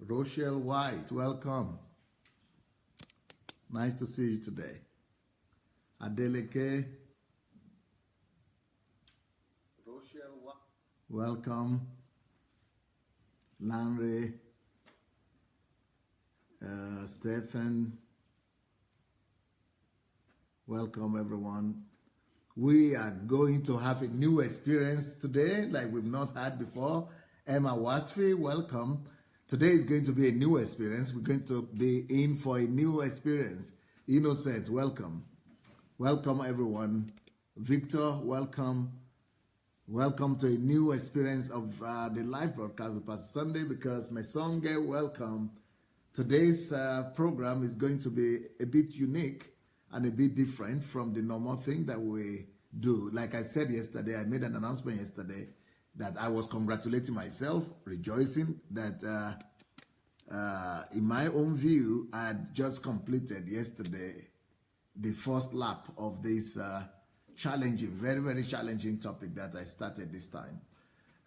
Rochelle White, welcome. Nice to see you today. Adelaja, Rochelle White, welcome. Lanre, Stephen, welcome everyone. We are going to have a new experience today like we've not had before. Emma Wasfi, welcome. Today is going to be a new experience. We're going to be in for a new experience. Innocent, welcome. Welcome everyone. Victor, welcome. Welcome to a new experience of the live broadcast with Pastor Sunday because Mesonge, welcome. Today's program is going to be a bit unique and a bit different from the normal thing that we do. Like I said yesterday, I made an announcement yesterday that I was congratulating myself, rejoicing that in my own view, I had just completed yesterday the first lap of this challenging, very, very challenging topic that I started this time.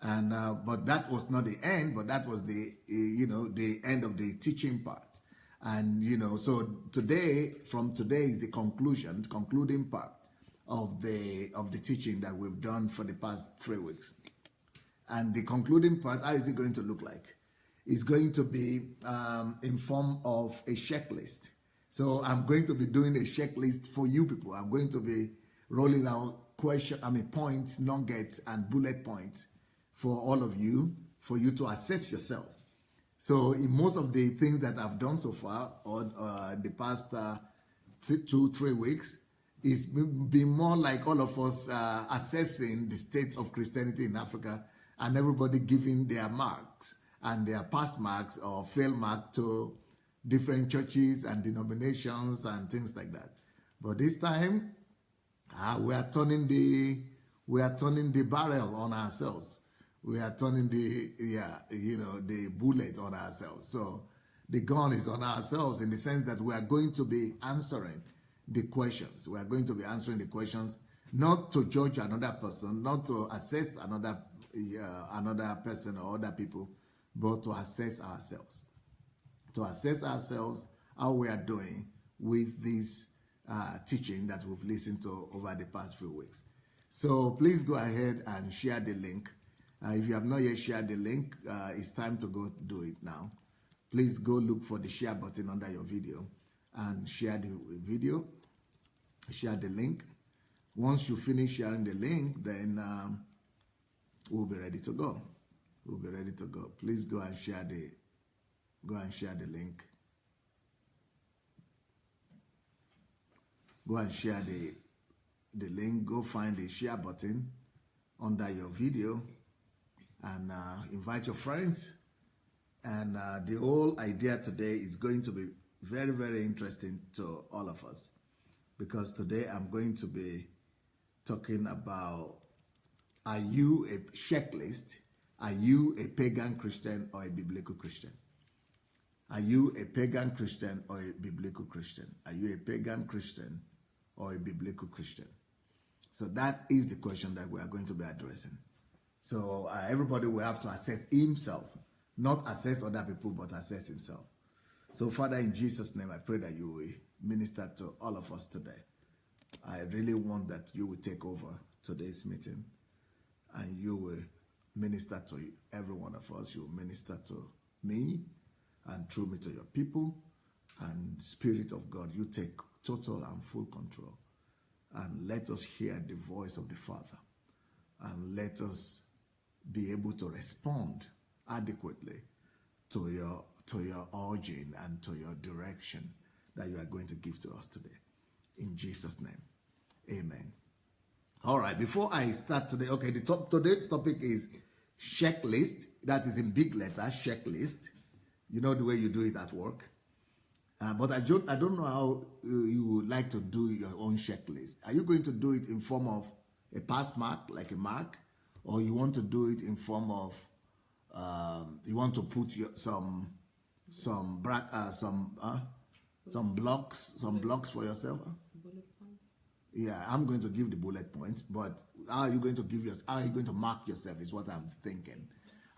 And but that was not the end, but that was the the end of the teaching part. And so today, from today is the concluding part of the teaching that we've done for the past 3 weeks. And the concluding part, how is it going to look like? It's going to be in form of a checklist. So I'm going to be doing a checklist for you people. I'm going to be rolling out points, nuggets, and bullet points for all of you, for you to assess yourself. So in most of the things that I've done so far, or the past 2-3 weeks, it's been more like all of us assessing the state of Christianity in Africa, and everybody giving their marks and their pass marks or fail mark to different churches and denominations and things like that. But this time, we are turning the barrel on ourselves. We are turning the bullet on ourselves. So the gun is on ourselves in the sense that we are going to be answering the questions. We are going to be answering the questions, not to judge another person, not to assess another person or other people, but to assess ourselves. To assess ourselves, how we are doing with this teaching that we've listened to over the past few weeks. So please go ahead and share the link. If you have not yet shared the link, it's time to go do it now. Please go look for the share button under your video and share the video, share the link. Once you finish sharing the link, then we'll be ready to go. We'll be ready to go. Please go and share the link. Go and share the link. Go find the share button under your video and invite your friends. And the whole idea today is going to be very, very interesting to all of us, because today I'm going to be talking about, are you a checklist? Are you a pagan Christian or a biblical Christian? Are you a pagan Christian or a biblical Christian? Are you a pagan Christian or a biblical Christian? So that is the question that we are going to be addressing. So everybody will have to assess himself, not assess other people, but assess himself. So Father, in Jesus' name, I pray that you will minister to all of us today. I really want that you will take over today's meeting and you will minister to every one of us. You will minister to me and through me to your people. And Spirit of God, you take total and full control. And let us hear the voice of the Father. And let us be able to respond adequately to your urging and to your direction that you are going to give to us today. In Jesus' name, amen. All right, before I start today, okay, today's topic is checklist. That is in big letters, checklist. You know the way you do it at work. But I don't know how you would like to do your own checklist. Are you going to do it in form of a pass mark, like a mark, or you want to do it in form of you want to put some blocks for yourself? Bullet points. Yeah, I'm going to give the bullet points, but how are you going to mark yourself is what I'm thinking.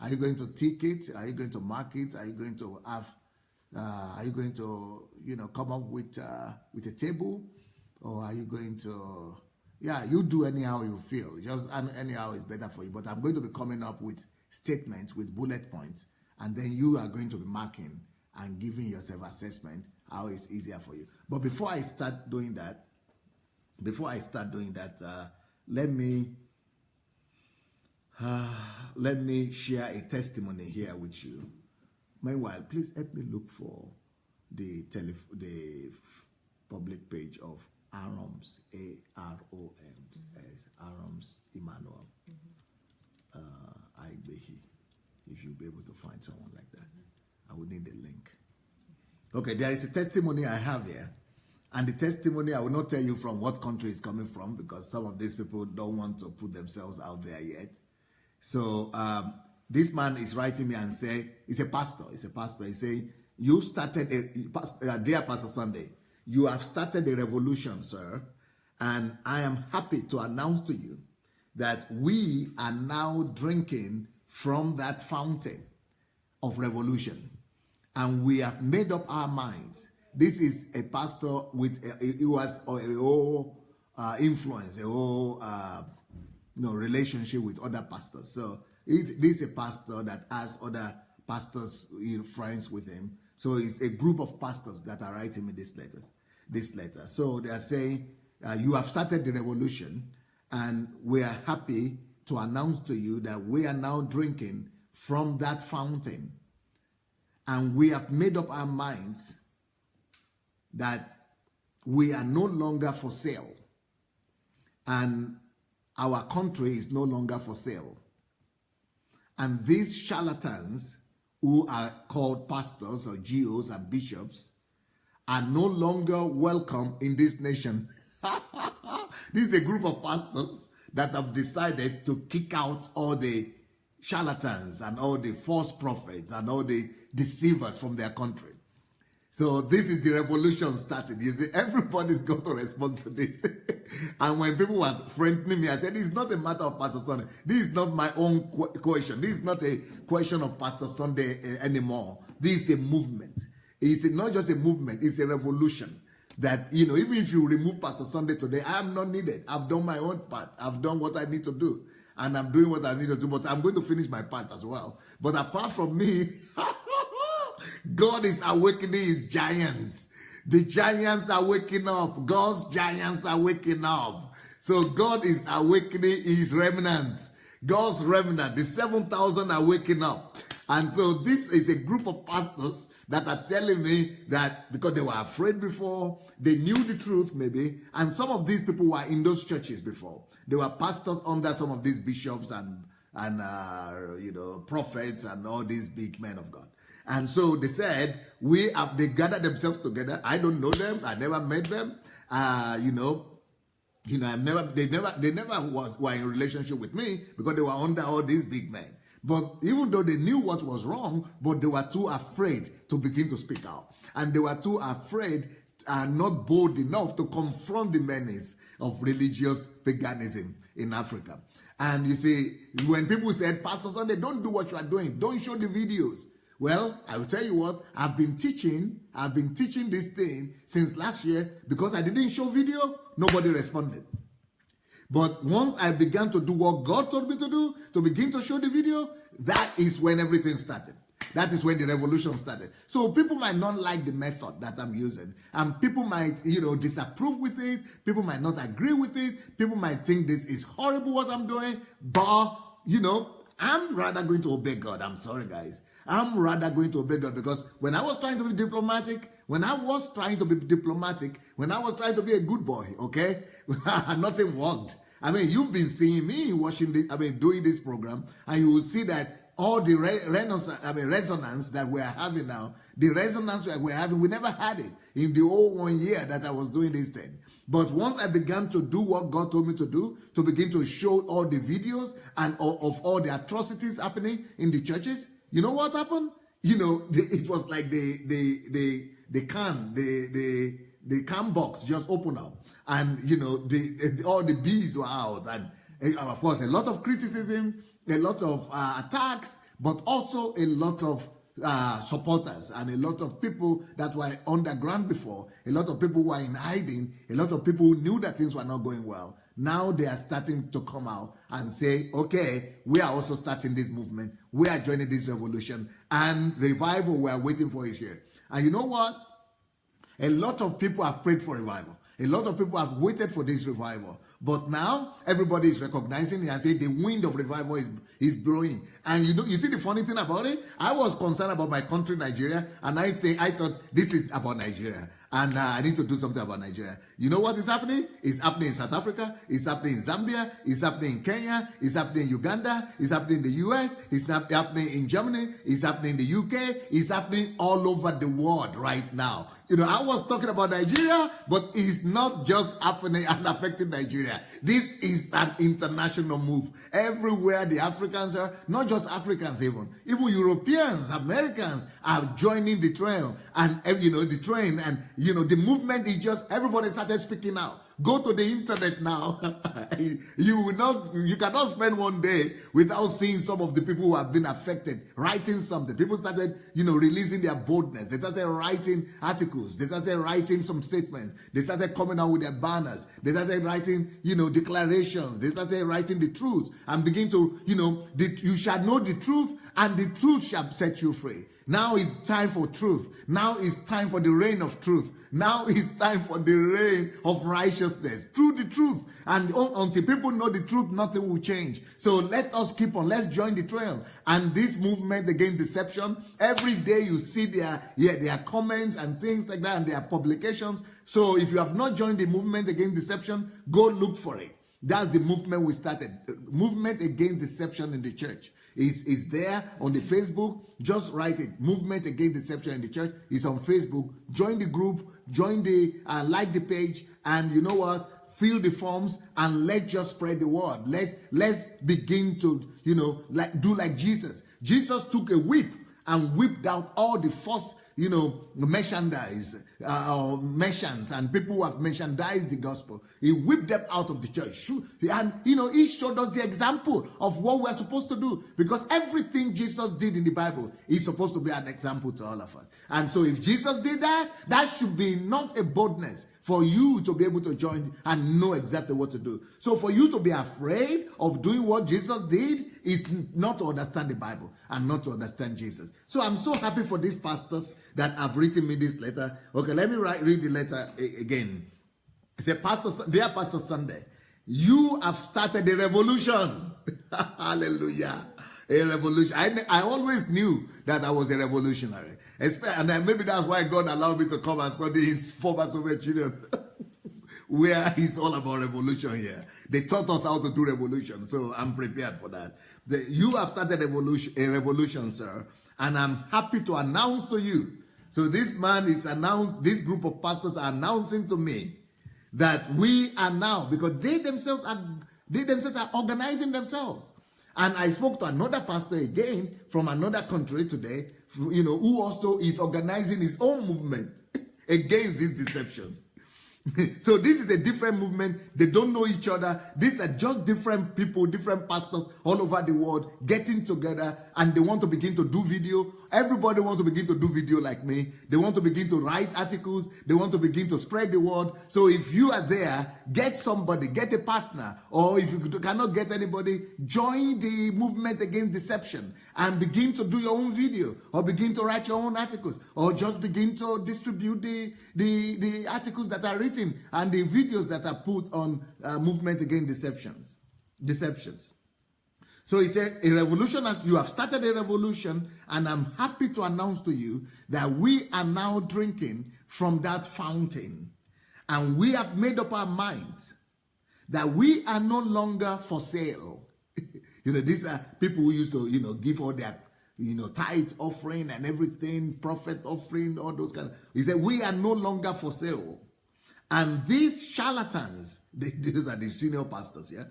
Are you going to tick it? Are you going to mark it? Are you going to have, are you going to, come up with a table? Or are you going to, yeah, you do anyhow you feel. Just anyhow is better for you. But I'm going to be coming up with statements with bullet points. And then you are going to be marking and giving yourself assessment how it's easier for you. But before I start doing that, let me share a testimony here with you. Meanwhile, please help me look for the public page of AROMS, A-R-O-M-S, AROMS Emmanuel Aigbehi. If you'll be able to find someone like that, I would need the link. Okay, there is a testimony I have here. And the testimony, I will not tell you from what country it's coming from because some of these people don't want to put themselves out there yet. So this man is writing me and say, he's a pastor. He's saying, you started, dear Pastor Sunday, you have started a revolution, sir. And I am happy to announce to you that we are now drinking from that fountain of revolution. And we have made up our minds. This is a pastor with, it was a whole influence, a whole relationship with other pastors. So this is a pastor that has other pastors, friends with him. So it's a group of pastors that are writing me this letter. So they are saying, you have started the revolution, and we are happy to announce to you that we are now drinking from that fountain. And we have made up our minds that we are no longer for sale. And our country is no longer for sale. And these charlatans who are called pastors or GOs and bishops are no longer welcome in this nation. This is a group of pastors that have decided to kick out all the charlatans and all the false prophets and all the deceivers from their country. So this is the revolution started. You see, everybody's got to respond to this. And when people were threatening me, I said, it's not a matter of Pastor Sunday. This is not my own question. This is not a question of Pastor Sunday anymore. This is a movement. It's not just a movement. It's a revolution. That, even if you remove Pastor Sunday today, I am not needed. I've done my own part. I've done what I need to do. And I'm doing what I need to do. But I'm going to finish my part as well. But apart from me... God is awakening his giants. The giants are waking up. God's giants are waking up. So God is awakening his remnants. God's remnant, the 7,000 are waking up. And so this is a group of pastors that are telling me that because they were afraid before, they knew the truth maybe, and some of these people were in those churches before. They were pastors under some of these bishops and prophets and all these big men of God. And so they said, they gathered themselves together. I don't know them. I never met them. They never were in relationship with me because they were under all these big men. But even though they knew what was wrong, but they were too afraid to begin to speak out. And they were too afraid and not bold enough to confront the menace of religious paganism in Africa. And you see, when people said, Pastor Sunday, don't do what you are doing. Don't show the videos. Well, I will tell you what, I've been teaching this thing since last year because I didn't show video, nobody responded. But once I began to do what God told me to do, to begin to show the video, that is when everything started. That is when the revolution started. So people might not like the method that I'm using. And people might, disapprove with it. People might not agree with it. People might think this is horrible what I'm doing. But, I'm rather going to obey God. I'm sorry, guys. I'm rather going to obey God because when I was trying to be diplomatic, when I was trying to be a good boy, okay, nothing worked. I mean, you've been seeing me doing this program, and you will see that all the resonance that we are having now, the resonance that we're having, we never had it in the whole 1 year that I was doing this thing. But once I began to do what God told me to do, to begin to show all the videos and of all the atrocities happening in the churches, you know what happened? It was like the can box just opened up, and all the bees were out, and of course a lot of criticism, a lot of attacks. but also a lot of supporters and a lot of people that were underground before, a lot of people who were in hiding, a lot of people who knew that things were not going well. Now they are starting to come out and say, okay, we are also starting this movement. We are joining this revolution, and revival we are waiting for is here. And you know what? A lot of people have prayed for revival. A lot of people have waited for this revival. But now everybody is recognizing it and saying the wind of revival is blowing. And you see the funny thing about it? I was concerned about my country, Nigeria, and I thought this is about Nigeria. And I need to do something about Nigeria. You know what is happening? It's happening in South Africa. It's happening in Zambia. It's happening in Kenya. It's happening in Uganda. It's happening in the US. It's not happening in Germany. It's happening in the UK. It's happening all over the world right now. I was talking about Nigeria, but it's not just happening and affecting Nigeria. This is an international move. Everywhere the Africans are, not just Africans even Europeans, Americans are joining the train. And, the train and, the movement is just, everybody started speaking out. Go to the internet now. You cannot spend one day without seeing some of the people who have been affected writing something. People started, releasing their boldness. They started writing articles. They started writing some statements. They started coming out with their banners. They started writing, declarations. They started writing the truth and begin to, you shall know the truth, and the truth shall set you free. Now it's time for truth. Now it's time for the reign of truth. Now it's time for the reign of righteousness through the truth. And until people know the truth, nothing will change. So let us keep on. Let's join the trail. And this movement against deception, every day you see their comments and things like that and their publications. So if you have not joined the movement against deception, go look for it. That's the movement we started. Movement against deception in the church. Is there on the Facebook. Just write it. Movement Against Deception in the Church is on Facebook. Join the group, join the like the page, and you know what? Fill the forms and let's just spread the word. Let's begin to do like Jesus. Jesus took a whip and whipped out all the false merchandise, merchants and people who have merchandised the gospel. He whipped them out of the church. And, he showed us the example of what we're supposed to do. Because everything Jesus did in the Bible is supposed to be an example to all of us. And so if Jesus did that, that should be enough a boldness for you to be able to join and know exactly what to do. So for you to be afraid of doing what Jesus did is not to understand the Bible and not to understand Jesus. So I'm so happy for these pastors that have written me this letter. Okay, let me read the letter again. It said, Dear Pastor Sunday, you have started a revolution. Hallelujah. A revolution. I always knew that I was a revolutionary. And maybe that's why God allowed me to come and study his former Soviet Union, where it's all about revolution here. They taught us how to do revolution, so I'm prepared for that. You have started a revolution, sir, and I'm happy to announce to you. So this group of pastors are announcing to me that we are now, because they themselves are organizing themselves. And I spoke to another pastor again from another country today, who also is organizing his own movement against these deceptions. So this is a different movement. They don't know each other. These are just different people, different pastors all over the world getting together, and they want to begin to do video. Everybody wants to begin to do video like me. They want to begin to write articles. They want to begin to spread the word. So if you are there, get somebody, get a partner, or if you cannot get anybody, join the movement against deception and begin to do your own video, or begin to write your own articles, or just begin to distribute the articles that are written and the videos that are put on movement against deceptions. So he said, a revolution, as you have started a revolution, and I'm happy to announce to you that we are now drinking from that fountain. And we have made up our minds that we are no longer for sale. These are people who used to, give all their, tithe offering and everything, prophet offering, all those kind of. He said, we are no longer for sale. And these charlatans, these are the senior pastors, yeah?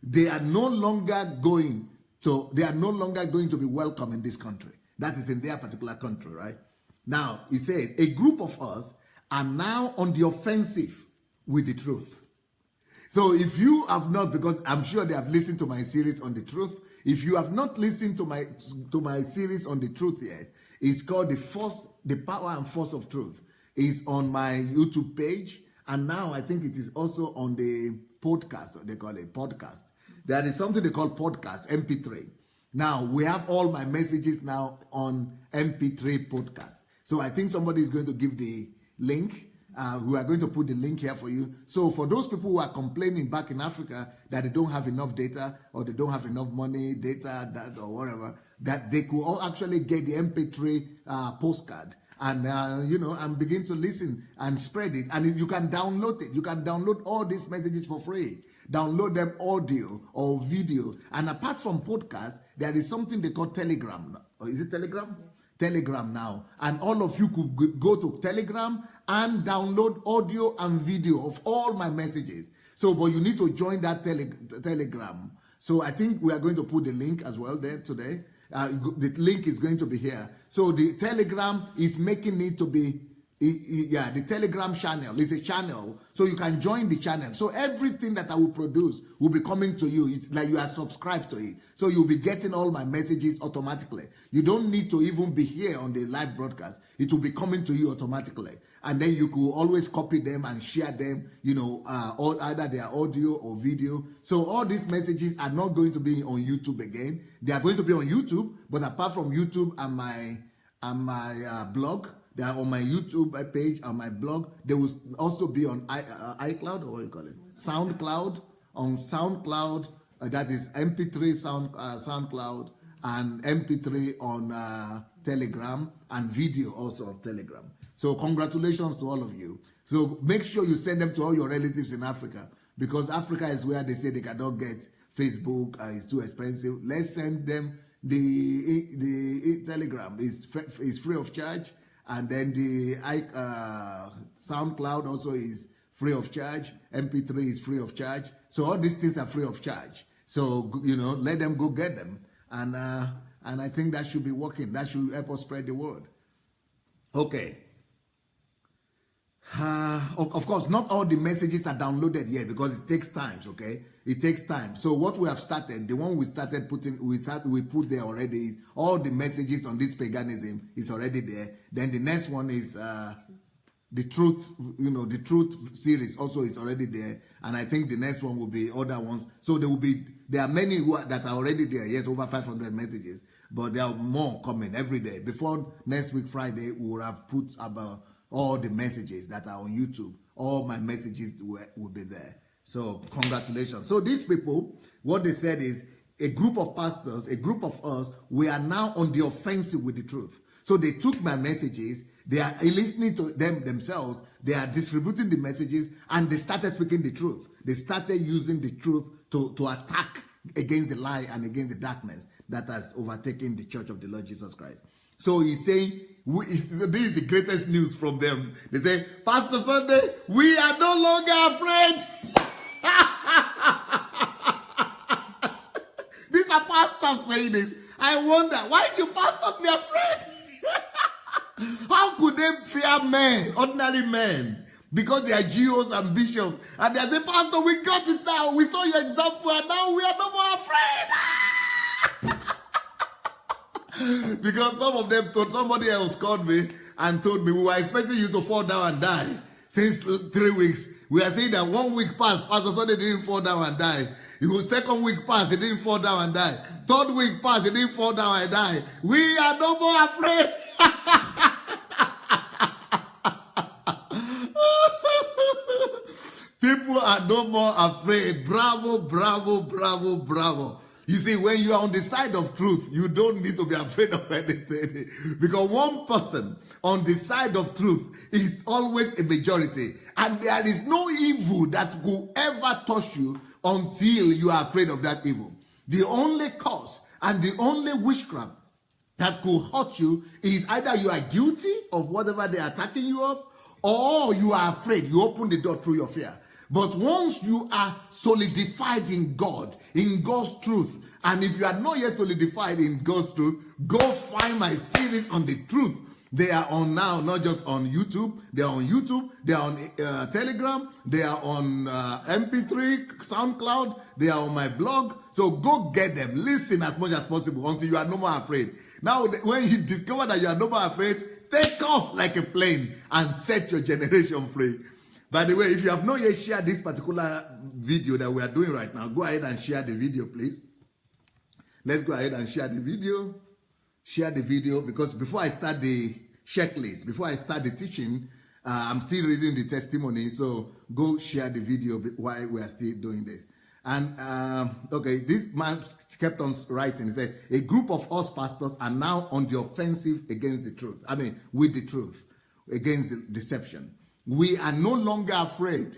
They are no longer going to be welcome in this country. That is in their particular country, right? Now, he says, a group of us are now on the offensive with the truth. So if you have not, because I'm sure they have listened to my series on the truth. If you have not listened to my series on the truth yet, it's called The Power and Force of Truth. It's on my YouTube page. And now I think it is also on the podcast. They call it podcast. There is something they call podcast, MP3. Now, we have all my messages now on MP3 podcast. So I think somebody is going to give the link. We are going to put the link here for you. So for those people who are complaining back in Africa that they don't have enough data or they don't have enough money, data, that or whatever, that they could all actually get the MP3 postcard and, and begin to listen and spread it. And you can download it. You can download all these messages for free. Download them audio or video. And apart from podcasts, there is something they call Telegram. Or is it Telegram? Yes. Telegram now. And all of you could go to Telegram and download audio and video of all my messages. So, but you need to join that Telegram. So I think we are going to put the link as well there today. The link is going to be here. So the Telegram is making it to be, the Telegram channel is a channel. So you can join the channel. So everything that I will produce will be coming to you. It's like you are subscribed to it. So you'll be getting all my messages automatically. You don't need to even be here on the live broadcast. It will be coming to you automatically. And then you could always copy them and share them, either their audio or video. So all these messages are not going to be on YouTube again. They are going to be on YouTube, but apart from YouTube and my blog, they are on my YouTube page, on my blog. They will also be on iCloud, or what do you call it? SoundCloud. On SoundCloud, that is MP3 SoundCloud, and MP3 on Telegram, and video also on Telegram. So congratulations to all of you. So make sure you send them to all your relatives in Africa, because Africa is where they say they cannot get Facebook. It's too expensive. Let's send them the Telegram. Is free of charge. And then the SoundCloud also is free of charge. MP3 is free of charge. So all these things are free of charge. So, let them go get them. And I think that should be working. That should help us spread the word. Okay. Of course, not all the messages are downloaded yet because it takes time, okay? It takes time. So what we have started, the one we started putting, we put there already is all the messages on this paganism is already there. Then the next one is the truth, the truth series also is already there. And I think the next one will be other ones. So there are many that are already there. Yes, over 500 messages, but there are more coming every day. Before next week, Friday, we will have put about all the messages that are on YouTube. All my messages will be there. So congratulations. So these people, what they said is a group of pastors, a group of us, we are now on the offensive with the truth. So they took my messages, they are listening to them themselves, they are distributing the messages, and they started speaking the truth. They started using the truth to attack against the lie and against the darkness that has overtaken the church of the Lord Jesus Christ. So he's saying, this is the greatest news from them. They say, Pastor Sunday, we are no longer afraid. These are pastors saying this. I wonder, why should pastors be afraid? How could they fear men, ordinary men? Because they are GOs and bishops. And they say, Pastor, we got it now. We saw your example and now we are no more afraid. Because some of them thought, somebody else called me and told me, we were expecting you to fall down and die since 3 weeks. We are saying that 1 week passed, Pastor Sunday didn't fall down and die. The second week passed, he didn't fall down and die. Third week passed, he didn't fall down and die. We are no more afraid. People are no more afraid. Bravo, bravo, bravo, bravo. You see, when you are on the side of truth, you don't need to be afraid of anything. Because one person on the side of truth is always a majority. And there is no evil that could ever touch you until you are afraid of that evil. The only cause and the only witchcraft that could hurt you is either you are guilty of whatever they are attacking you of, or you are afraid. You open the door through your fear. But once you are solidified in God, in God's truth, and if you are not yet solidified in God's truth, go find my series on the truth. They are on now, not just on YouTube. They are on YouTube. They are on Telegram. They are on MP3, SoundCloud. They are on my blog. So go get them. Listen as much as possible until you are no more afraid. Now, when you discover that you are no more afraid, take off like a plane and set your generation free. By the way, if you have not yet shared this particular video that we are doing right now, go ahead and share the video, please. Let's go ahead and share the video. Share the video, because before I start the checklist, before I start the teaching, I'm still reading the testimony. So go share the video while we are still doing this. And okay, this man kept on writing. He said, a group of us pastors are now on the offensive against the truth. I mean, with the truth, against the deception. We are no longer afraid.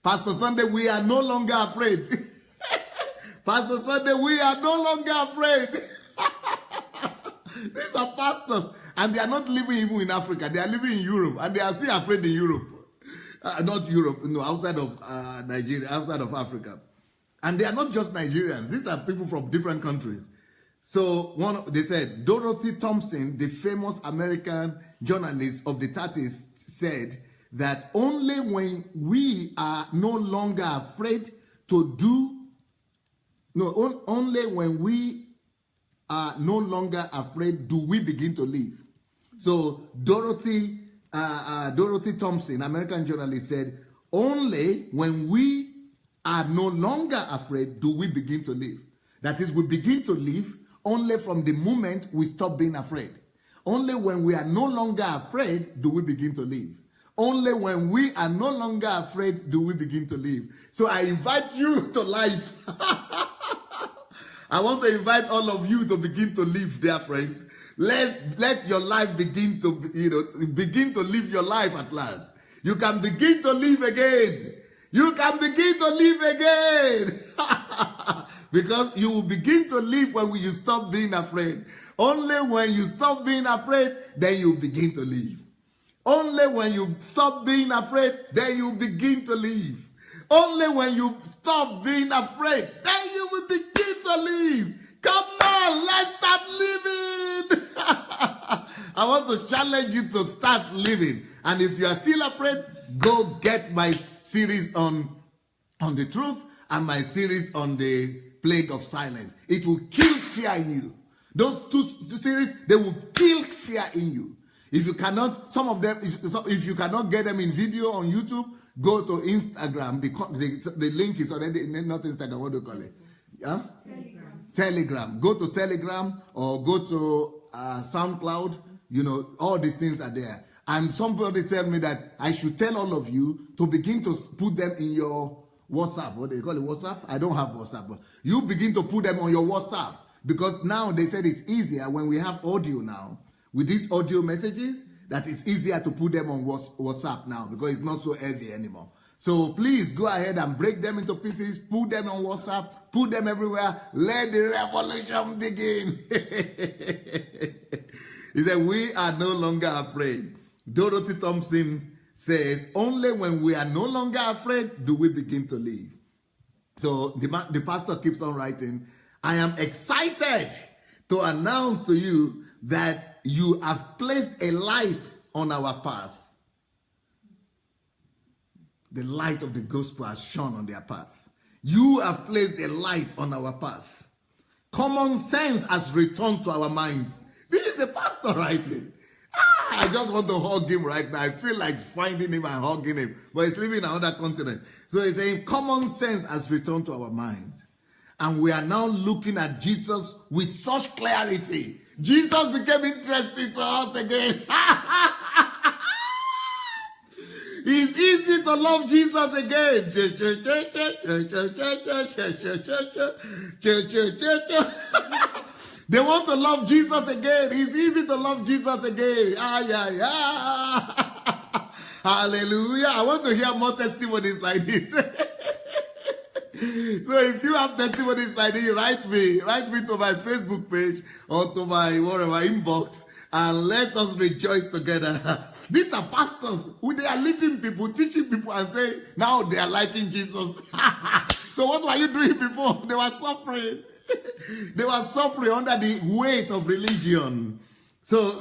Pastor Sunday, we are no longer afraid. Pastor Sunday, we are no longer afraid. These are pastors, and they are not living even in Africa. They are living in Europe, and they are still afraid in Europe. Not Europe, no, outside of Nigeria, outside of Africa. And they are not just Nigerians. These are people from different countries. So they said, Dorothy Thompson, the famous American journalist of the 30s, said that only when we are no longer afraid to do, only when we are no longer afraid do we begin to live. So Dorothy Thompson, American journalist, said, only when we are no longer afraid do we begin to live. That is, we begin to live only from the moment we stop being afraid. Only when we are no longer afraid do we begin to live. Only when we are no longer afraid do we begin to live. So I invite you to life. I want to invite all of you to begin to live, dear friends. Let your life begin to, begin to live your life at last. You can begin to live again. You can begin to live again. Because you will begin to live when you stop being afraid. Only when you stop being afraid, then you begin to live. Only when you stop being afraid, then you begin to live. Only when you stop being afraid, then you will begin to live. Come on, let's start living. I want to challenge you to start living. And if you are still afraid, go get my series on the truth and my series on the plague of silence. It will kill fear in you. Those two series, they will kill fear in you. If you cannot, some of them, if you cannot get them in video on YouTube, go to Instagram. The link is already, not Instagram, what do you call it? Yeah? Telegram. Go to Telegram or go to SoundCloud. All these things are there. And somebody tell me that I should tell all of you to begin to put them in your WhatsApp. What do you call it? WhatsApp? I don't have WhatsApp. But you begin to put them on your WhatsApp. Because now they said it's easier when we have audio now. With these audio messages, that it's easier to put them on WhatsApp now because it's not so heavy anymore. So please go ahead and break them into pieces, put them on WhatsApp, put them everywhere. Let the revolution begin. He said, we are no longer afraid. Dorothy Thompson says, only when we are no longer afraid do we begin to live. So the pastor keeps on writing, I am excited to announce to you that you have placed a light on our path. The light of the gospel has shone on their path. You have placed a light on our path. Common sense has returned to our minds. This is a pastor writing. I just want to hug him right now. I feel like finding him and hugging him. But he's living in another continent. So he's saying common sense has returned to our minds. And we are now looking at Jesus with such clarity. Jesus became interesting to us again. It's easy to love Jesus again. They want to love Jesus again. It's easy to love Jesus again. Hallelujah. I want to hear more testimonies like this. So if you have testimonies like this, write me to my Facebook page or to my inbox, and let us rejoice together. These are pastors who they are leading people, teaching people, and say now they are liking Jesus. So what were you doing before? They were suffering. They were suffering under the weight of religion. So,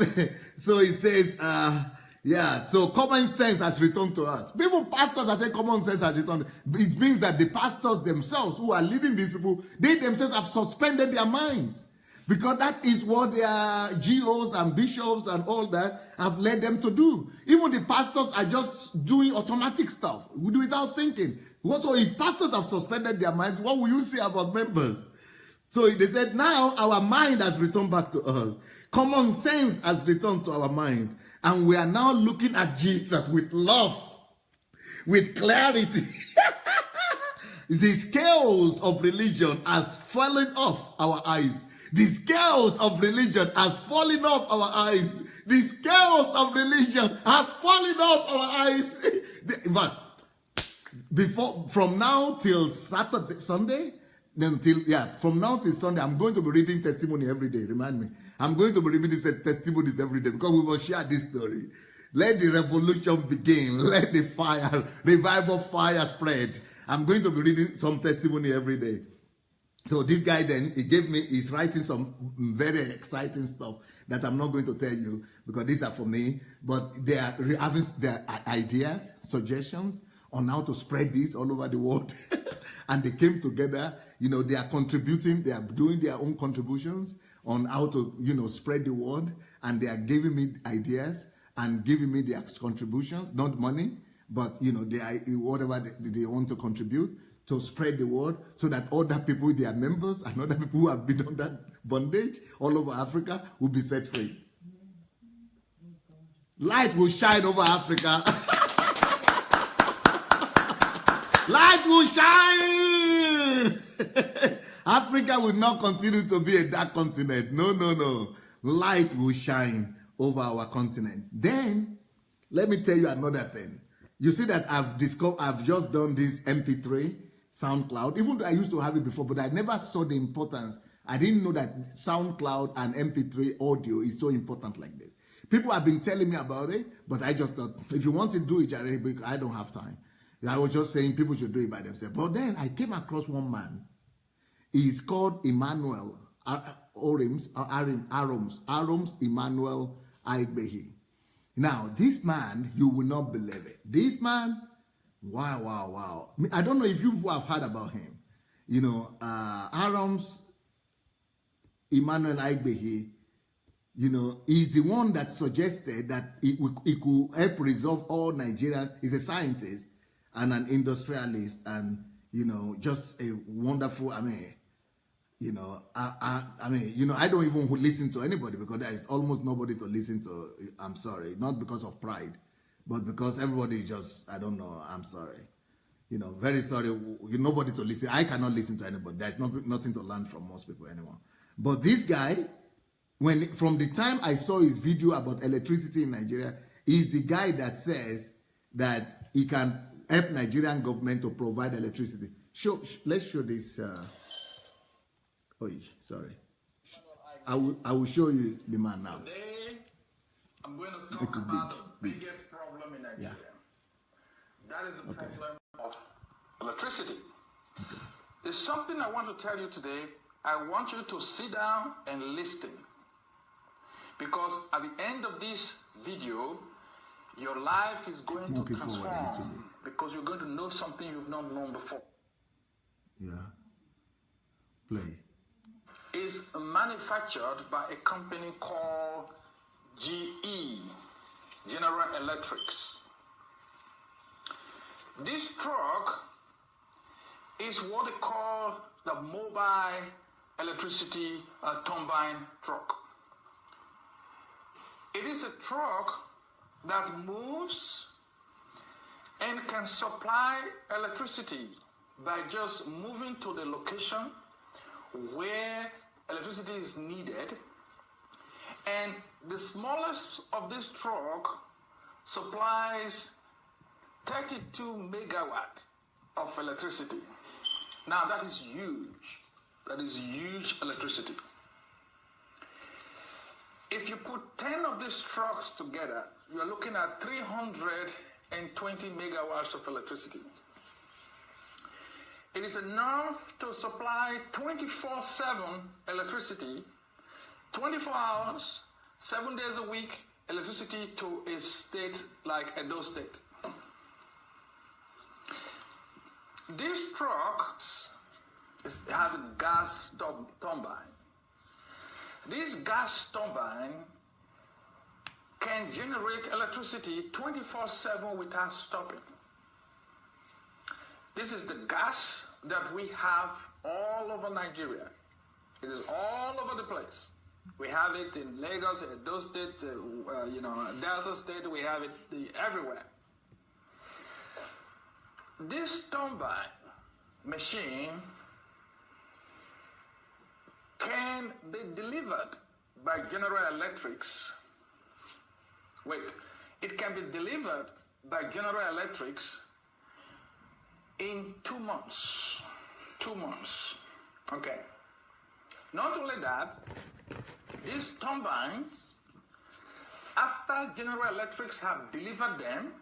so it says, yeah, so common sense has returned to us. Even pastors are saying common sense has returned. It means that the pastors themselves who are leading these people, they themselves have suspended their minds. Because that is what their GOs and bishops and all that have led them to do. Even the pastors are just doing automatic stuff without thinking. So if pastors have suspended their minds, what will you say about members? So they said, now our mind has returned back to us. Common sense has returned to our minds. And we are now looking at Jesus with love, with clarity. The scales of religion has fallen off our eyes. The scales of religion has fallen off our eyes. The scales of religion have fallen off our eyes. But from now till Sunday, from now till Sunday, I'm going to be reading testimony every day. Remind me. I'm going to be reading testimonies every day because we must share this story. Let the revolution begin. Let the fire, revival fire spread. I'm going to be reading some testimony every day. So this guy then, he's writing some very exciting stuff that I'm not going to tell you because these are for me. But they are having their ideas, suggestions on how to spread this all over the world. And they came together, they are contributing, they are doing their own contributions on how to, spread the word. And they are giving me ideas and giving me their contributions, not money, but, whatever they want to contribute to spread the word so that other people, their members, and other people who have been under bondage all over Africa will be set free. Light will shine over Africa. Light will shine. Africa will not continue to be a dark continent. No, no, no. Light will shine over our continent. Then, let me tell you another thing. You see that I've just done this MP3 SoundCloud, even though I used to have it before, but I never saw the importance. I didn't know that SoundCloud and MP3 audio is so important like this. People have been telling me about it, but I just thought, if you want to do it, I don't have time. I was just saying people should do it by themselves. But then I came across one man. He's called Emmanuel Arums Emmanuel Aigbehi. Now, this man, you will not believe it. This man, wow. I don't know if you have heard about him. Arums Emmanuel Aigbehi, is the one that suggested that it could help resolve all Nigeria. He's a scientist and an industrialist and, just a wonderful, I don't even listen to anybody because there is almost nobody to listen to. I'm sorry, not because of pride, but because everybody just, I don't know, I'm sorry. Very sorry, nobody to listen. I cannot listen to anybody. There's nothing to learn from most people anymore. But this guy, from the time I saw his video about electricity in Nigeria, is the guy that says that he can help Nigerian government to provide electricity. Let's show this. Sorry. I will show you the man now. Today, I'm going to talk about the biggest problem in Nigeria. Yeah. That is the problem of electricity. Okay. There's something I want to tell you today. I want you to sit down and listen. Because at the end of this video, your life is going to transform. Because you're going to know something you've not known before. Yeah. Play. Is manufactured by a company called GE, General Electrics. This truck is what they call the mobile electricity turbine truck. It is a truck that moves and can supply electricity by just moving to the location where electricity is needed, and the smallest of this truck supplies 32 megawatt of electricity. Now that is huge. That is huge electricity. If you put 10 of these trucks together, you're looking at 320 megawatts of electricity. It is enough to supply 24/7 electricity, 24 hours, 7 days a week, electricity to a state like Edo State. This truck has a gas turbine. This gas turbine can generate electricity 24/7 without stopping. This is the gas that we have all over Nigeria. It is all over the place. We have it in Lagos, Edo State, Delta State. We have it everywhere. This turbine machine can be delivered by General Electrics. Wait, it can be delivered by General Electrics in 2 months. 2 months. Okay. Not only that, these turbines, after General Electrics have delivered them,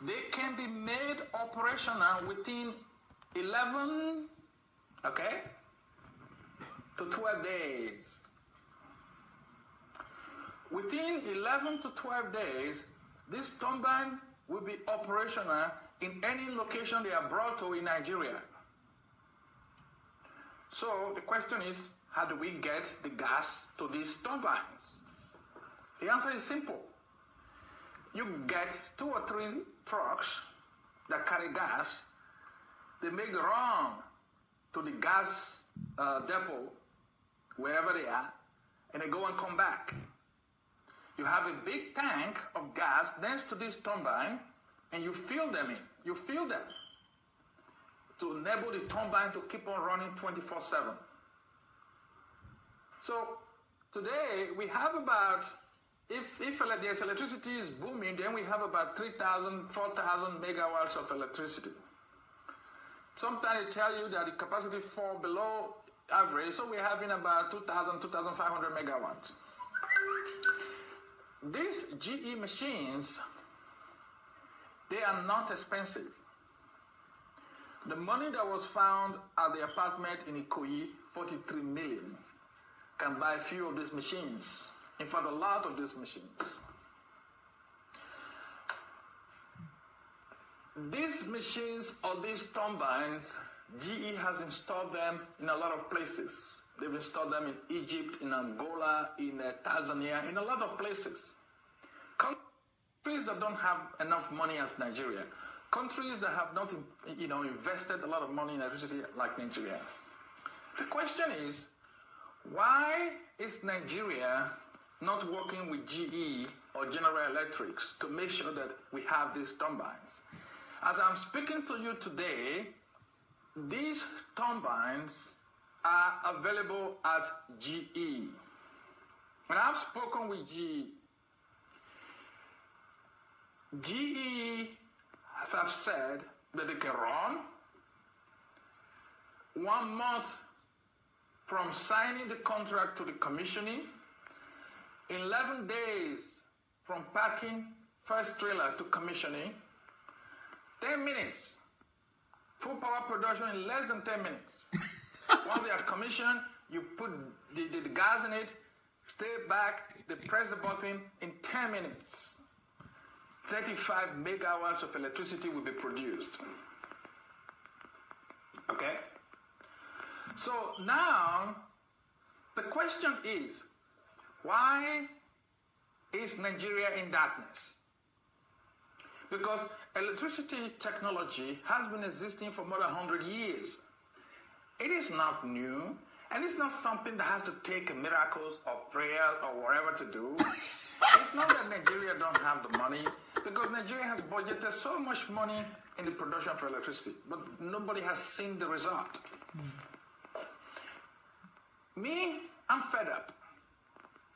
they can be made operational within 11, to 12 days. Within 11 to 12 days, this turbine will be operational in any location they are brought to in Nigeria. So the question is, how do we get the gas to these turbines? The answer is simple. You get 2 or 3 trucks that carry gas. They make the run to the gas depot, wherever they are, and they go and come back. You have a big tank of gas next to this turbine, and you fill them in. You fill them to enable the turbine to keep on running 24/7. So today we have about, if there's electricity is booming, then we have about 3,000, 4,000 megawatts of electricity. Sometimes they tell you that the capacity fall below average, so we're having about 2,000, 2,500 megawatts. These GE machines, they are not expensive. The money that was found at the apartment in Ikoyi, 43 million, can buy a few of these machines. In fact, a lot of these machines. These machines or these turbines, GE has installed them in a lot of places. They've installed them in Egypt, in Angola, in Tanzania, in a lot of places. Countries that don't have enough money as Nigeria. Countries that have not invested a lot of money in electricity like Nigeria. The question is, why is Nigeria not working with GE or General Electrics to make sure that we have these turbines? As I'm speaking to you today, these turbines are available at GE. When I've spoken with GE have said that they can run 1 month from signing the contract to the commissioning, 11 days from packing first trailer to commissioning, 10 minutes. Full power production in less than 10 minutes. Once they are commissioned, you put the gas in it, stay back, they press the button, in 10 minutes, 35 megawatts of electricity will be produced. Okay? So now, the question is, why is Nigeria in darkness? Because electricity technology has been existing for more than 100 years. It is not new, and it's not something that has to take miracles or prayer or whatever to do. It's not that Nigeria don't have the money, because Nigeria has budgeted so much money in the production of electricity, but nobody has seen the result. Me, I'm fed up.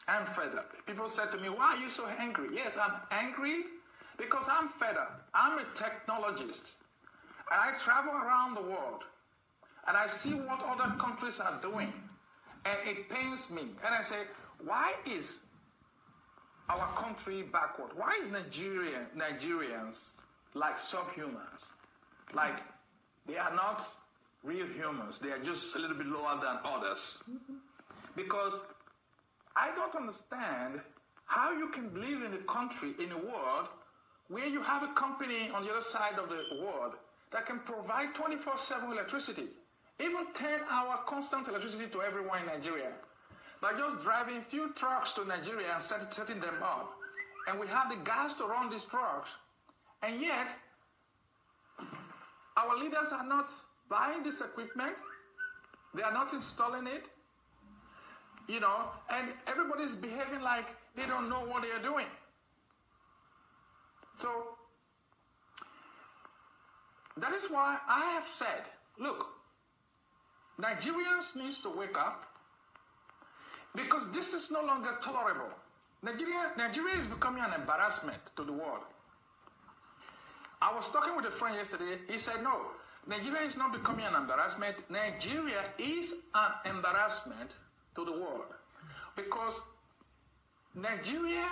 I'm fed up. People said to me, why are you so angry? Yes, I'm angry because I'm fed up. I'm a technologist, and I travel around the world, and I see what other countries are doing, and it pains me. And I say, why is our country backward? Why is Nigerians like subhumans? Like they are not real humans. They are just a little bit lower than others. Because I don't understand how you can live in a country, in a world, where you have a company on the other side of the world that can provide 24/7 electricity, even 10-hour constant electricity to everyone in Nigeria, by just driving few trucks to Nigeria and setting them up. And we have the gas to run these trucks. And yet, our leaders are not buying this equipment. They are not installing it. You know, and everybody's behaving like they don't know what they are doing. So, that is why I have said, look, Nigerians need to wake up, because this is no longer tolerable. Nigeria is becoming an embarrassment to the world. I was talking with a friend yesterday. He said, no, Nigeria is not becoming an embarrassment. Nigeria is an embarrassment to the world, because Nigeria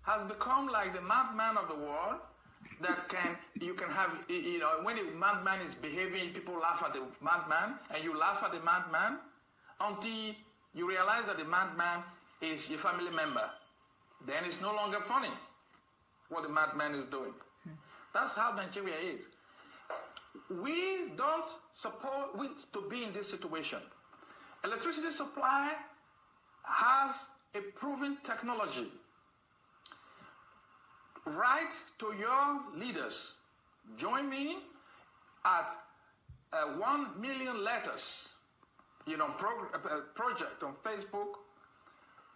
has become like the madman of the world. You can have, you know, when a madman is behaving, people laugh at the madman, and you laugh at the madman until you realize that the madman is your family member. Then it's no longer funny what the madman is doing. That's how Nigeria is. We don't suppose to be in this situation. Electricity supply has a proven technology. Write to your leaders. Join me at 1 million letters, you know, project on Facebook.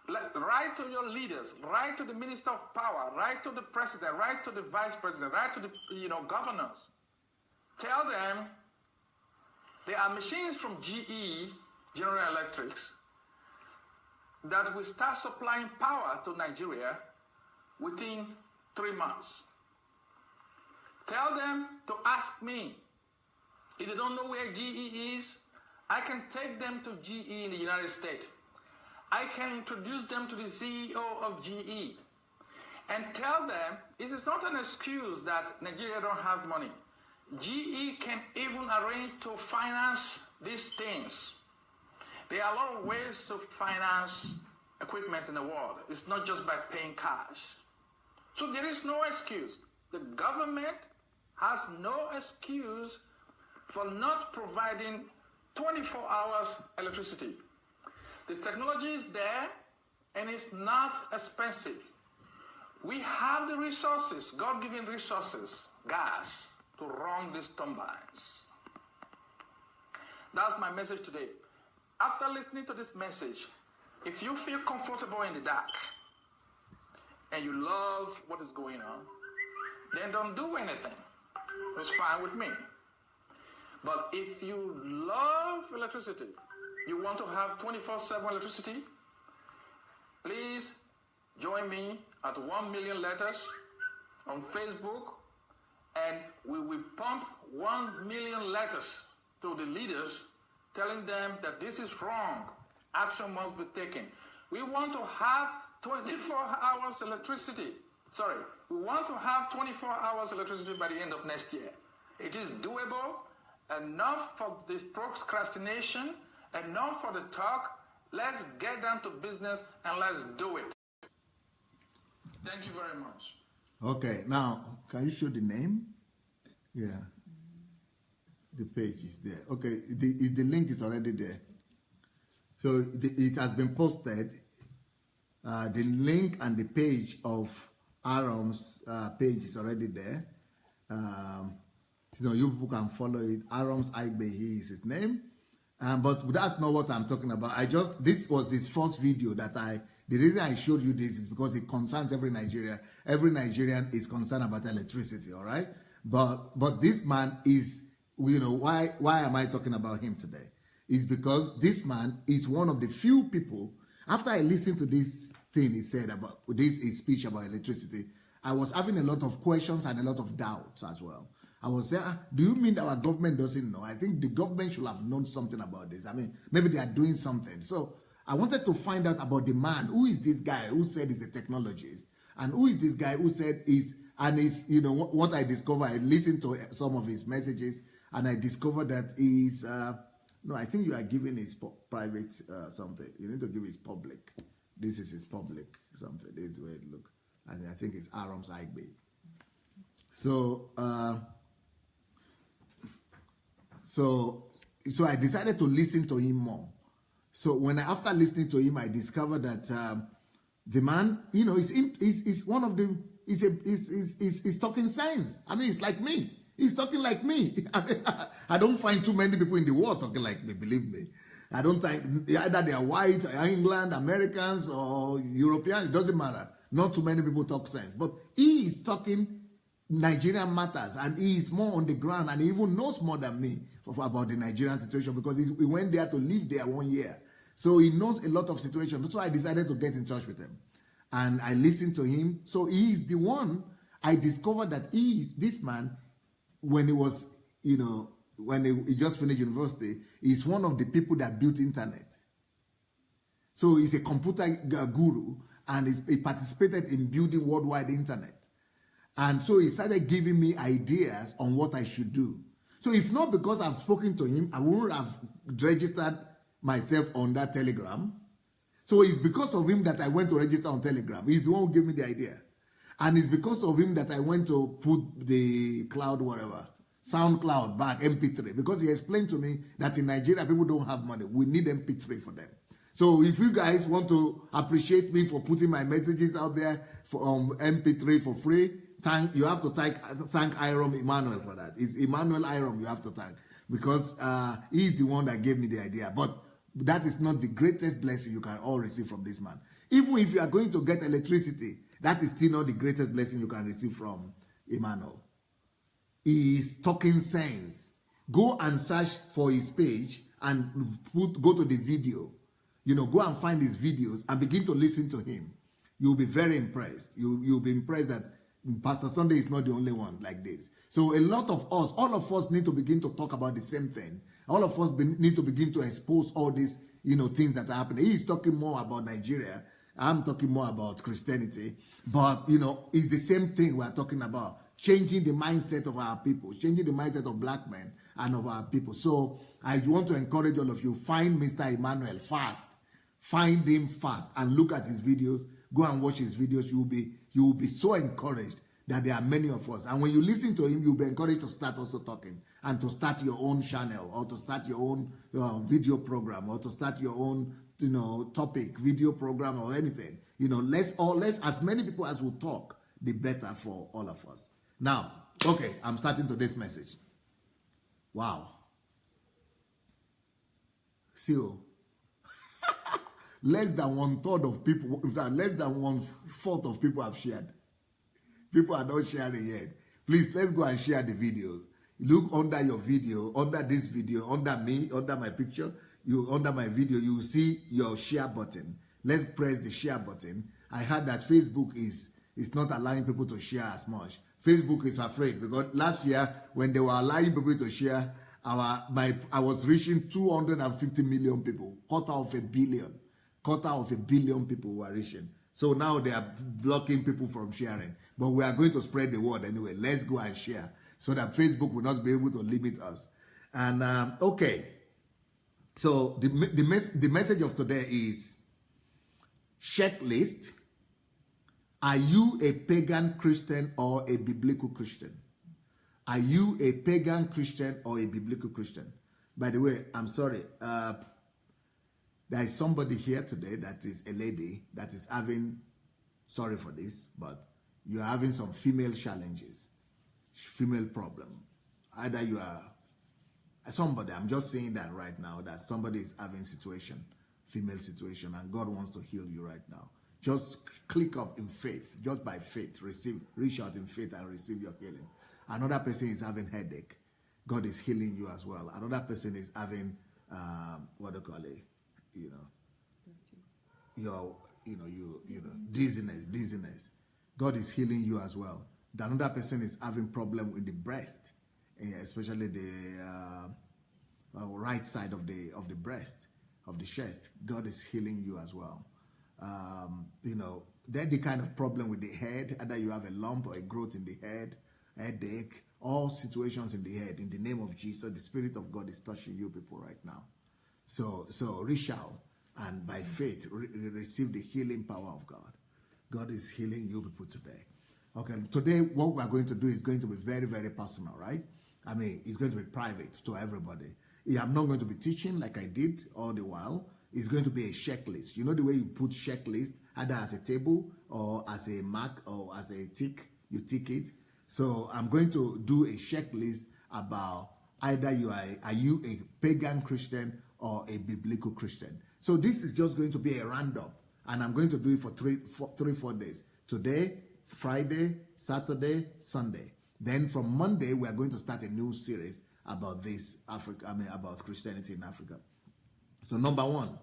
Write to your leaders. Write to the Minister of Power. Write to the President. Write to the Vice President. Write to the, you know, governors. Tell them there are machines from GE, General Electrics, that will start supplying power to Nigeria within 3 months. Tell them to ask me. If they don't know where GE is, I can take them to GE in the United States. I can introduce them to the CEO of GE and tell them it is not an excuse that Nigeria don't have money. GE can even arrange to finance these things. There are a lot of ways to finance equipment in the world. It's not just by paying cash. So there is no excuse. The government has no excuse for not providing 24 hours electricity. The technology is there and it's not expensive. We have the resources, God-given resources, gas, to run these turbines. That's my message today. After listening to this message, if you feel comfortable in the dark and you love what is going on, then don't do anything. It's fine with me. But if you love electricity, you want to have 24/7 electricity, please join me at 1 million letters on Facebook, and we will pump 1 million letters to the leaders telling them that this is wrong. Action must be taken. We want to have 24 hours electricity. Sorry, we want to have 24 hours electricity by the end of next year. It is doable, enough for this procrastination, enough for the talk. Let's get down to business and let's do it. Thank you very much. Okay, now, can you show the name? Yeah. The page is there. Okay, the link is already there. So it has been posted. The link and the page of Aram's page is already there. You know, you people can follow it. Aram's Aigbehi is his name. But that's not what I'm talking about. This was his first video that the reason I showed you this is because it concerns every Nigerian. Every Nigerian is concerned about electricity, all right? But this man is, you know, why am I talking about him today? It's because this man is one of the few people, after I listened to this thing he said about this his speech about electricity, I was having a lot of questions and a lot of doubts as well. I was saying, do you mean that our government doesn't know? I think the government should have known something about this. I mean, maybe they are doing something. So I wanted to find out about the man. Who is this guy who said he's a technologist? And who is this guy who said you know, what I discovered, I listened to some of his messages and I discovered that he's No, I think you are giving his private something. You need to give his public. This is his public something. This is the way it looks. And I think it's Aaron's Igbe. So, so I decided to listen to him more. So after listening to him, I discovered that the man, you know, is one of the, he's talking sense. I mean, it's like me. He's talking like me. I mean, I don't find too many people in the world talking like me, believe me. I don't think either they are white, England, Americans, or Europeans. It doesn't matter. Not too many people talk sense. But he is talking Nigerian matters, and he is more on the ground, and he even knows more than me about the Nigerian situation, because he went there to live there 1 year. So he knows a lot of situations. So I decided to get in touch with him. And I listened to him. So he is the one. I discovered that this man, when he was, you know, when he just finished university, he's one of the people that built internet. So he's a computer guru, and he participated in building worldwide internet. And so he started giving me ideas on what I should do. So if not because I've spoken to him, I wouldn't have registered myself on that Telegram. So it's because of him that I went to register on Telegram. He's the one who gave me the idea. And it's because of him that I went to put the cloud, whatever, SoundCloud back, MP3. Because he explained to me that in Nigeria, people don't have money. We need MP3 for them. So if you guys want to appreciate me for putting my messages out there for MP3 for free, you have to thank Iram Emmanuel for that. It's Emmanuel Iram you have to thank, because he's the one that gave me the idea. But that is not the greatest blessing you can all receive from this man. Even if you are going to get electricity, that is still not the greatest blessing you can receive from Emmanuel. He is talking sense. Go and search for his page and go to the video. You know, go and find his videos and begin to listen to him. You'll be very impressed. You'll be impressed that Pastor Sunday is not the only one like this. So a lot of us, all of us need to begin to talk about the same thing. All of us need to begin to expose all these, you know, things that are happening. He's talking more about Nigeria. I'm talking more about Christianity. But, you know, it's the same thing we're talking about. Changing the mindset of our people. Changing the mindset of black men and of our people. So I want to encourage all of you, find Mr. Emmanuel fast. Find him fast and look at his videos. Go and watch his videos. You will be so encouraged that there are many of us. And when you listen to him, you'll be encouraged to start also talking, and to start your own channel, or to start your own video program, or to start your own, you know, topic, video program, or anything. You know, let's as many people as will talk, the better for all of us. Now, okay, I'm starting today's message. Wow. See, less than 1/3 of people, less than 1/4 of people have shared. People are not sharing yet. Please, let's go and share the videos. Look under your video, under this video, under me, under my picture, under my video, you will see your share button. Let's press the share button. I heard that Facebook is not allowing people to share as much. Facebook is afraid, because last year when they were allowing people to share, I was reaching 250 million people, quarter of a billion people were reaching. So now they are blocking people from sharing. But we are going to spread the word anyway. Let's go and share, so that Facebook will not be able to limit us. And okay, so the message of today is checklist. Are you a pagan Christian or a biblical Christian? Are you a pagan Christian or a biblical Christian? By the way, I'm sorry. There is somebody here today that is a lady that is having, sorry for this, but you're having some female challenges, female problem. Either you are somebody, I'm just saying that right now, that somebody is having situation, female situation, and God wants to heal you right now. Just click up in faith, just by faith, reach out in faith and receive your healing. Another person is having headache. God is healing you as well. Another person is having, what do you call it? Dizziness. God is healing you as well. Another person is having problem with the breast, especially the right side of the breast, of the chest. God is healing you as well. There's the kind of problem with the head, either you have a lump or a growth in the head, headache, all situations in the head. In the name of Jesus, the Spirit of God is touching you people right now. So reach out and by faith receive the healing power of God. God is healing you people today. Okay, today what we're going to do is going to be very, very personal, right? I mean, it's going to be private to everybody. I'm not going to be teaching like I did all the while. It's going to be a checklist. You know the way you put checklist, either as a table or as a mark or as a tick, you tick it. So I'm going to do a checklist about either are you a pagan Christian or a biblical Christian. So this is just going to be a random, and I'm going to do it for 4 days. Today, Friday, Saturday, Sunday. Then from Monday, we are going to start a new series about this about Christianity in Africa. So number one.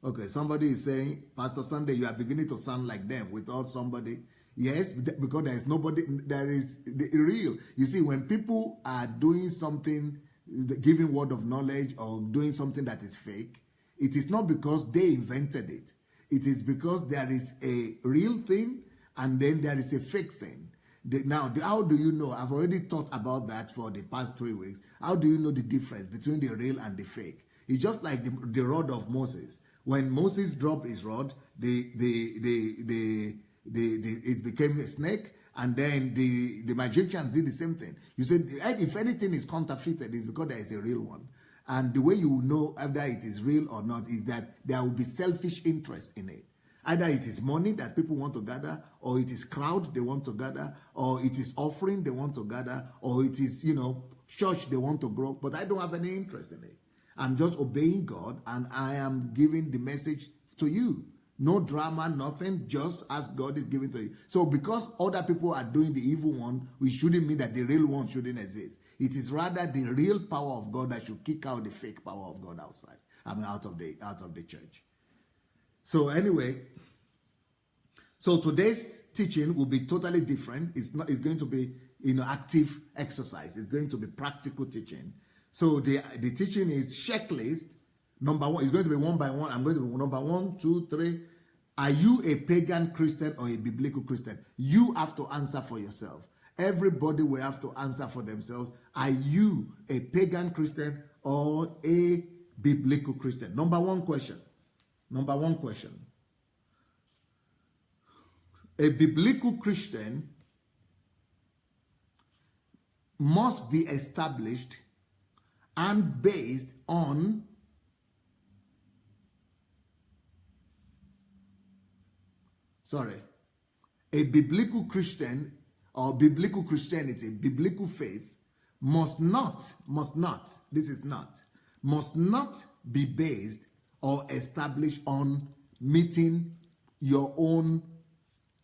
Okay, somebody is saying, Pastor Sunday, you are beginning to sound like them without somebody. Yes, because there is nobody, there is the real. You see, when people are doing something, giving word of knowledge or doing something that is fake, it is not because they invented it. It is because there is a real thing and then there is a fake thing. Now, how do you know? I've already thought about that for the past 3 weeks. How do you know the difference between the real and the fake? It's just like the rod of Moses. When Moses dropped his rod, it became a snake, and then the magicians did the same thing. You said, if anything is counterfeited, it's because there is a real one. And the way you will know whether it is real or not is that there will be selfish interest in it. Either it is money that people want to gather, or it is crowd they want to gather, or it is offering they want to gather, or it is, church they want to grow, but I don't have any interest in it. I'm just obeying God, and I am giving the message to you. No drama, nothing, just as God is giving to you. So because other people are doing the evil one, we shouldn't mean that the real one shouldn't exist. It is rather the real power of God that should kick out the fake power of God outside. Out of the church. So anyway, so today's teaching will be totally different. It's going to be active exercise. It's going to be practical teaching. So the teaching is checklist. Number one, it's going to be one by one. I'm going to be number 1, 2, 3. Are you a pagan Christian or a biblical Christian? You have to answer for yourself. Everybody will have to answer for themselves. Are you a pagan Christian or a biblical Christian? Number one question. A biblical Christian must be established and based on a biblical Christian or biblical Christianity, biblical faith must not be based or established on meeting your own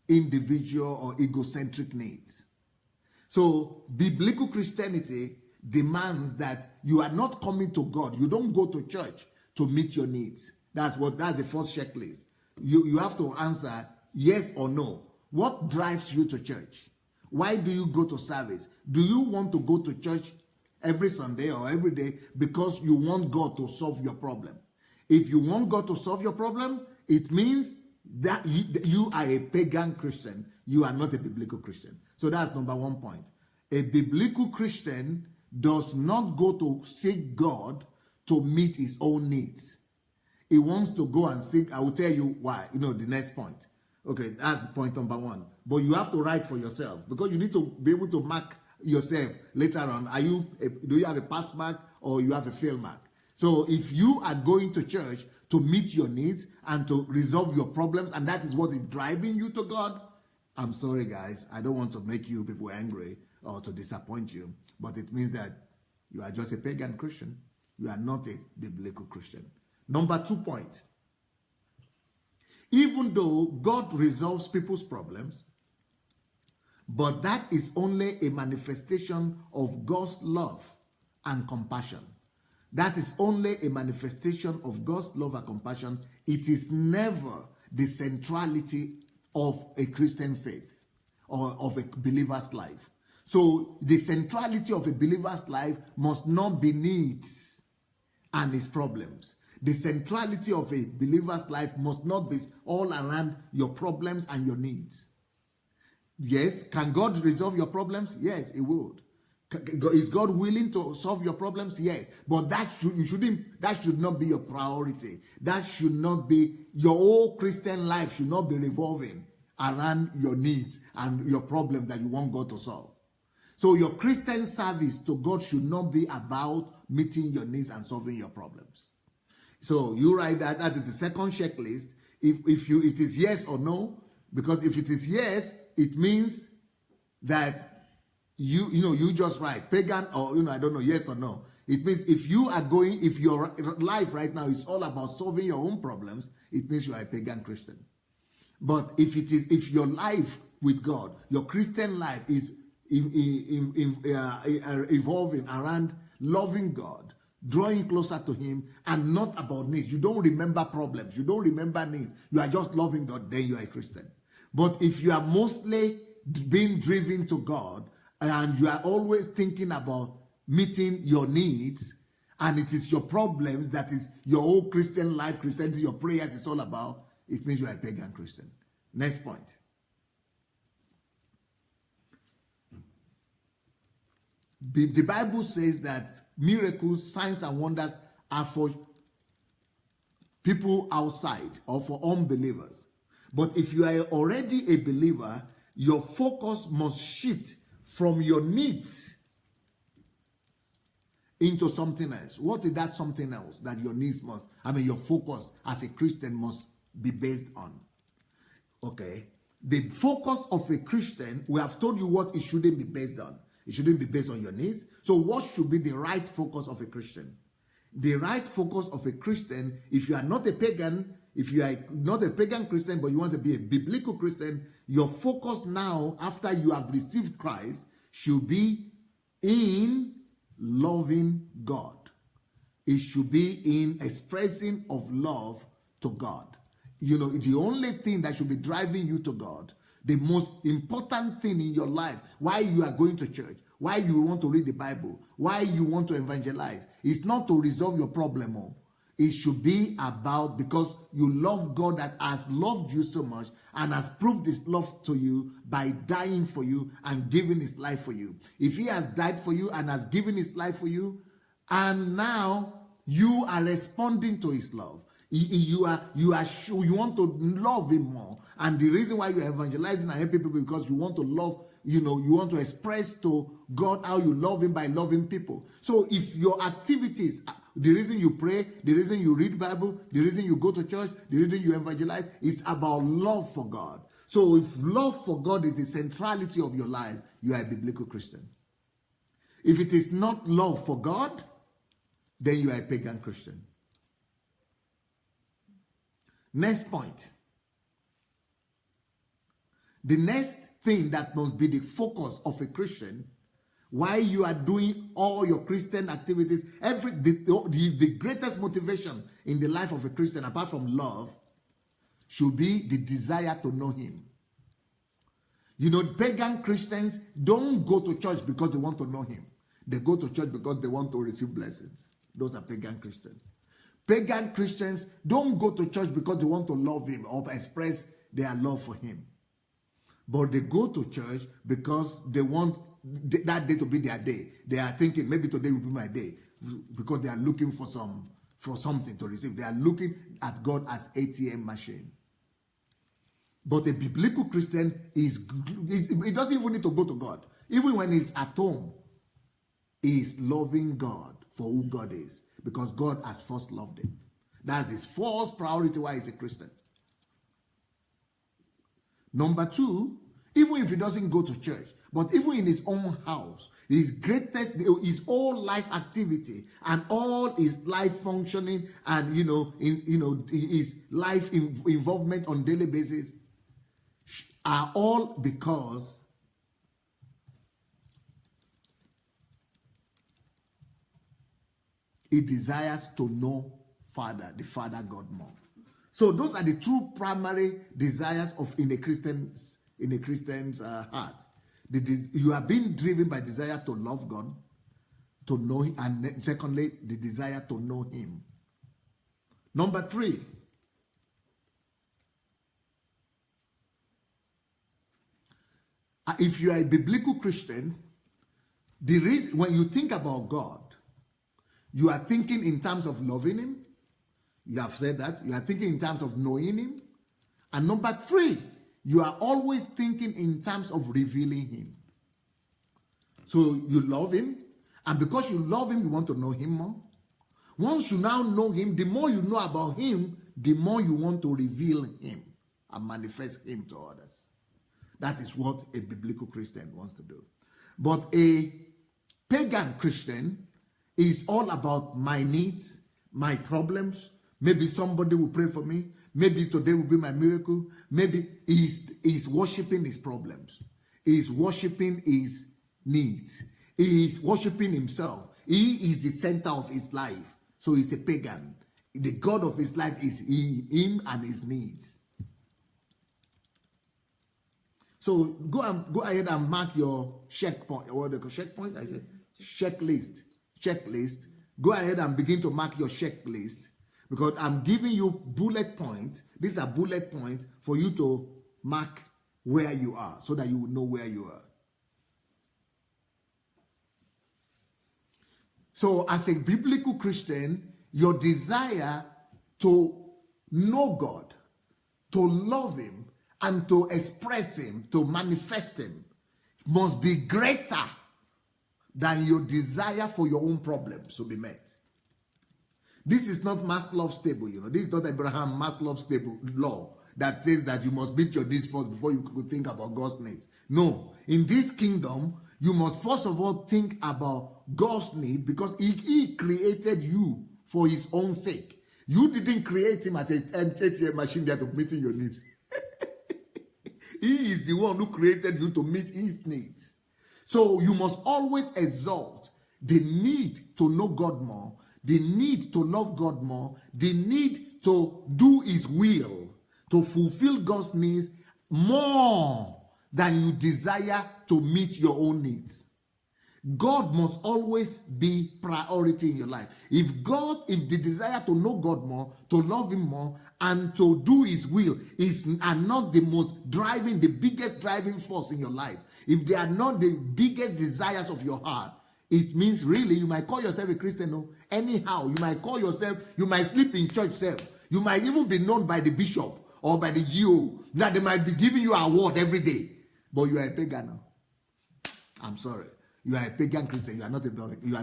individual or egocentric needs. So biblical Christianity demands that you are not coming to God. You don't go to church to meet your needs. That's the first checklist. You have to answer yes or no. What drives you to church? Why do you go to service? Do you want to go to church every Sunday or every day because you want God to solve your problem? If you want God to solve your problem, it means that you are a pagan Christian. You are not a biblical Christian. So that's number one point. A biblical Christian does not go to seek God to meet his own needs. He wants to go and seek. I will tell you why. The next point. Okay, that's point number one. But you have to write for yourself because you need to be able to mark yourself later on. Do you have a pass mark or you have a fail mark? So if you are going to church to meet your needs and to resolve your problems, and that is what is driving you to God, I'm sorry, guys. I don't want to make you people angry or to disappoint you, but it means that you are just a pagan Christian. You are not a biblical Christian. Number 2 point. Even though God resolves people's problems, but that is only a manifestation of God's love and compassion. That is only a manifestation of God's love and compassion. It is never the centrality of a Christian faith or of a believer's life. So the centrality of a believer's life must not be needs and his problems. The centrality of a believer's life must not be all around your problems and your needs. Yes, can God resolve your problems? Yes, he would. Is God willing to solve your problems? Yes, but that should not be your priority. That should not be your whole Christian life. Should not be revolving around your needs and your problem that you want God to solve. So your Christian service to God should not be about meeting your needs and solving your problems. So you write that. That is the second checklist. If it is yes or no, because if it is yes, it means that you just write pagan, or I don't know, yes or no. It means if your life right now is all about solving your own problems, it means you are a pagan Christian. But if your life with God, your Christian life is evolving around loving God, drawing closer to Him, and not about needs. You don't remember problems. You don't remember needs. You are just loving God. Then you are a Christian. But if you are mostly being driven to God, and you are always thinking about meeting your needs, and it is your problems that is your whole Christian life, Christianity, your prayers is all about, it means you are a pagan Christian. Next point. The Bible says that miracles, signs, and wonders are for people outside or for unbelievers. But if you are already a believer, your focus must shift from your needs into something else. What is that something else that your needs your focus as a Christian must be based on? Okay. The focus of a Christian, we have told you what it shouldn't be based on. It shouldn't be based on your needs. So what should be the right focus of a Christian? The right focus of a Christian, if you are not a pagan, if you are not a pagan Christian, but you want to be a biblical Christian, your focus now, after you have received Christ, should be in loving God. It should be in expressing of love to God. The only thing that should be driving you to God, the most important thing in your life, why you are going to church, why you want to read the Bible, why you want to evangelize, is not to resolve your problem. It should be about because you love God that has loved you so much and has proved His love to you by dying for you and giving His life for you. If He has died for you and has given His life for you, and now you are responding to His love, you want to love Him more, and the reason why you are evangelizing and helping people because you want to love, you want to express to God how you love Him by loving people. So if your activities, the reason you pray, the reason you read Bible, the reason you go to church, the reason you evangelize is about love for God. So if love for God is the centrality of your life, you are a biblical Christian. If it is not love for God, then you are a pagan Christian. Next point. The next thing that must be the focus of a Christian, while you are doing all your Christian activities, the greatest motivation in the life of a Christian, apart from love, should be the desire to know Him. Pagan Christians don't go to church because they want to know Him. They go to church because they want to receive blessings. Those are pagan Christians. Pagan Christians don't go to church because they want to love Him or express their love for Him. But they go to church because they want that day to be their day. They are thinking, maybe today will be my day, because they are looking for something to receive. They are looking at God as ATM machine. But a biblical Christian he doesn't even need to go to God. Even when he's at home, he is loving God for who God is, because God has first loved him. That's his first priority why he's a Christian. Number two, even if he doesn't go to church, but even in his own house, his whole life activity and all his life functioning and his life involvement on daily basis are all because he desires to know the Father God more. So those are the two primary desires in a Christian's heart. You are being driven by desire to love God, to know Him, and secondly, the desire to know Him. Number three, if you are a biblical Christian, The reason, when you think about God, you are thinking in terms of loving him. You have said that. You are thinking in terms of knowing him. And number 3, you are always thinking in terms of revealing him. So you love him. And because you love him, you want to know him more. Once you now know him, the more you know about him, the more you want to reveal him and manifest him to others. That is what a biblical Christian wants to do. But a pagan Christian is all about my needs, my problems. Maybe somebody will pray for me. Maybe today will be my miracle. Maybe he's worshiping his problems. He's worshiping his needs. He is worshiping himself. He is the center of his life. So he's a pagan. The God of his life is him and his needs. So go ahead and mark your checkpoint. What do they call checkpoint? I said checklist. Checklist. Go ahead and begin to mark your checklist, because I'm giving you bullet points. These are bullet points for you to mark where you are, so that you will know where you are. So as a biblical Christian, your desire to know God, to love him, and to express him, to manifest him, must be greater than your desire for your own problems to be met. This is not Maslow's table, you know. This is not Abraham Maslow's table law that says that you must meet your needs first before you could think about God's needs. No. In this kingdom, you must first of all think about God's need, because he created you for his own sake. You didn't create him as an ATM machine there to meet your needs. He is the one who created you to meet his needs. So you must always exalt the need to know God more, the need to love God more, the need to do his will, to fulfill God's needs more than you desire to meet your own needs. God must always be priority in your life. If the desire to know God more, to love him more, and to do his will are not the biggest driving force in your life, if they are not the biggest desires of your heart, it means really you might call yourself a Christian. No? Anyhow, you might call yourself, you might sleep in church self. You might even be known by the bishop or by the GO, that they might be giving you an award every day. But you are a pagan now. I'm sorry. You are a pagan Christian. You are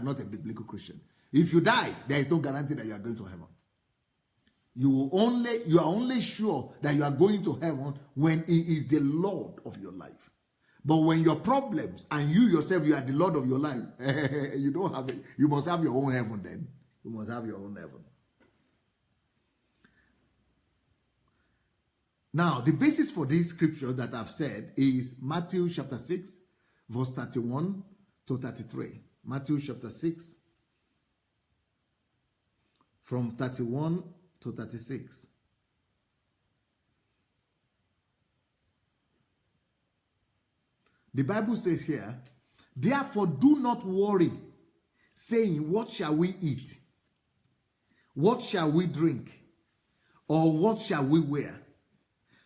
not a biblical Christian. If you die, there is no guarantee that you are going to heaven. You are only sure that you are going to heaven when he is the Lord of your life. But when your problems and you yourself, you are the Lord of your life, you don't have it. You must have your own heaven then. You must have your own heaven. Now, the basis for this scripture that I've said is Matthew chapter 6, verse 31 to 33. Matthew chapter 6, from 31 to 36. The Bible says here, therefore do not worry, saying, what shall we eat? What shall we drink? Or what shall we wear?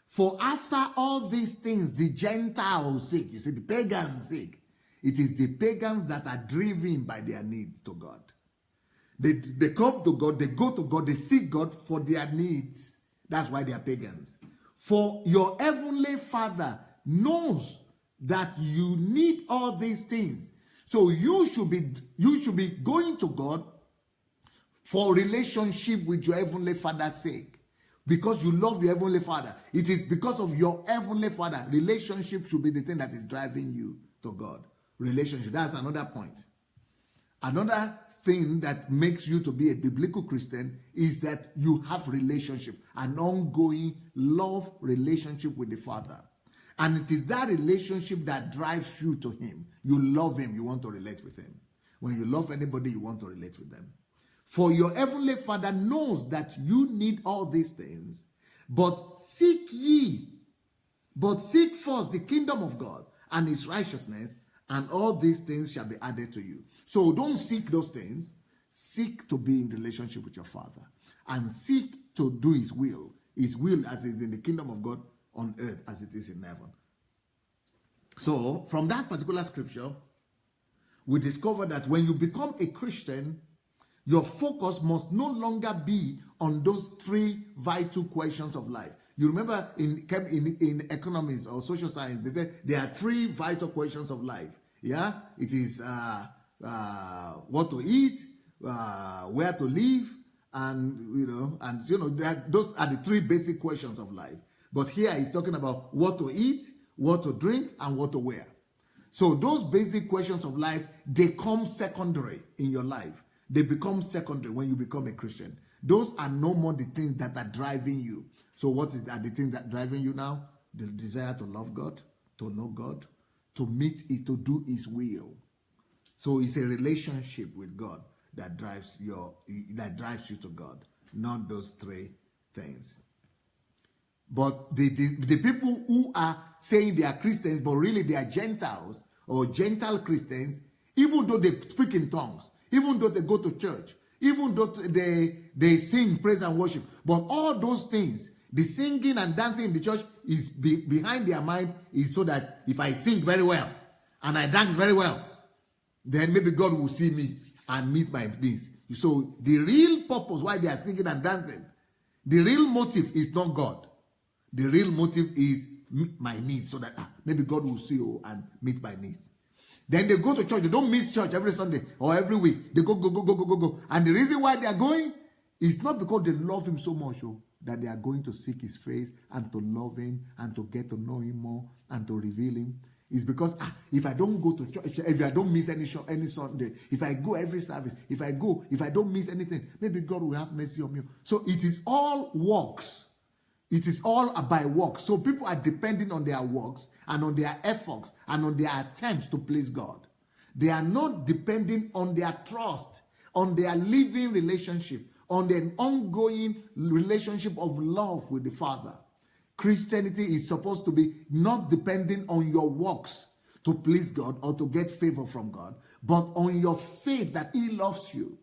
For after all these things the Gentiles seek, you see, the pagans seek. It is the pagans that are driven by their needs to God. They come to God, they go to God, they seek God for their needs. That's why they are pagans. For your heavenly Father knows that you need all these things. So you should be going to God for relationship with your heavenly Father's sake. Because you love your heavenly Father. It is because of your heavenly Father. Relationship should be the thing that is driving you to God. Relationship. That's another point. Another thing that makes you to be a biblical Christian is that you have relationship, an ongoing love relationship with the Father. And it is that relationship that drives you to him. You love him, you want to relate with him. When you love anybody, you want to relate with them. For your heavenly Father knows that you need all these things, but seek first the kingdom of God and his righteousness, and all these things shall be added to you. So don't seek those things. Seek to be in relationship with your Father, and seek to do his will as is in the kingdom of God on earth as it is in heaven. So from that particular scripture, we discover that when you become a Christian, your focus must no longer be on those three vital questions of life. You remember in economics or social science, they say there are three vital questions of life. Yeah, it is what to eat, where to live, and those are the three basic questions of life. But here he's talking about what to eat, what to drink, and what to wear. So those basic questions of life, they come secondary in your life. They become secondary when you become a Christian. Those are no more the things that are driving you. So what are the things that are driving you now? The desire to love God, to know God, to meet it, to do His will. So it's a relationship with God that drives you to God, not those three things. But the people who are saying they are Christians, but really they are Gentiles or Gentile Christians, even though they speak in tongues, even though they go to church, even though they sing praise and worship, but all those things, the singing and dancing in the church is behind their mind is so that if I sing very well and I dance very well, then maybe God will see me and meet my needs. So the real purpose why they are singing and dancing, the real motive is not God. The real motive is meet my needs so that maybe God will see you and meet my needs. Then they go to church. They don't miss church every Sunday or every week. They go. And the reason why they are going is not because they love Him so much, that they are going to seek His face and to love Him and to get to know Him more and to reveal Him. It's because if I don't go to church, if I don't miss any Sunday, if I go every service, if I don't miss anything, maybe God will have mercy on me. So it is all works. It is all by works. So people are depending on their works and on their efforts and on their attempts to please God. They are not depending on their trust, on their living relationship, on the ongoing relationship of love with the Father. Christianity is supposed to be not depending on your works to please God or to get favor from God, but on your faith that He loves you.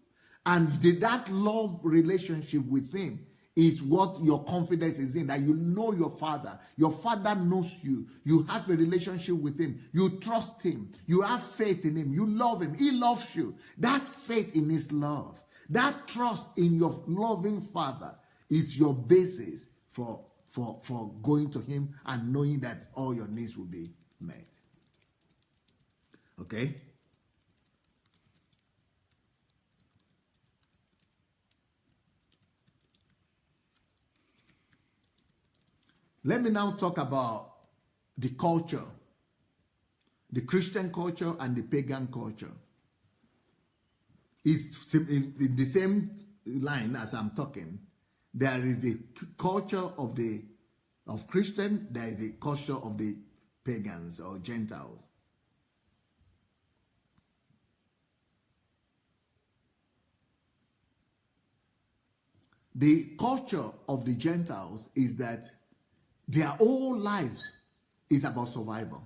And that love relationship with Him is what your confidence is in, that you know your Father. Your Father knows you. You have a relationship with Him. You trust Him. You have faith in Him. You love Him. He loves you. That faith in His love, that trust in your loving Father is your basis for going to Him and knowing that all your needs will be met. Okay? Let me now talk about the culture, the Christian culture and the pagan culture. It's in the same line as I'm talking. There is the culture of Christian, there is the culture of the pagans or Gentiles. The culture of the Gentiles is that their whole lives is about survival.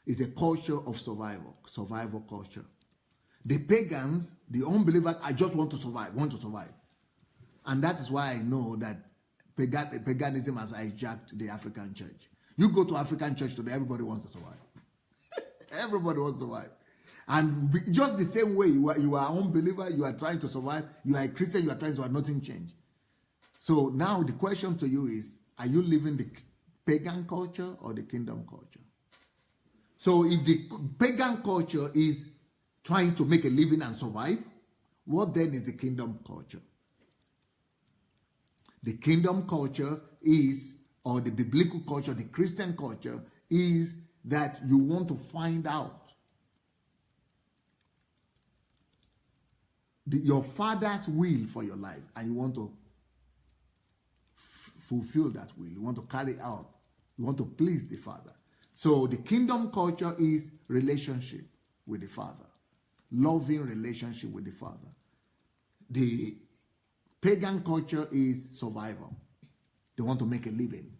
It's a culture of survival culture. The pagans, the unbelievers, I just want to survive. And that is why I know that paganism has hijacked the African church. You go to African church today, everybody wants to survive. Everybody wants to survive. And just the same way you are an unbeliever, you are trying to survive. You are a Christian, you are trying to survive, nothing changed. So now the question to you is, are you living the pagan culture or the kingdom culture? So if the pagan culture is trying to make a living and survive, what then is the kingdom culture? The kingdom culture is, or the biblical culture, the Christian culture is that you want to find out your Father's will for your life, and you want to fulfill that will. You want to carry out. You want to please the Father. So the kingdom culture is relationship with the Father. Loving relationship with the Father. The pagan culture is survival. They want to make a living.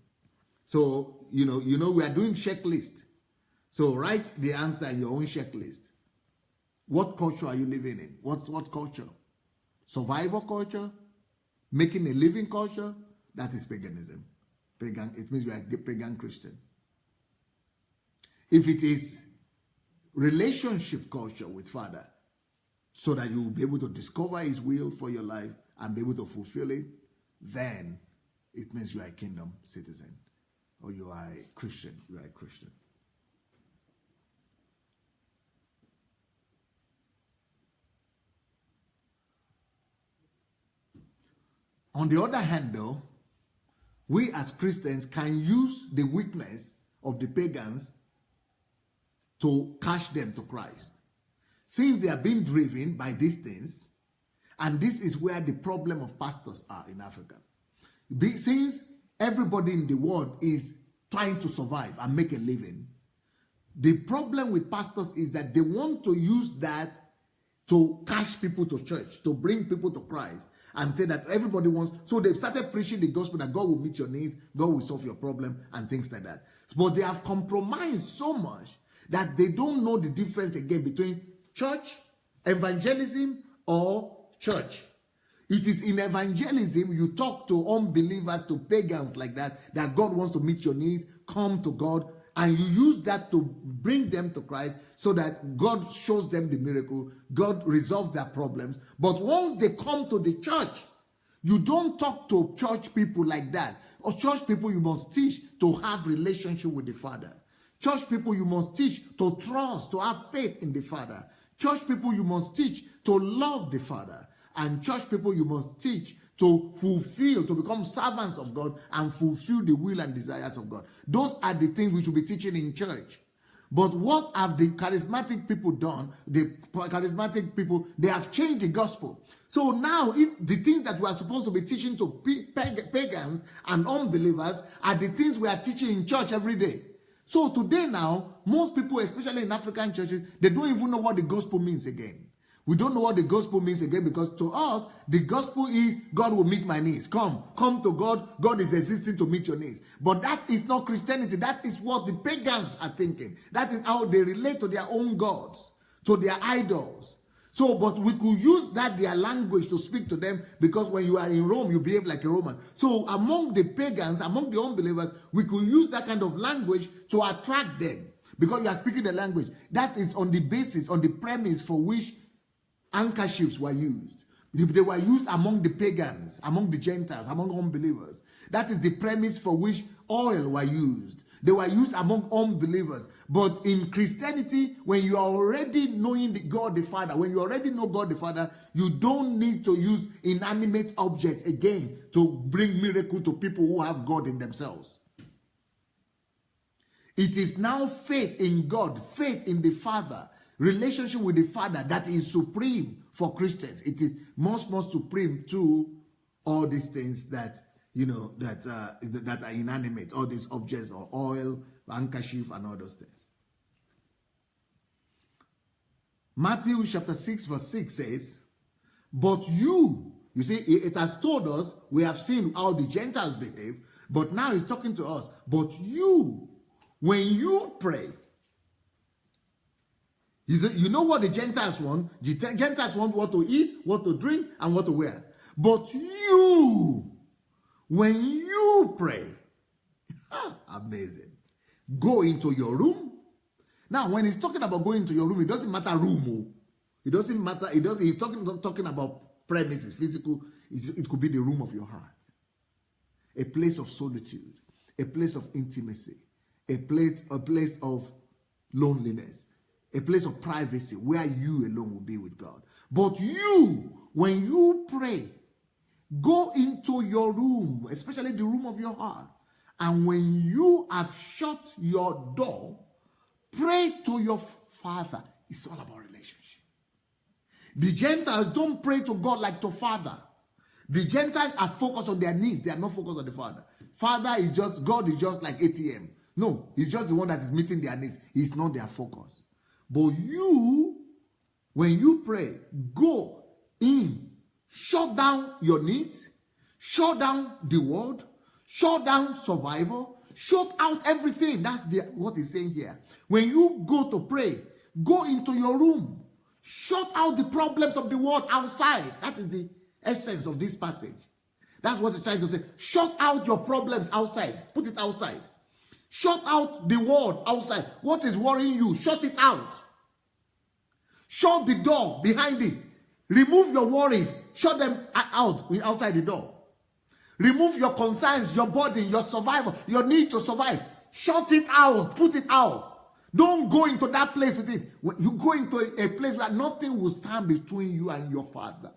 So, we are doing checklist. So write the answer in your own checklist. What culture are you living in? What culture? Survival culture? Making a living culture? That is paganism. Pagan, it means you are a pagan Christian. If it is relationship culture with Father so that you will be able to discover his will for your life and be able to fulfill it, then it means you are a kingdom citizen or you are a Christian. You are a Christian. On the other hand, though, we as Christians can use the weakness of the pagans to catch them to Christ. Since they are being driven by these things, and this is where the problem of pastors are in Africa. Since everybody in the world is trying to survive and make a living, the problem with pastors is that they want to use that to catch people to church, to bring people to Christ, and say that everybody wants. So they've started preaching the gospel that God will meet your needs, God will solve your problem, and things like that. But they have compromised so much that they don't know the difference again between church, evangelism, or church. It is in evangelism you talk to unbelievers, to pagans like that God wants to meet your needs, come to God, and you use that to bring them to Christ so that God shows them the miracle, God resolves their problems. But once they come to the church, you don't talk to church people like that. Or church people, you must teach to have relationship with the Father. Church people, you must teach to trust, to have faith in the Father. Church people, you must teach to love the Father. And church people, you must teach to fulfill, to become servants of God and fulfill the will and desires of God. Those are the things we should be teaching in church. But what have the charismatic people done? The charismatic people, they have changed the gospel. So now the things that we are supposed to be teaching to pagans and unbelievers are the things we are teaching in church every day. So today now, most people, especially in African churches, they don't even know what the gospel means again. We don't know what the gospel means again, because to us, the gospel is God will meet my needs. Come to God. God is existing to meet your needs. But that is not Christianity. That is what the pagans are thinking. That is how they relate to their own gods, to their idols. So, but we could use that, their language, to speak to them, because when you are in Rome, you behave like a Roman. So among the pagans, among the unbelievers, we could use that kind of language to attract them, because you are speaking the language. That is on the basis, on the premise for which handkerchiefs were used. They were used among the pagans, among the Gentiles, among unbelievers. That is the premise for which oil were used. They were used among unbelievers. But in Christianity, when you are already knowing God the Father, when you already know God the Father, you don't need to use inanimate objects again to bring miracle to people who have God in themselves. It is now faith in God, faith in the Father, relationship with the Father that is supreme for Christians. It is much more supreme to all these things that, that are inanimate, all these objects, or oil, handkerchief, and all those things. Matthew chapter 6 verse 6 says, but you see, it has told us, we have seen how the Gentiles behave, but now he's talking to us. But you, when you pray, you know what the Gentiles want? The Gentiles want what to eat, what to drink, and what to wear. But you, when you pray, amazing, go into your room. Now, when he's talking about going into your room, it doesn't matter room. It doesn't matter. He's talking about premises, physical. It could be the room of your heart, a place of solitude, a place of intimacy, a place of loneliness, a place of privacy where you alone will be with God. But you, when you pray, go into your room, especially the room of your heart. And when you have shut your door, pray to your Father. It's all about relationship. The Gentiles don't pray to God like to Father. The Gentiles are focused on their needs. They are not focused on the Father. God is just like ATM. No, he's just the one that is meeting their needs. He's not their focus. But you, when you pray, go in, shut down your needs, shut down the world, shut down survival, shut out everything. That's what he's saying here. When you go to pray, go into your room, shut out the problems of the world outside. That is the essence of this passage. That's what he's trying to say. Shut out your problems outside. Put it outside. Shut out the world outside. What is worrying you? Shut it out. Shut the door behind it. Remove your worries. Shut them out outside the door. Remove your concerns, your burden, your survival, your need to survive. Shut it out. Put it out. Don't go into that place with it. When you go into a place where nothing will stand between you and your Father.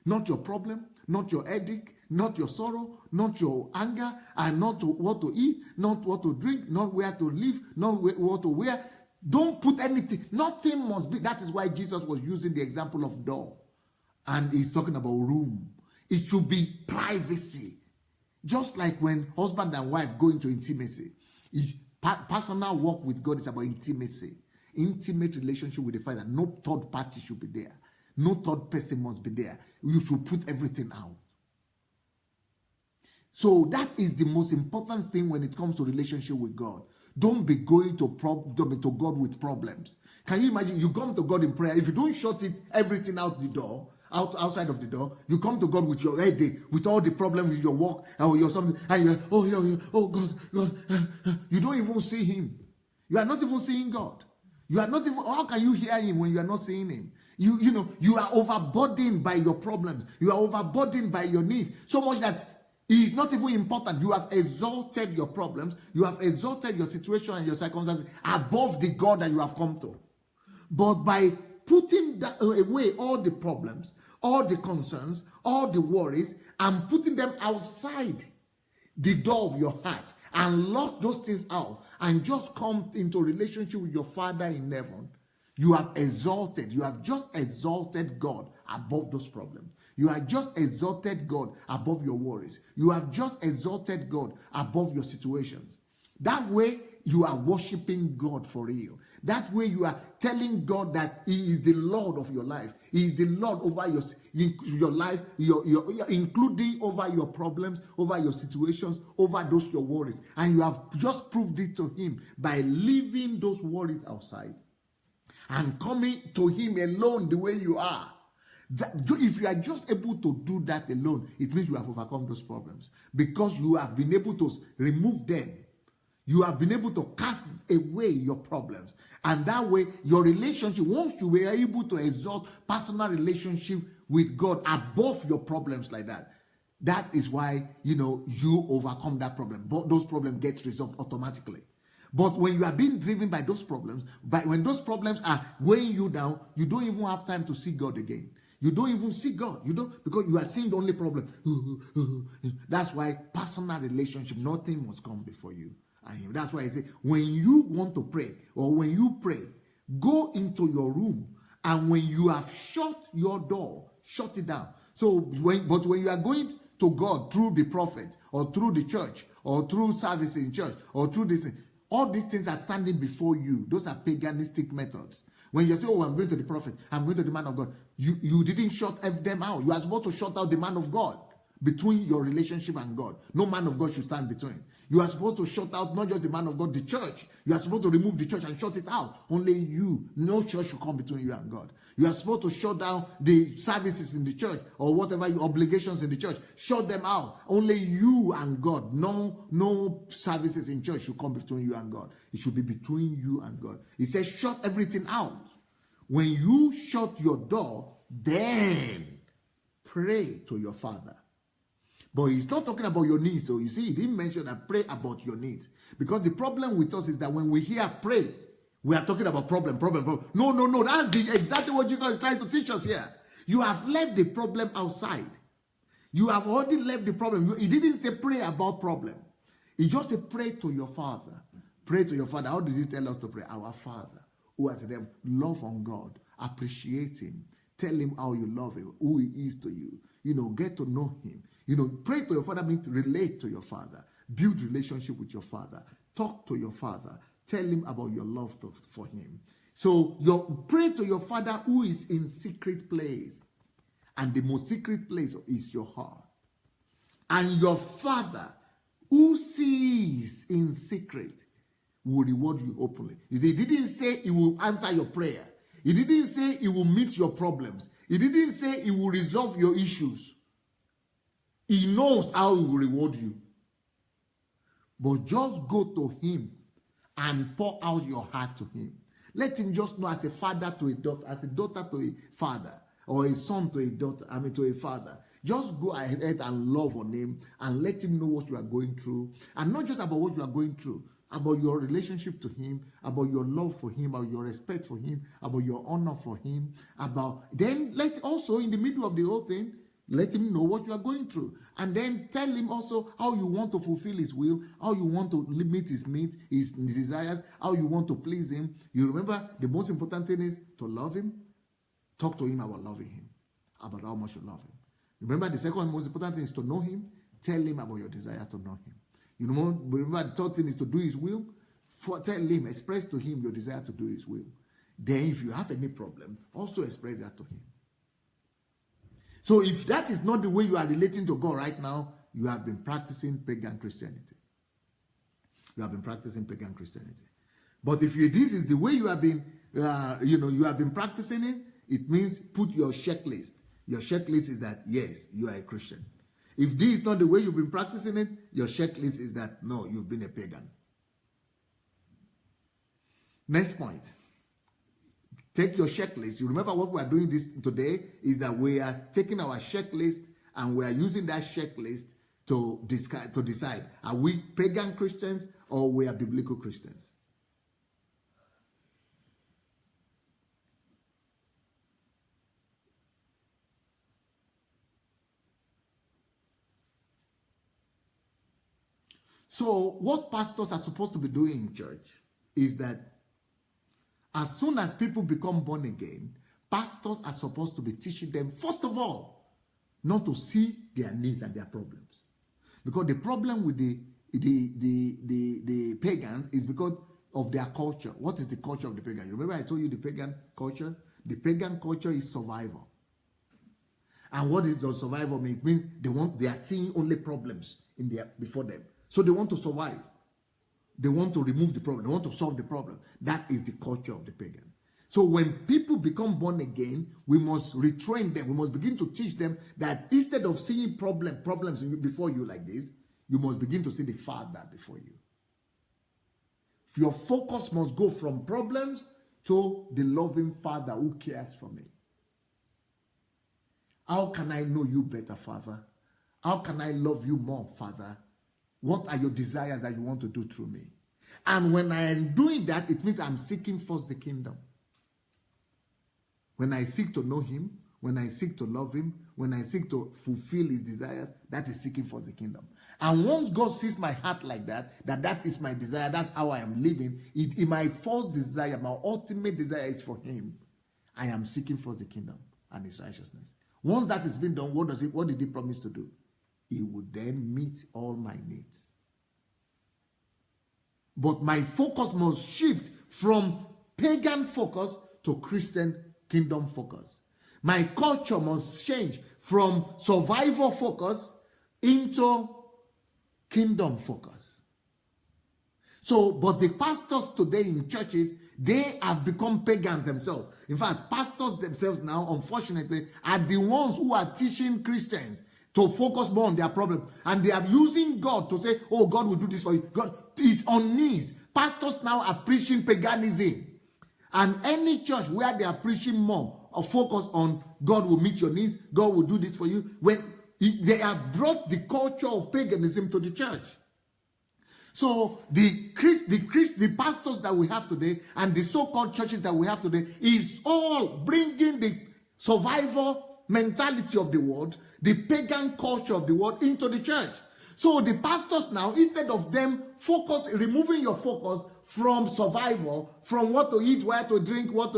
Not your problem, not your headache, not your sorrow, not your anger, and not what to eat, not what to drink, not where to live, not what to wear. Don't put anything. Nothing must be. That is why Jesus was using the example of door. And he's talking about room. It should be privacy. Just like when husband and wife go into intimacy. Personal walk with God is about intimacy. Intimate relationship with the Father. No third party should be there. No third person must be there. You should put everything out. So that is the most important thing when it comes to relationship with God. Don't be going to God with problems. Can you imagine? You come to God in prayer. If you don't shut everything out the door, outside of the door, you come to God with your headache, with all the problems with your work or your something, and you're, oh God, you don't even see Him. You are not even seeing God. You are not even. How can you hear Him when you are not seeing Him? You are overburdened by your problems. You are overburdened by your need so much that He is not even important. You have exalted your problems. You have exalted your situation and your circumstances above the God that you have come to. But by putting away all the problems, all the concerns, all the worries, and putting them outside the door of your heart and lock those things out and just come into relationship with your Father in heaven, you have just exalted God above those problems. You have just exalted God above your worries. You have just exalted God above your situations. That way, you are worshiping God for real. That way, you are telling God that He is the Lord of your life. He is the Lord over your life, including over your problems, over your situations, over those your worries. And you have just proved it to Him by leaving those worries outside and coming to Him alone the way you are. If you are just able to do that alone, it means you have overcome those problems because you have been able to remove them. You have been able to cast away your problems. And that way, your relationship, once you were able to exalt personal relationship with God above your problems like that, that is why, you overcome that problem. But those problems get resolved automatically. But when you are being driven by those problems, when those problems are weighing you down, you don't even have time to see God again. You don't even see God. Because you are seeing the only problem. That's why personal relationship, nothing must come before you. And that's why I say, when you want to pray, or when you pray, go into your room, and when you have shut your door, shut it down. But when you are going to God through the prophet, or through the church, or through service in church, or through this, all these things are standing before you. Those are paganistic methods. When you say, I'm going to the prophet, I'm going to the man of God, you didn't shut them out. You are supposed to shut out the man of God between your relationship and God. No man of God should stand between. You are supposed to shut out not just the man of God, the church. You are supposed to remove the church and shut it out. Only you. No church should come between you and God. You are supposed to shut down the services in the church or whatever your obligations in the church. Shut them out. Only you and God. No services in church should come between you and God. It should be between you and God. It says shut everything out. When you shut your door, then pray to your Father. But he's not talking about your needs. So you see, he didn't mention that pray about your needs. Because the problem with us is that when we hear pray, we are talking about problem. No. That's exactly what Jesus is trying to teach us here. You have left the problem outside. You have already left the problem. He didn't say pray about problem. He just said pray to your Father. Pray to your Father. How does he tell us to pray? Our Father, who has them, love on God, appreciate Him, tell Him how you love Him, who He is to you. Get to know Him. Pray to your Father means relate to your Father. Build relationship with your Father. Talk to your Father. Tell Him about your love for Him. So pray to your Father who is in secret place. And the most secret place is your heart. And your Father who sees in secret will reward you openly. You see, He didn't say He will answer your prayer. He didn't say He will meet your problems. He didn't say He will resolve your issues. He knows how He will reward you. But just go to Him and pour out your heart to Him. Let him just know as a father to a daughter, as a daughter to a father, or a son to a daughter, to a father. Just go ahead and love on him and let him know what you are going through. And not just about what you are going through, about your relationship to him, about your love for him, about your respect for him, about your honor for him, then let also in the middle of the whole thing, let him know what you are going through. And then tell him also how you want to fulfill his will, how you want to meet his desires, how you want to please him. You remember the most important thing is to love him. Talk to him about loving him, about how much you love him. Remember the second most important thing is to know him. Tell him about your desire to know him. You know, remember the third thing is to do his will. Tell him, express to him your desire to do his will. Then if you have any problem, also express that to him. So if that is not the way you are relating to God right now, you have been practicing pagan Christianity. You have been practicing pagan Christianity. But if this is the way you have been, you have been practicing it, it means put your checklist. Your checklist is that, yes, you are a Christian. If this is not the way you've been practicing it, your checklist is that, no, you've been a pagan. Next point. Take your checklist. You remember what we are doing this today is that we are taking our checklist and we are using that checklist to decide, are we pagan Christians or we are biblical Christians? So what pastors are supposed to be doing in church is that as soon as people become born again, pastors are supposed to be teaching them, first of all, not to see their needs and their problems. Because the problem with the pagans is because of their culture. What is the culture of the pagan? You remember I told you the pagan culture? The pagan culture is survival. And what is the survival mean? It means they are seeing only problems before them. So they want to survive. They want to remove the problem. They want to solve the problem. That is the culture of the pagan. So when people become born again, we must retrain them. We must begin to teach them that instead of seeing problems before you like this, you must begin to see the Father before you. Your focus must go from problems to the loving Father who cares for me. How can I know you better, Father? How can I love you more, Father? What are your desires that you want to do through me? And when I am doing that, it means I'm seeking first the kingdom. When I seek to know him, when I seek to love him, when I seek to fulfill his desires, that is seeking first the kingdom. And once God sees my heart like that is my desire, that's how I am living, my first desire, my ultimate desire is for him. I am seeking first the kingdom and his righteousness. Once that has been done, what did he promise to do? He would then meet all my needs. But my focus must shift from pagan focus to Christian kingdom focus. My culture must change from survival focus into kingdom focus. So, but the pastors today in churches, they have become pagans themselves. In fact, pastors themselves now, unfortunately, are the ones who are teaching Christians to focus more on their problem. And they are using God to say, oh, God will do this for you. God is on knees. Pastors now are preaching paganism. And any church where they are preaching more or focus on God will meet your needs, God will do this for you, when they have brought the culture of paganism to the church. So the pastors that we have today and the so-called churches that we have today is all bringing the survival mentality of the world, the pagan culture of the world into the church. So the pastors now, instead of them removing your focus from survival, from what to eat, where to drink, where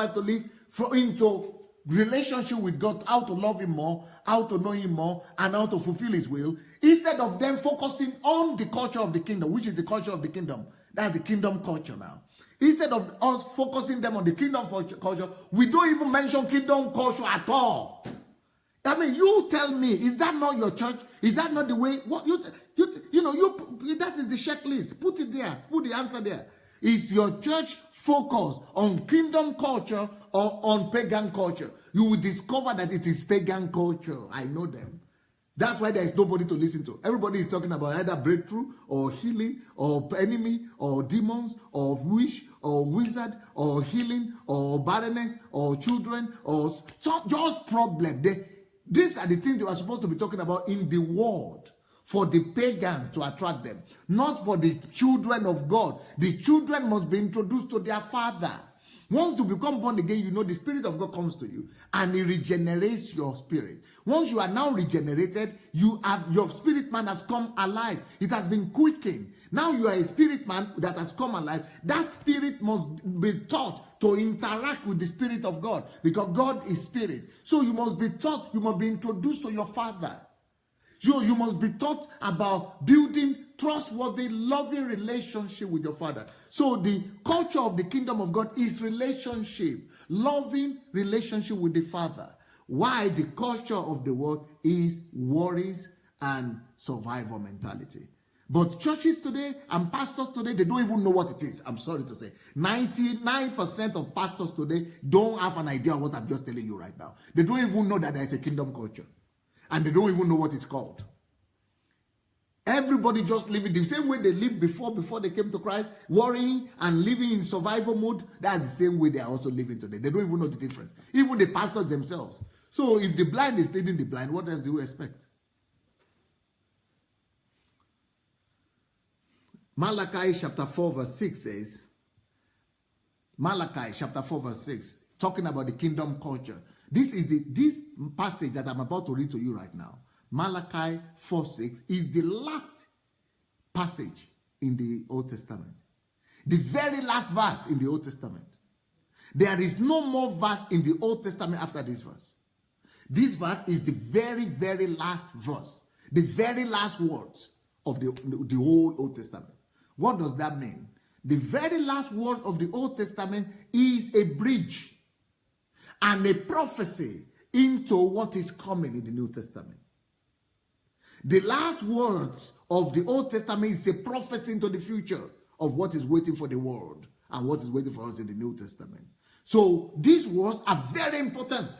to live, into relationship with God, how to love him more, how to know him more, and how to fulfill his will, instead of them focusing on the culture of the kingdom, which is the culture of the kingdom. That's the kingdom culture now. Instead of us focusing them on the kingdom culture, we don't even mention kingdom culture at all. I mean, you tell me, is that not your church? Is that not the way? What that is the checklist. Put it there. Put the answer there. Is your church focused on kingdom culture or on pagan culture? You will discover that it is pagan culture. I know them. That's why there is nobody to listen to. Everybody is talking about either breakthrough or healing or enemy or demons or wish or wizard or healing or barrenness or children or just problem. These are the things they were supposed to be talking about in the world for the pagans to attract them, not for the children of God. The children must be introduced to their father. Once you become born again, you know the Spirit of God comes to you and He regenerates your spirit. Once you are now regenerated, your spirit man has come alive. It has been quickened. Now you are a spirit man that has come alive. That spirit must be taught to interact with the Spirit of God, because God is spirit. So you must be taught, you must be introduced to your father. You must be taught about building trustworthy, loving relationship with your father. So the culture of the kingdom of God is relationship, loving relationship with the father. Why the culture of the world is worries and survival mentality. But churches today and pastors today, they don't even know what it is. I'm sorry to say. 99% of pastors today don't have an idea of what I'm just telling you right now. They don't even know that there is a kingdom culture. And they don't even know what it's called. Everybody just living the same way they lived before they came to Christ, worrying and living in survival mode. That's the same way they are also living today. They don't even know the difference. Even the pastors themselves. So if the blind is leading the blind, what else do you expect? Malachi chapter 4 verse 6 says, Malachi chapter 4 verse 6, talking about the kingdom culture. This passage that I'm about to read to you right now, Malachi 4:6, is the last passage in the Old Testament. The very last verse in the Old Testament. There is no more verse in the Old Testament after this verse. This verse is the very, very last verse. The very last words of the whole Old Testament. What does that mean? The very last word of the Old Testament is a bridge and a prophecy into what is coming in the New Testament. The last words of the Old Testament is a prophecy into the future of what is waiting for the world and what is waiting for us in the New Testament. So these words are very important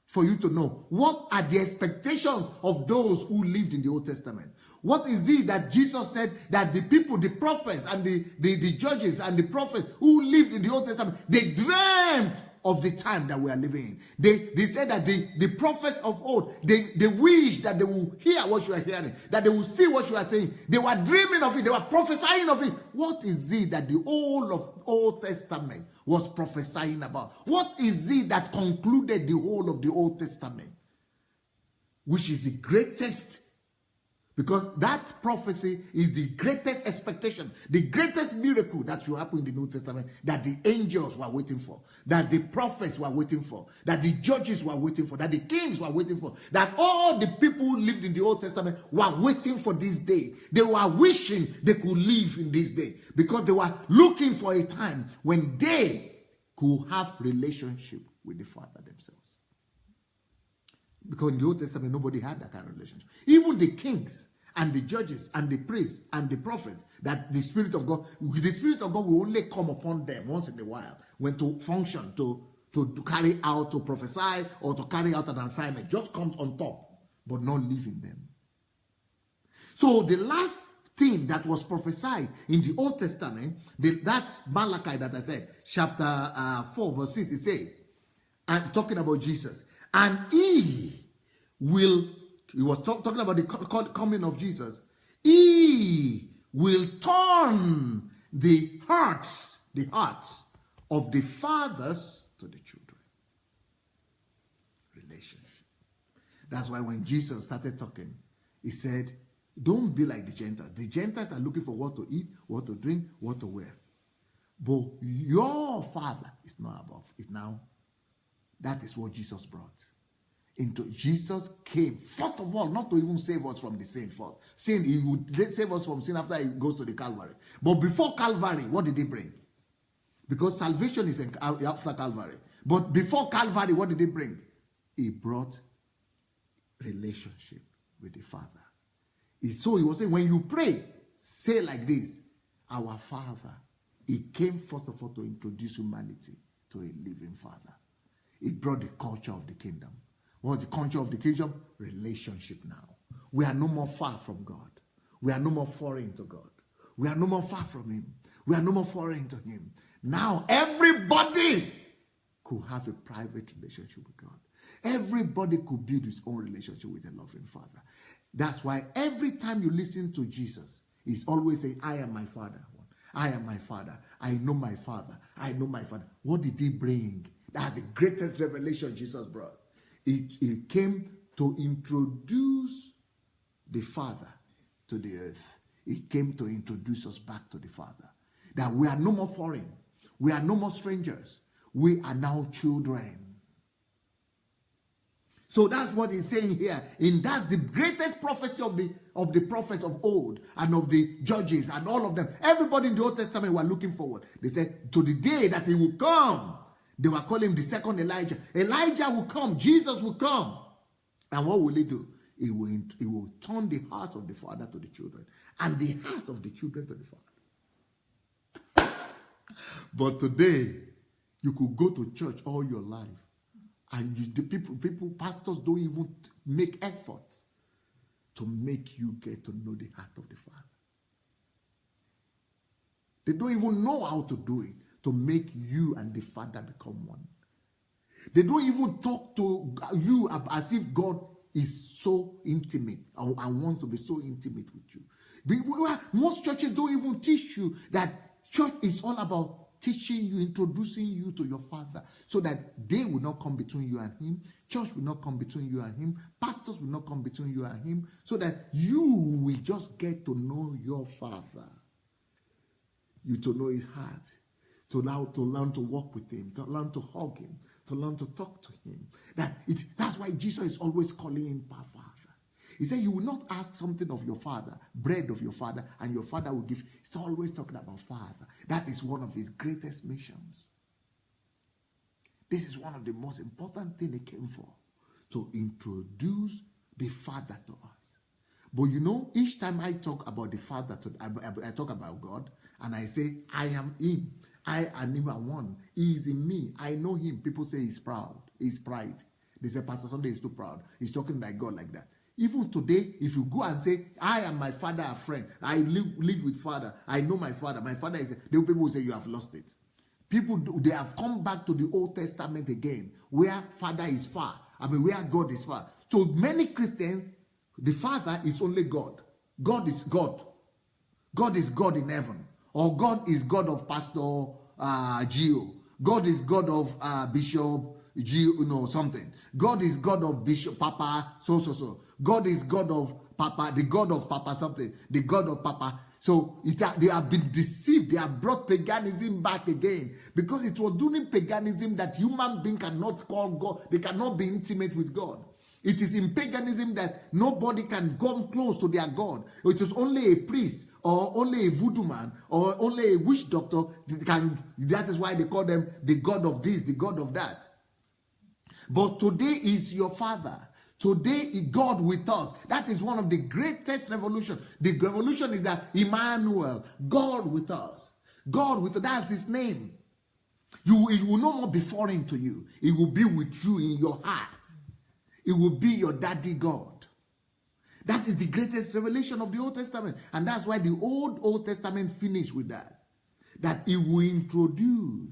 for you to know. What are the expectations of those who lived in the Old Testament? What is it that Jesus said that the people, the prophets and the judges and the prophets who lived in the Old Testament, they dreamt of the time that we are living in. They said that the prophets of old, they wished that they will hear what you are hearing, that they will see what you are saying. They were dreaming of it. They were prophesying of it. What is it that the whole of Old Testament was prophesying about? What is it that concluded the whole of the Old Testament? Which is the greatest, because that prophecy is the greatest expectation, the greatest miracle that should happen in the New Testament, that the angels were waiting for, that the prophets were waiting for, that the judges were waiting for, that the kings were waiting for, that all the people who lived in the Old Testament were waiting for this day. They were wishing they could live in this day because they were looking for a time when they could have relationship with the Father themselves. Because in the Old Testament, nobody had that kind of relationship. Even the kings and the judges and the priests and the prophets, that the Spirit of God will only come upon them once in a while when to function, to carry out, to prophesy, or to carry out an assignment. Just comes on top, but not live in them. So the last thing that was prophesied in the Old Testament, that's Malachi that I said, chapter 4 verse 6, it says, and talking about Jesus, and he was talking about the coming of Jesus. He will turn the hearts of the fathers to the children. Relationship. That's why when Jesus started talking, he said, don't be like the Gentiles. The Gentiles are looking for what to eat, what to drink, what to wear. But your Father is not above. It's now. That is what Jesus brought. Jesus came, first of all, not to even save us from the sin first. Sin, he would save us from sin after he goes to the Calvary. But before Calvary, what did he bring? Because salvation is after Calvary. But before Calvary, what did he bring? He brought relationship with the Father. So he was saying, when you pray, say like this, our Father. He came first of all to introduce humanity to a living Father. It brought the culture of the kingdom. What's the culture of the kingdom? Relationship now. We are no more far from God. We are no more foreign to God. We are no more far from him. We are no more foreign to him. Now everybody could have a private relationship with God. Everybody could build his own relationship with a loving Father. That's why every time you listen to Jesus, he's always saying, I am my Father. I am my Father. I know my Father. I know my Father. What did he bring? That's the greatest revelation Jesus brought. It came to introduce the Father to the earth. It came to introduce us back to the Father. That we are no more foreign. We are no more strangers. We are now children. So that's what he's saying here. And that's the greatest prophecy of the prophets of old and of the judges and all of them. Everybody in the Old Testament were looking forward. They said to the day that he will come. They were calling him the second Elijah. Elijah will come. Jesus will come. And what will he do? He will turn the heart of the father to the children and the heart of the children to the father. But today, you could go to church all your life and the pastors don't even make efforts to make you get to know the heart of the Father. They don't even know how to do it to make you and the Father become one. They don't even talk to you as if God is so intimate and wants to be so intimate with you. Most churches don't even teach you that church is all about teaching you, introducing you to your Father, so that they will not come between you and him. Church will not come between you and him. Pastors will not come between you and him, so that you will just get to know your Father. You to know his heart, to learn to walk with him, to learn to hug him, to learn to talk to him. That's why Jesus is always calling him Father. He said, you will not ask something of your Father, bread of your Father, and your Father will give. He's always talking about Father. That is one of his greatest missions. This is one of the most important things he came for, to introduce the Father to us. But you know, each time I talk about the Father, I talk about God, and I say, I am him. I and him are one. He is in me. I know him. People say he's proud. He's pride. They say, Pastor Sunday is too proud. He's talking like God like that. Even today, if you go and say, I and my Father are friends, I live with Father, I know my Father is, the people will say you have lost it. They have come back to the Old Testament again, where Father is far, where God is far. To many Christians, the Father is only God. God is God. God is God in heaven. Or God is God of Pastor Gio. God is God of Bishop Gio, something. God is God of Bishop Papa, so. God is God of Papa, the God of Papa something, the God of Papa. So they have been deceived. They have brought paganism back again. Because it was during paganism that human beings cannot call God. They cannot be intimate with God. It is in paganism that nobody can come close to their God. It is only a priest or only a voodoo man or only a witch doctor that is why they call them the God of this, the God of that. But today is your Father. Today is God with us. That is one of the greatest revolutions. The revolution is that Emmanuel, God with us. God with us, that's his name. It will no more be foreign to you. It will be with you in your heart. It will be your daddy God. That is the greatest revelation of the Old Testament. And that's why the Old Testament finished with that. That it will introduce.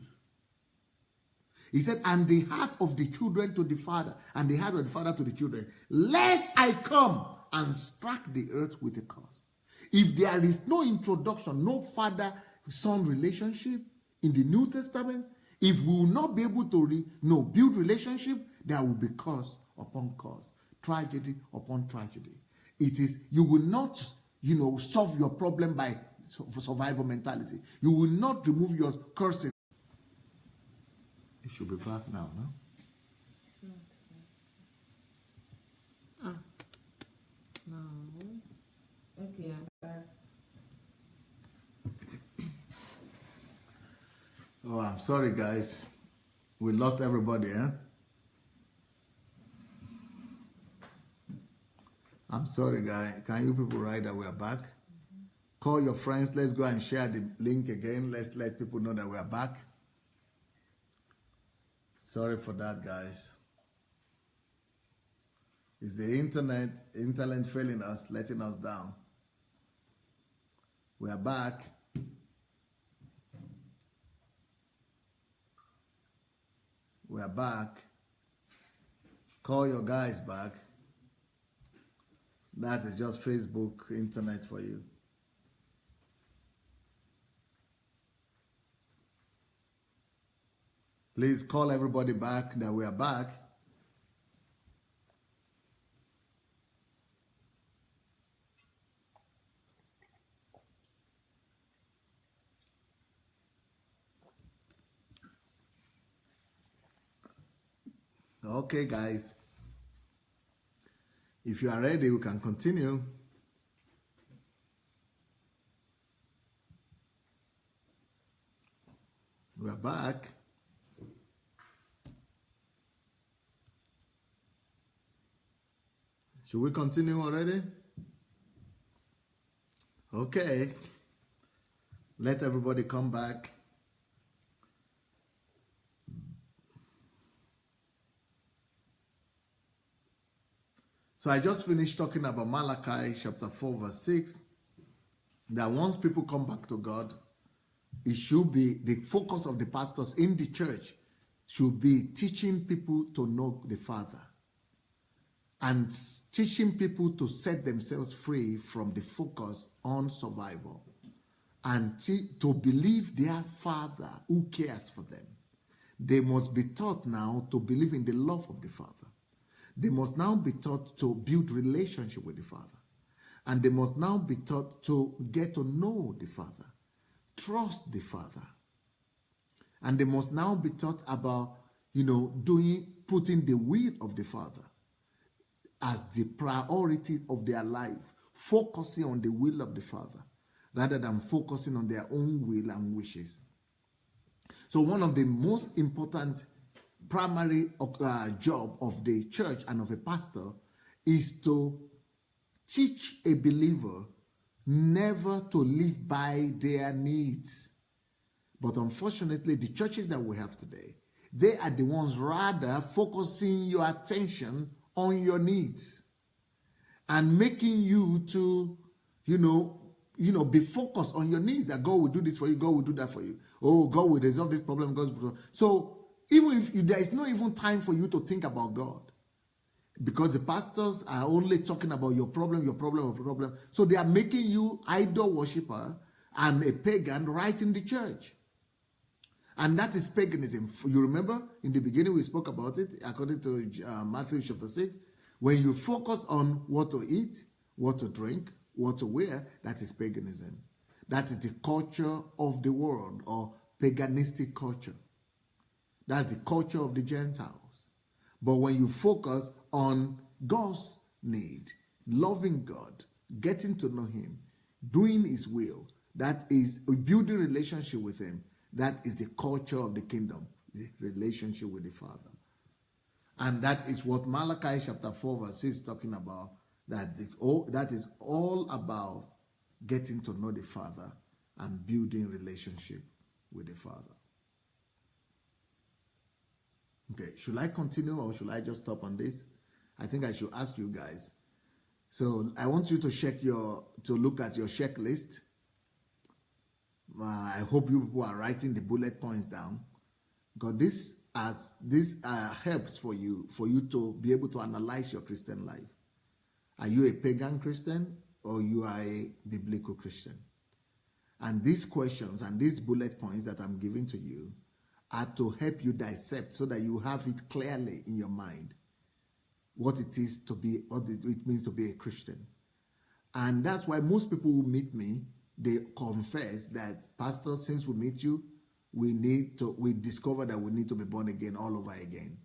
He said, and the heart of the children to the Father, and the heart of the Father to the children, lest I come and strike the earth with a curse. If there is no introduction, no father-son relationship in the New Testament, if we will not be able to build relationship, there will be curse upon curse, tragedy upon tragedy. It is, you will not, solve your problem by survival mentality. You will not remove your curses. It should be back now, no? It's not. No. Okay, I'm back. Oh, I'm sorry, guys. We lost everybody, eh? I'm sorry, guys. Can you people write that we are back? Call your friends. Let's go and share the link again. Let's let people know that we are back. Sorry for that, guys. It's the internet failing us, letting us down. We are back. We are back. Call your guys back. That is just Facebook, internet for you. Please call everybody back that we are back. Okay, guys. If you are ready, we can continue. We are back. Should we continue already? Okay. Let everybody come back. So I just finished talking about Malachi chapter 4 verse 6. That once people come back to God, it should be the focus of the pastors in the church should be teaching people to know the Father and teaching people to set themselves free from the focus on survival and to believe their Father who cares for them. They must be taught now to believe in the love of the Father. They must now be taught to build relationship with the Father. And they must now be taught to get to know the Father, trust the Father. And they must now be taught about, putting the will of the Father as the priority of their life, focusing on the will of the Father rather than focusing on their own will and wishes. So one of the most important primary job of the church and of a pastor is to teach a believer never to live by their needs. But unfortunately, the churches that we have today, they are the ones rather focusing your attention on your needs and making you to, be focused on your needs, that God will do this for you, God will do that for you. Oh, God will resolve this problem. So even if there is no even time for you to think about God, because the pastors are only talking about your problem. So they are making you idol worshiper and a pagan right in the church. And that is paganism. You remember in the beginning we spoke about it according to Matthew chapter 6. When you focus on what to eat, what to drink, what to wear, that is paganism. That is the culture of the world, or paganistic culture. That's the culture of the Gentiles. But when you focus on God's need, loving God, getting to know Him, doing His will, that is building relationship with Him, that is the culture of the kingdom, the relationship with the Father. And that is what Malachi chapter 4 verse 6 is talking about, that is all about getting to know the Father and building relationship with the Father. Okay, should I continue or should I just stop on this? I think I should ask you guys. So I want you to look at your checklist. I hope you people are writing the bullet points down, because this helps for you to be able to analyze your Christian life. Are you a pagan Christian or you are a biblical Christian? And these questions and these bullet points that I'm giving to you are to help you dissect so that you have it clearly in your mind what it is to be, what it means to be a Christian. And that's why most people who meet me, they confess that, Pastor, since we meet you, we discover that we need to be born again all over again.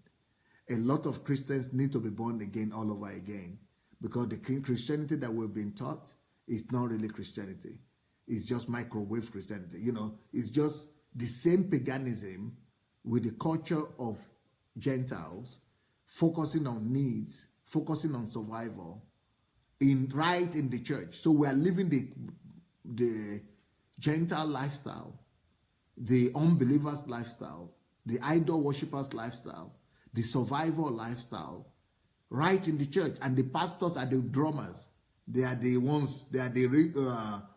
A lot of Christians need to be born again all over again, because the Christianity that we've been taught is not really Christianity. It's just microwave Christianity. It's just the same paganism with the culture of Gentiles, focusing on needs, focusing on survival, right in the church. So we are living the Gentile lifestyle, the unbelievers' lifestyle, the idol worshippers' lifestyle, the survival lifestyle, right in the church. And the pastors are the drummers. They are the ones, they are the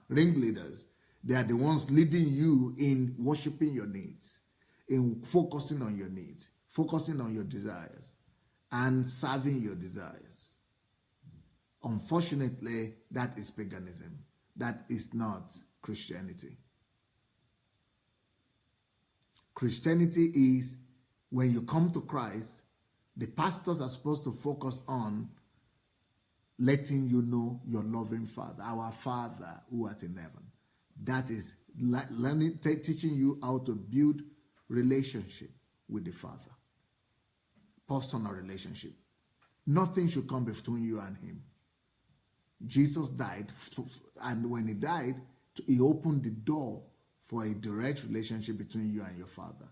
ringleaders. They are the ones leading you in worshiping your needs, in focusing on your needs, focusing on your desires and serving your desires. Unfortunately, that is paganism. That is not Christianity. Christianity is when you come to Christ, the pastors are supposed to focus on letting you know your loving Father, our Father who art in heaven. That is learning, teaching you how to build relationship with the Father. Personal relationship. Nothing should come between you and him. Jesus died, and when he died, he opened the door for a direct relationship between you and your Father.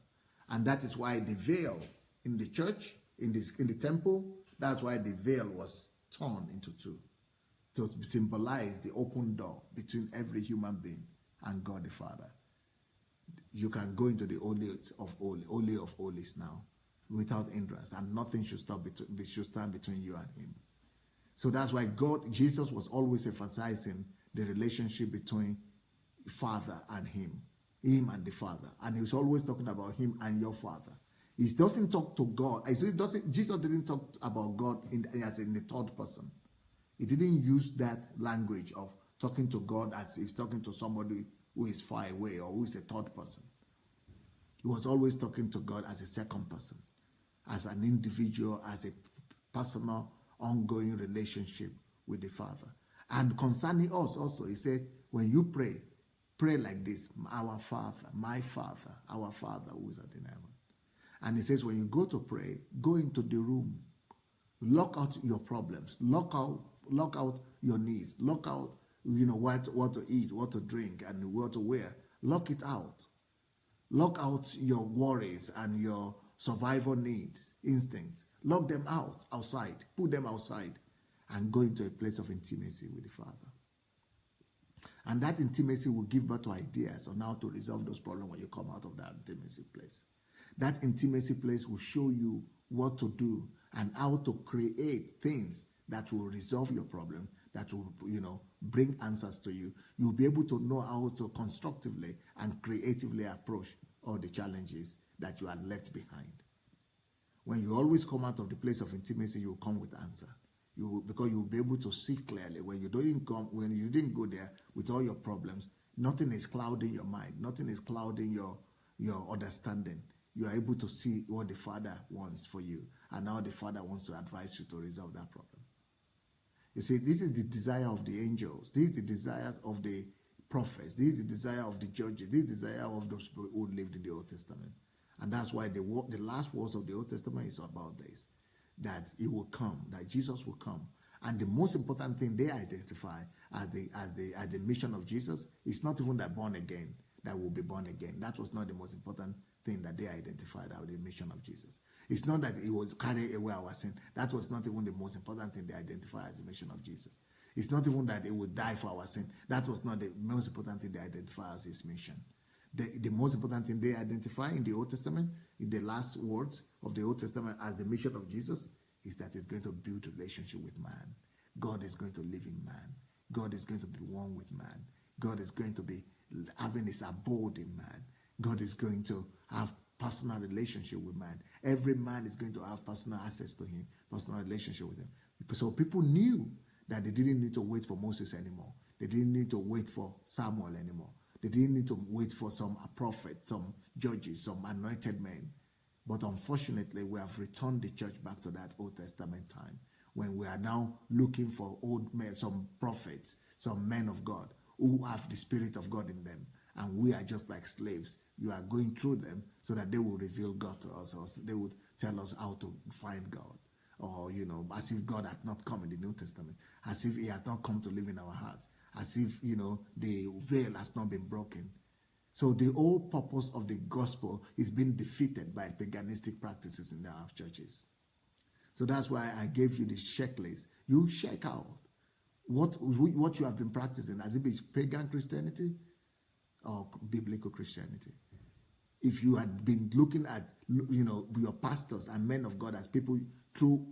And that is why the veil in the church, in the temple, that's why the veil was torn into two, to symbolize the open door between every human being and God the Father. You can go into the Holy of Holies now without hindrance, and nothing should stand between you and him. So that's why Jesus was always emphasizing the relationship between Father and him and the Father. And he was always talking about him and your Father. He doesn't talk to God. Jesus didn't talk about God as in the third person. He didn't use that language of talking to God as if he's talking to somebody who is far away or who is a third person. He was always talking to God as a second person, as an individual, as a personal, ongoing relationship with the Father. And concerning us also, he said, when you pray, pray like this: our Father, my Father, our Father who is in heaven. And he says, when you go to pray, go into the room, lock out your problems, lock out your needs, lock out, what to eat, what to drink, and what to wear. Lock it out. Lock out your worries and your survival needs, instincts. Lock them outside. Put them outside and go into a place of intimacy with the Father. And that intimacy will give birth to ideas on how to resolve those problems when you come out of that intimacy place. That intimacy place will show you what to do and how to create things that will resolve your problem, that will, bring answers to you. You'll be able to know how to constructively and creatively approach all the challenges that you had left behind. When you always come out of the place of intimacy, you will come with answer. Because you'll be able to see clearly. When you didn't go there with all your problems, nothing is clouding your mind. Nothing is clouding your understanding. You are able to see what the Father wants for you and how the Father wants to advise you to resolve that problem. You see, this is the desire of the angels. This is the desires of the prophets. This is the desire of the judges. This is the desire of those people who lived in the Old Testament. And that's why the last words of the Old Testament is about this, that he will come, that Jesus will come. And the most important thing they identify as the mission of Jesus is not even that born again, that will be born again. That was not the most important thing that they identified as the mission of Jesus. It's not that he will carry away our sin. That was not even the most important thing they identified as the mission of Jesus. It's not even that he would die for our sin. That was not the most important thing they identified as his mission. The most important thing they identify in the Old Testament, in the last words of the Old Testament as the mission of Jesus, is that it's going to build a relationship with man. God is going to live in man. God is going to be one with man. God is going to be having his abode in man. God is going to have personal relationship with man. Every man is going to have personal access to him, personal relationship with him. So people knew that they didn't need to wait for Moses anymore. They didn't need to wait for Samuel anymore. They didn't need to wait for some prophet, some judges, some anointed men. But unfortunately, we have returned the church back to that Old Testament time when we are now looking for old men, some prophets, some men of God who have the Spirit of God in them. And we are just like slaves. You are going through them so that they will reveal God to us, or they would tell us how to find God. Or, as if God had not come in the New Testament, as if he had not come to live in our hearts, as if, the veil has not been broken. So the whole purpose of the gospel is being defeated by paganistic practices in our churches. So that's why I gave you the checklist. You check out what you have been practicing, as if it's pagan Christianity or biblical Christianity. If you had been looking at, your pastors and men of God as people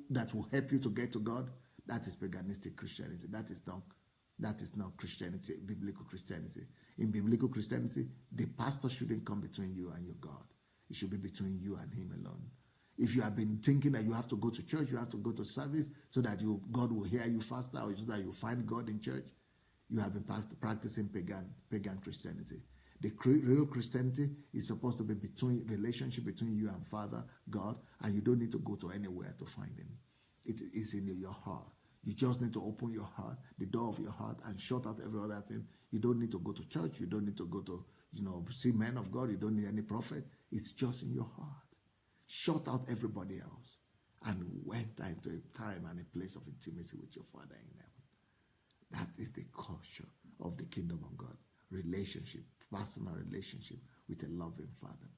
that will help you to get to God, that is paganistic Christianity. That is not Christianity, biblical Christianity. In biblical Christianity, the pastor shouldn't come between you and your God. It should be between you and him alone. If you have been thinking that you have to go to church, you have to go to service so that God will hear you faster, or so that you find God in church, you have been practicing pagan Christianity. The real Christianity is supposed to be relationship between you and Father, God, and you don't need to go to anywhere to find him. It is in your heart. You just need to open your heart, the door of your heart, and shut out every other thing. You don't need to go to church. You don't need to go to, see men of God. You don't need any prophet. It's just in your heart. Shut out everybody else and went into a time and a place of intimacy with your Father in heaven. That is the culture of the kingdom of God. Relationship, personal relationship with a loving Father.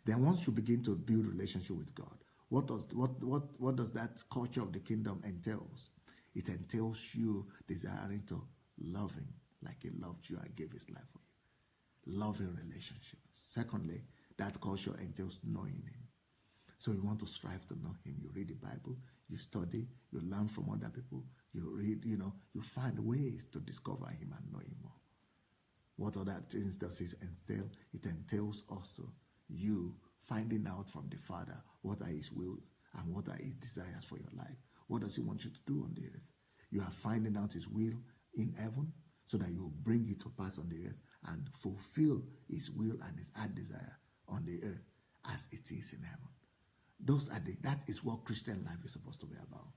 Then once you begin to build relationship with God, what does that culture of the kingdom entails? It entails you desiring to love him like he loved you and gave his life for you. Loving relationship. Secondly, that culture entails knowing him. So you want to strive to know him. You read the Bible, you study, you learn from other people, you read, you find ways to discover him and know him more. What other things does it entail? It entails also you finding out from the Father what are his will and what are his desires for your life. What does he want you to do on the earth? You are finding out his will in heaven so that you bring it to pass on the earth and fulfill his will and his heart desire on the earth as it is in heaven. That is what Christian life is supposed to be about.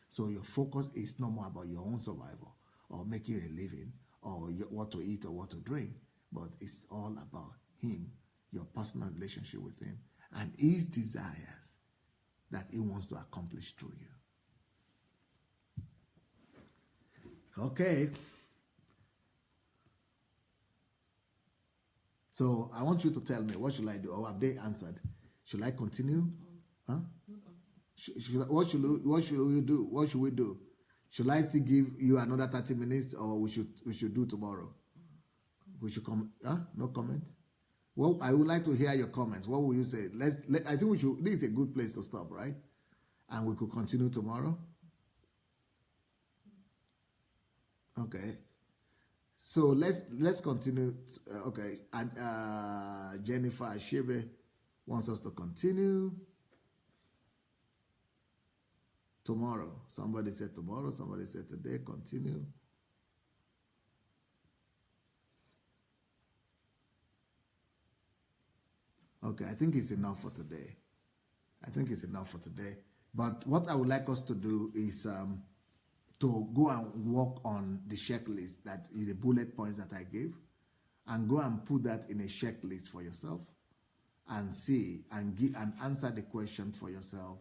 So your focus is no more about your own survival or making a living or what to eat or what to drink, but it's all about him, your personal relationship with him, and his desires that he wants to accomplish through you. Okay. So I want you to tell me, what should I do? Or have they answered? Should I continue? Huh? What should we do? What should we do? Should I still give you another 30 minutes, or we should do tomorrow? We should come. Huh? No comment. Well, I would like to hear your comments. What will you say? I think we should. This is a good place to stop, right? And we could continue tomorrow. Okay. So let's continue. Okay. And Jennifer Ashebe wants us to continue tomorrow. Somebody said tomorrow. Somebody said today. Continue. Okay, I think it's enough for today. But what I would like us to do is to go and work on the checklist, that is the bullet points that I gave, and go and put that in a checklist for yourself and see and answer the question for yourself.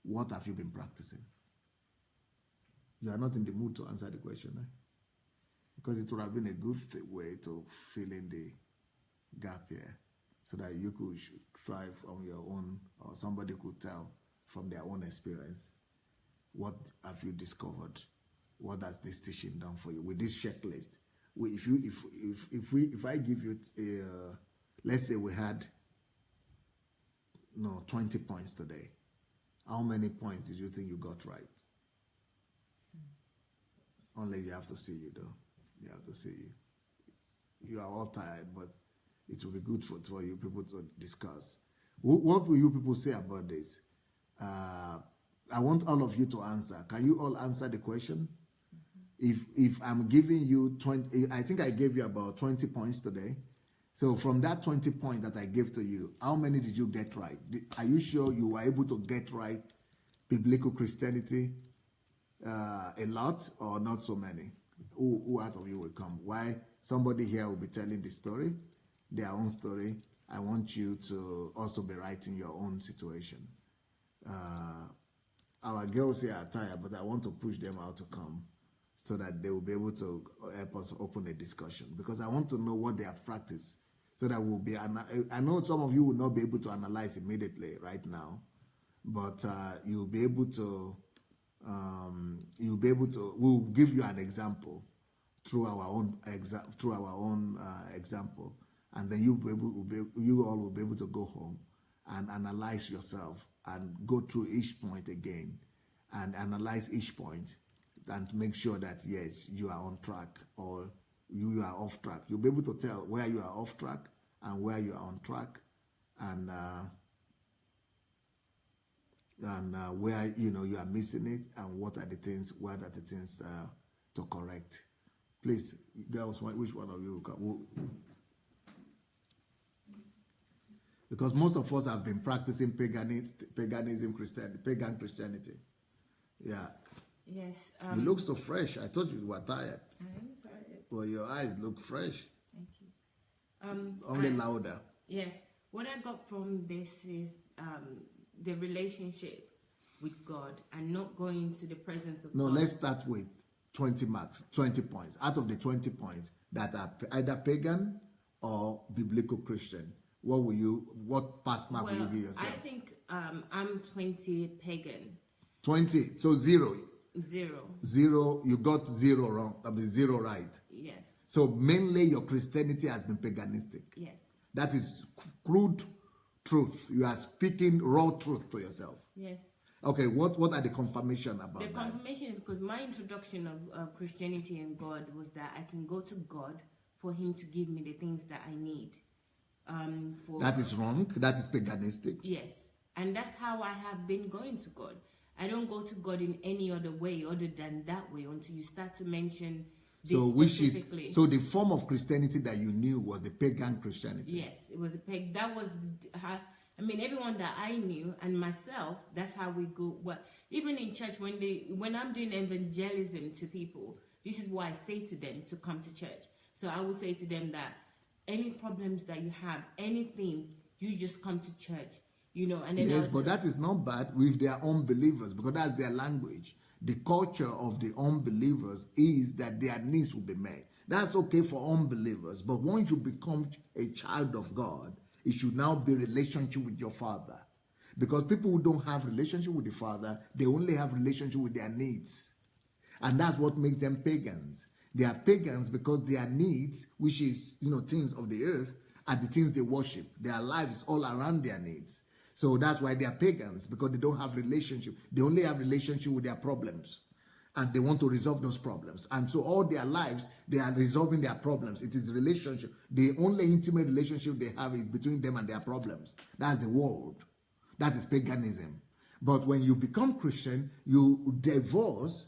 What have you been practicing? You are not in the mood to answer the question, eh? Because it would have been a good way to fill in the gap here, so that you could strive on your own, or somebody could tell from their own experience. What have you discovered? What has this teaching done for you with this checklist? If I give you let's say we had 20 points today. How many points did you think you got right? Only you have to see you though. You have to see you. You are all tired, but it will be good for you people to discuss. What will you people say about this? I want all of you to answer. Can you all answer the question? If I'm giving you 20, I think I gave you about 20 points today. So from that 20 points that I gave to you, how many did you get right? Are you sure you were able to get right biblical Christianity a lot, or not so many? Who out of you will come? Why? Somebody here will be telling the story, their own story. I want you to also be writing your own situation. Our girls here are tired, but I want to push them out to come so that they will be able to help us open a discussion, because I want to know what they have practiced, so that we'll be. I know some of you will not be able to analyze immediately right now, but you'll be able to. We'll give you an example through our own example, and then you all will be able to go home and analyze yourself and go through each point again and analyze each point and make sure that yes, you are on track or you are off track. You'll be able to tell where you are off track and where you are on track, and and where you are missing it, and what are the things to correct. Please, girls, which one of you because most of us have been practicing paganism, pagan Christianity. Yeah. Yes. You look so fresh. I thought you were tired. I'm sorry. Well, your eyes look fresh. Thank you. Only louder. Yes. What I got from this is the relationship with God and not going to the presence of God. No, let's start with 20 marks, 20 points. Out of the 20 points that are either pagan or biblical Christian, what pass mark will you give yourself? I think I'm 20 pagan. 20, so 0. 0. You got 0 wrong, 0 right. Yes. So mainly your Christianity has been paganistic. Yes. That is crude truth. You are speaking raw truth to yourself. Yes. Okay, what are the confirmation about that? The confirmation is because my introduction of Christianity and God was that I can go to God for Him to give me the things that I need. That is wrong. That is paganistic. Yes. And that's how I have been going to God. I don't go to God in any other way other than that way until you start to mention this specifically. So the form of Christianity that you knew was the pagan Christianity. Yes, it was a pagan. That was how, everyone that I knew and myself, that's how we go. Well, even in church, when I'm doing evangelism to people, this is what I say to them to come to church. So I will say to them that any problems that you have, anything, you just come to church. And then yes, but that is not bad with their unbelievers, because that's their language. The culture of the unbelievers is that their needs will be met. That's okay for unbelievers, but once you become a child of God, it should now be relationship with your Father. Because people who don't have relationship with the Father, they only have relationship with their needs. And that's what makes them pagans. They are pagans because their needs, which is, things of the earth, are the things they worship. Their life is all around their needs. So that's why they are pagans, because they don't have relationship. They only have relationship with their problems. And they want to resolve those problems. And so all their lives, they are resolving their problems. It is relationship. The only intimate relationship they have is between them and their problems. That's the world. That is paganism. But when you become Christian, you divorce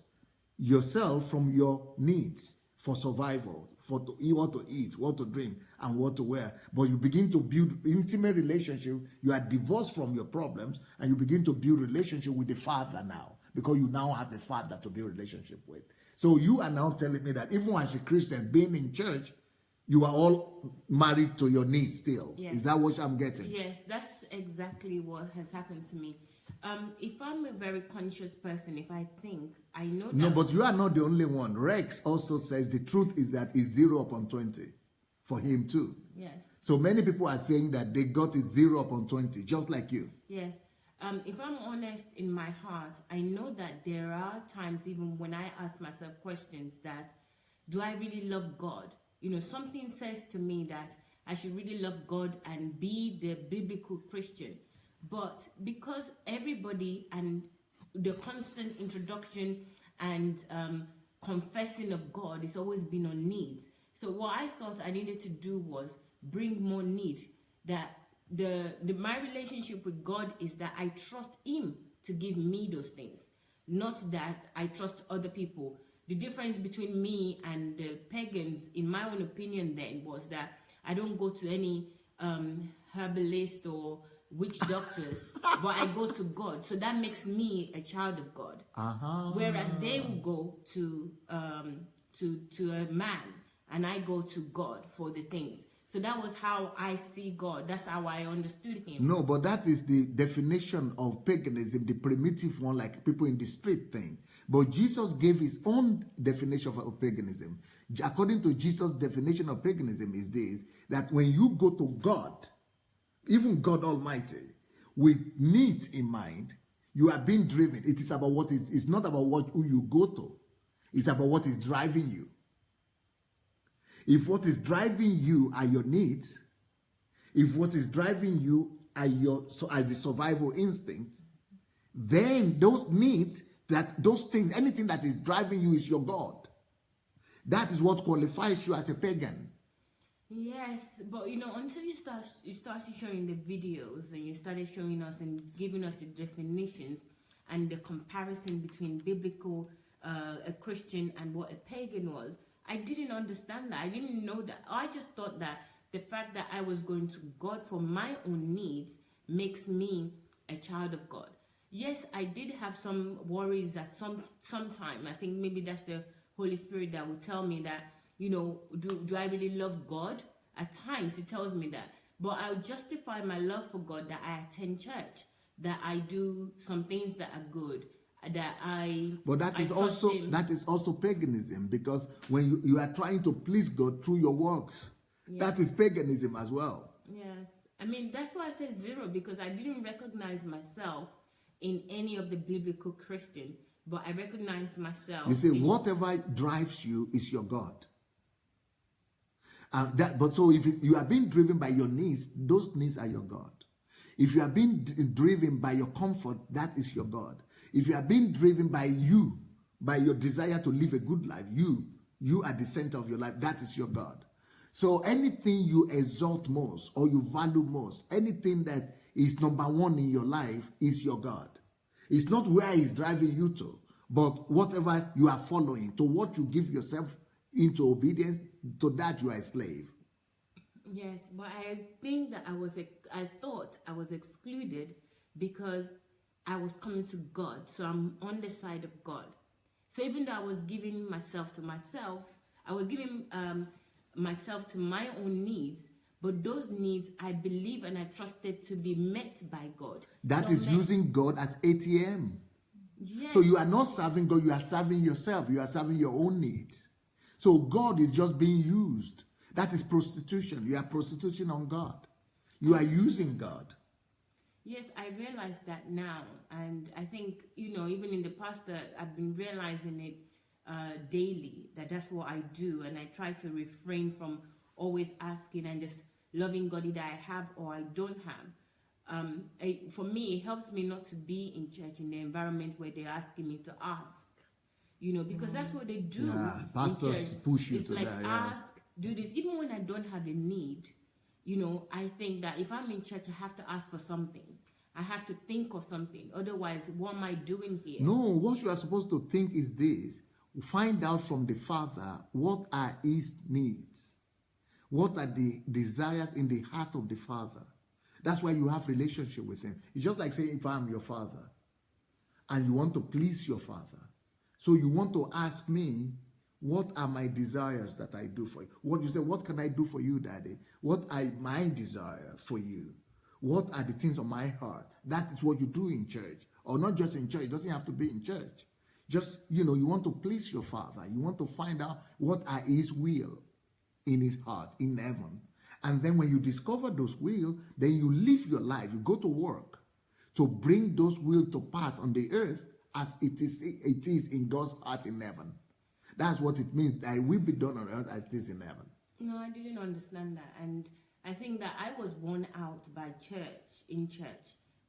yourself from your needs for survival, for what to eat, what to drink, and what to wear. But you begin to build intimate relationship. You are divorced from your problems, and you begin to build relationship with the Father now, because you now have a Father to build relationship with. So you are now telling me that even as a Christian, being in church, you are all married to your needs still. Yes. Is that what I'm getting? Yes, that's exactly what has happened to me. If I'm a very conscious person, if I think, I know that... No, but you are not the only one. Rex also says the truth is that it's 0 upon 20 for him too. Yes. So many people are saying that they got it 0 upon 20, just like you. Yes. If I'm honest in my heart, I know that there are times even when I ask myself questions that, do I really love God? Something says to me that I should really love God and be the biblical Christian. But because everybody and the constant introduction and confessing of God has always been on needs. So what I thought I needed to do was bring more need. That my relationship with God is that I trust Him to give me those things, not that I trust other people. The difference between me and the pagans, in my own opinion then, was that I don't go to any herbalist or witch doctors, but I go to God. So that makes me a child of God. Whereas they will go to a man, and I go to God for the things. So that was how I see God. That's how I understood Him. No, but that is the definition of paganism, the primitive one, like people in the street thing. But Jesus gave His own definition of paganism. According to Jesus' definition of paganism is this, that when you go to God, even God Almighty, with needs in mind, you are being driven. It is about what is, it's not about who you go to. It's about what is driving you. If what is driving you are your needs, if what is driving you are the survival instinct, then those needs, those things, anything that is driving you is your God. That is what qualifies you as a pagan. Yes, but until you started showing the videos and you started showing us and giving us the definitions and the comparison between biblical a Christian and what a pagan was, I didn't understand that. I didn't know that. I just thought that the fact that I was going to God for my own needs makes me a child of God. Yes, I did have some worries at some time. I think maybe that's the Holy Spirit that would tell me that, do I really love God? At times it tells me that. But I'll justify my love for God that I attend church, that I do some things that are good, that I... But that is also paganism, because when you are trying to please God through your works, that is paganism as well. Yes. I mean, that's why I said 0, because I didn't recognize myself in any of the biblical Christian, but I recognized myself. You see, whatever drives you is your God. But so if you are being driven by your needs, those needs are your God. If you are being driven by your comfort, that is your God. If you are being driven by your desire to live a good life, you are the center of your life, that is your God. So anything you exalt most or you value most, anything that is number one in your life is your God. It's not where he's driving you to, but whatever you are following, to what you give yourself into obedience, to that you are a slave. Yes, but I think that I thought I was excluded because I was coming to God. So I'm on the side of God. So even though I was giving myself to myself, I was giving myself to my own needs, but those needs I believe and I trusted to be met by God. That is using God as ATM. Yes. So you are not serving God, you are serving yourself. You are serving your own needs. So God is just being used. That is prostitution. You are prostituting on God. You are using God. Yes, I realize that now. And I think, even in the past, I've been realizing it daily, that's what I do. And I try to refrain from always asking and just loving God that I have or I don't have. For me, it helps me not to be in church in the environment where they're asking me to ask, because that's what they do. Yeah, pastors push you to that. It's that. like, ask, do this. Even when I don't have a need, I think that if I'm in church, I have to ask for something. I have to think of something. Otherwise, what am I doing here? No, what you are supposed to think is this. Find out from the Father what are his needs. What are the desires in the heart of the Father? That's why you have relationship with him. It's just like saying, if I'm your father and you want to please your father, so you want to ask me, what are my desires that I do for you? What you say, what can I do for you, Daddy? What are my desire for you? What are the things on my heart? That is what you do in church. Or not just in church. It doesn't have to be in church. Just, you want to please your Father. You want to find out what are his will in his heart, in heaven. And then when you discover those will, then you live your life. You go to work to bring those will to pass on the earth as it is in God's heart in heaven. That's what it means. That it will be done on earth as it is in heaven. No, I didn't understand that. And I think that I was worn out by in church,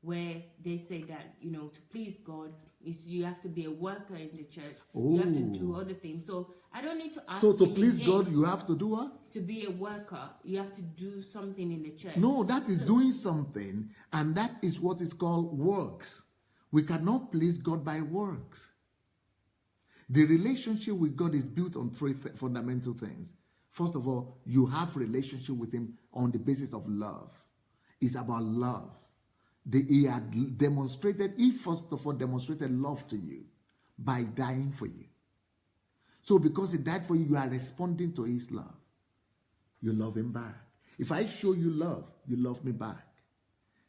where they say that, to please God, is you have to be a worker in the church. You have to do other things. So I don't need to ask. So to please God, you have to do what? To be a worker, you have to do something in the church. No, that is doing something, and that is what is called works. We cannot please God by works. The relationship with God is built on three fundamental things. First of all, you have relationship with him on the basis of love. It's about love. He had demonstrated, he first of all demonstrated love to you by dying for you. So because he died for you, you are responding to his love. You love him back. If I show you love, you love me back.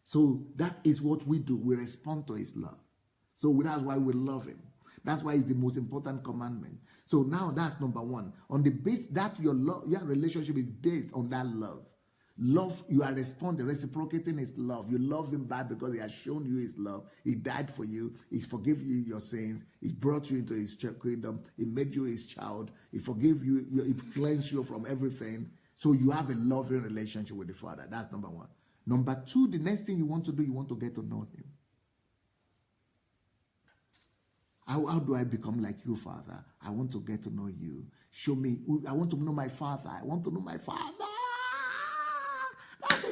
So that is what we do. We respond to his love. So that's why we love him. That's why it's the most important commandment. So now that's number one. On the base that your relationship is based on that love. Love, you are responding, reciprocating his love. You love him back because he has shown you his love. He died for you. He forgave you your sins. He brought you into his kingdom. He made you his child. He forgave you. He cleansed you from everything. So you have a loving relationship with the Father. That's number one. Number two, the next thing you want to do, you want to get to know him. How do I become like you, Father? I want to get to know you. Show me. I want to know my Father. I want to know my Father.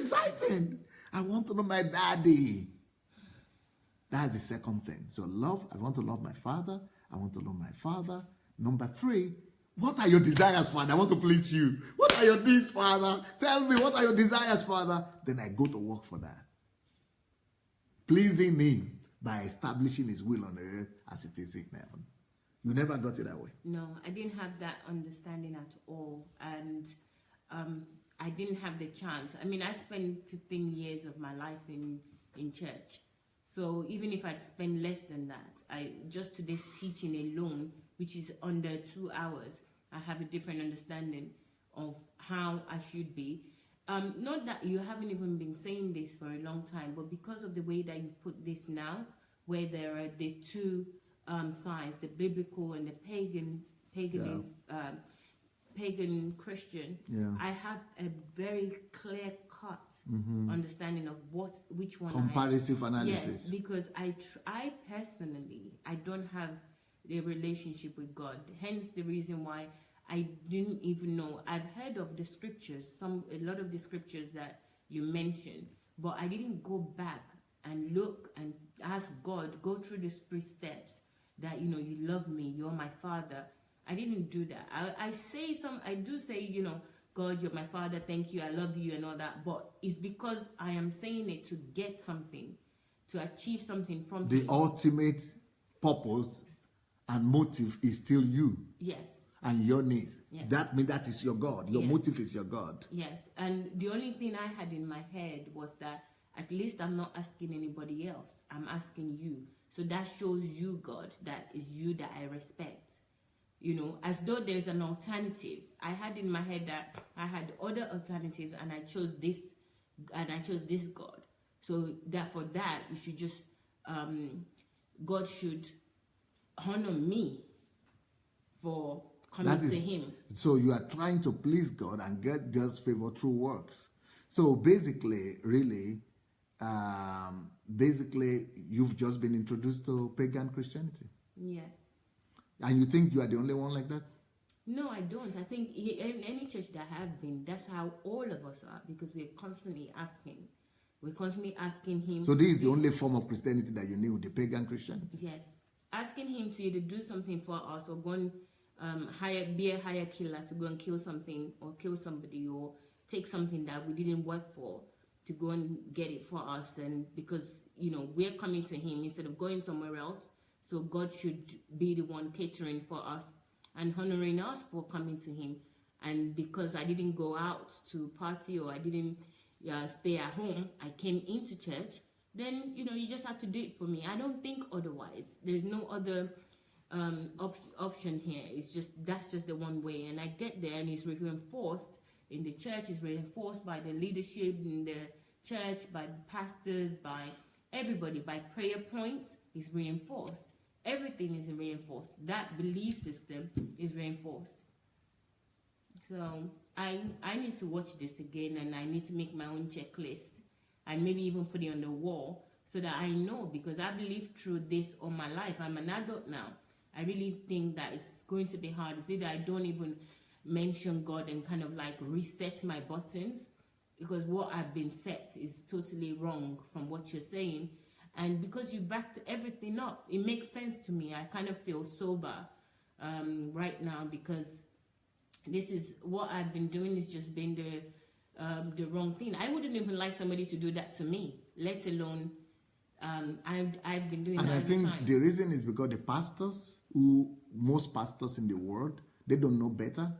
exciting. I want to know my daddy. That's the second thing. So love, I want to love my father. I want to love my father. Number 3, what are your desires, Father? I want to please you. What are your needs, Father? Tell me, what are your desires, Father? Then I go to work for that. Pleasing him by establishing his will on earth as it is in heaven. You never got it that way? No, I didn't have that understanding at all. And I didn't have the chance. I mean, I spent 15 years of my life in church. So even if I'd spend less than that, just today's teaching alone, which is under 2 hours, I have a different understanding of how I should be. Not that you haven't even been saying this for a long time, but because of the way that you put this now, where there are the two sides, the biblical and the pagan Christian, I have a very clear-cut understanding of which one. Comparative analysis. Yes, because I personally, I don't have a relationship with God. Hence the reason why I didn't even know. I've heard of the scriptures, a lot of the scriptures that you mentioned, but I didn't go back and look and ask God, go through the 3 steps that, you love me, you're my father. I didn't do that. I do say, God, you're my father, thank you, I love you and all that, but it's because I am saying it to get something, to achieve something from the him. Ultimate purpose and motive is still you. Yes. And your needs. Yes. That means that is your God. Your motive is your God. Yes. And the only thing I had in my head was that at least I'm not asking anybody else. I'm asking you. So that shows you, God, that is you that I respect. As though there's an alternative. I had in my head that I had other alternatives and I chose this God. So that for that, you should just, God should honor me for coming to him. So you are trying to please God and get God's favor through works. So basically, really, you've just been introduced to pagan Christianity. Yes. And you think you are the only one like that? No, I don't. I think in any church that I have been, that's how all of us are, because we're constantly asking. We're constantly asking him. So this is the only form of Christianity that you knew, the pagan Christianity? Yes. Asking him to either do something for us or go and be a higher killer, to go and kill something or kill somebody, or take something that we didn't work for to go and get it for us. And because, we're coming to him instead of going somewhere else. So God should be the one catering for us and honoring us for coming to him. And because I didn't go out to party or I didn't stay at home, I came into church, then, you just have to do it for me. I don't think otherwise. There's no other option here. That's just the one way. And I get there and it's reinforced in the church, it's reinforced by the leadership in the church, by the pastors, by everybody, by prayer points, is reinforced. Everything is reinforced. That belief system is reinforced. So I need to watch this again, and I need to make my own checklist and maybe even put it on the wall so that I know, because I believe through this all my life. I'm an adult now. I really think that it's going to be hard. It's either I don't even mention God and kind of like reset my buttons, because what I've been set is totally wrong from what you're saying. And because you backed everything up, it makes sense to me. I kind of feel sober right now, because this is what I've been doing is just been the wrong thing. I wouldn't even like somebody to do that to me, let alone I've been doing that. And I think the reason is because the pastors, most pastors in the world, they don't know better.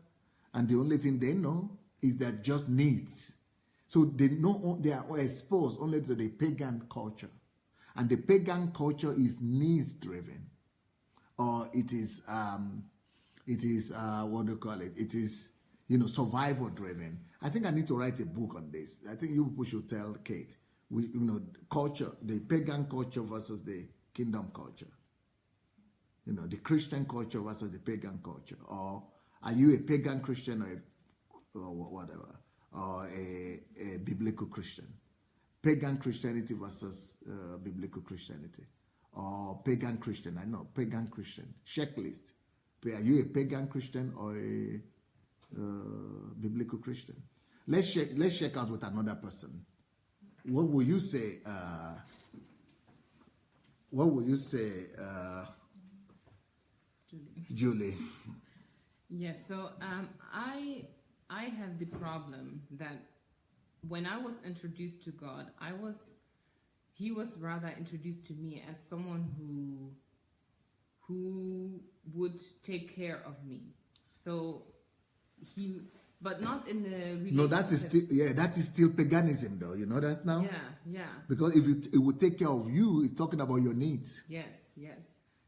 And the only thing they know is that just needs. So they are exposed only to the pagan culture. And the pagan culture is needs driven, or it is what do you call it? It is, survival driven. I think I need to write a book on this. I think you people should tell Kate, culture, the pagan culture versus the kingdom culture. The Christian culture versus the pagan culture. Or are you a pagan Christian or whatever, or a biblical Christian? Pagan Christianity versus biblical Christianity, or pagan Christian. I know, pagan Christian. Checklist. Are you a pagan Christian or a biblical Christian? Let's check out with another person. What will you say? What will you say, Julie? Yes. So I have the problem that when I was introduced to God, He was rather introduced to me as someone who would take care of me. So but not in the relationship. No, that is still paganism, though. You know that now? Yeah. Because if it would take care of you, it's talking about your needs. Yes.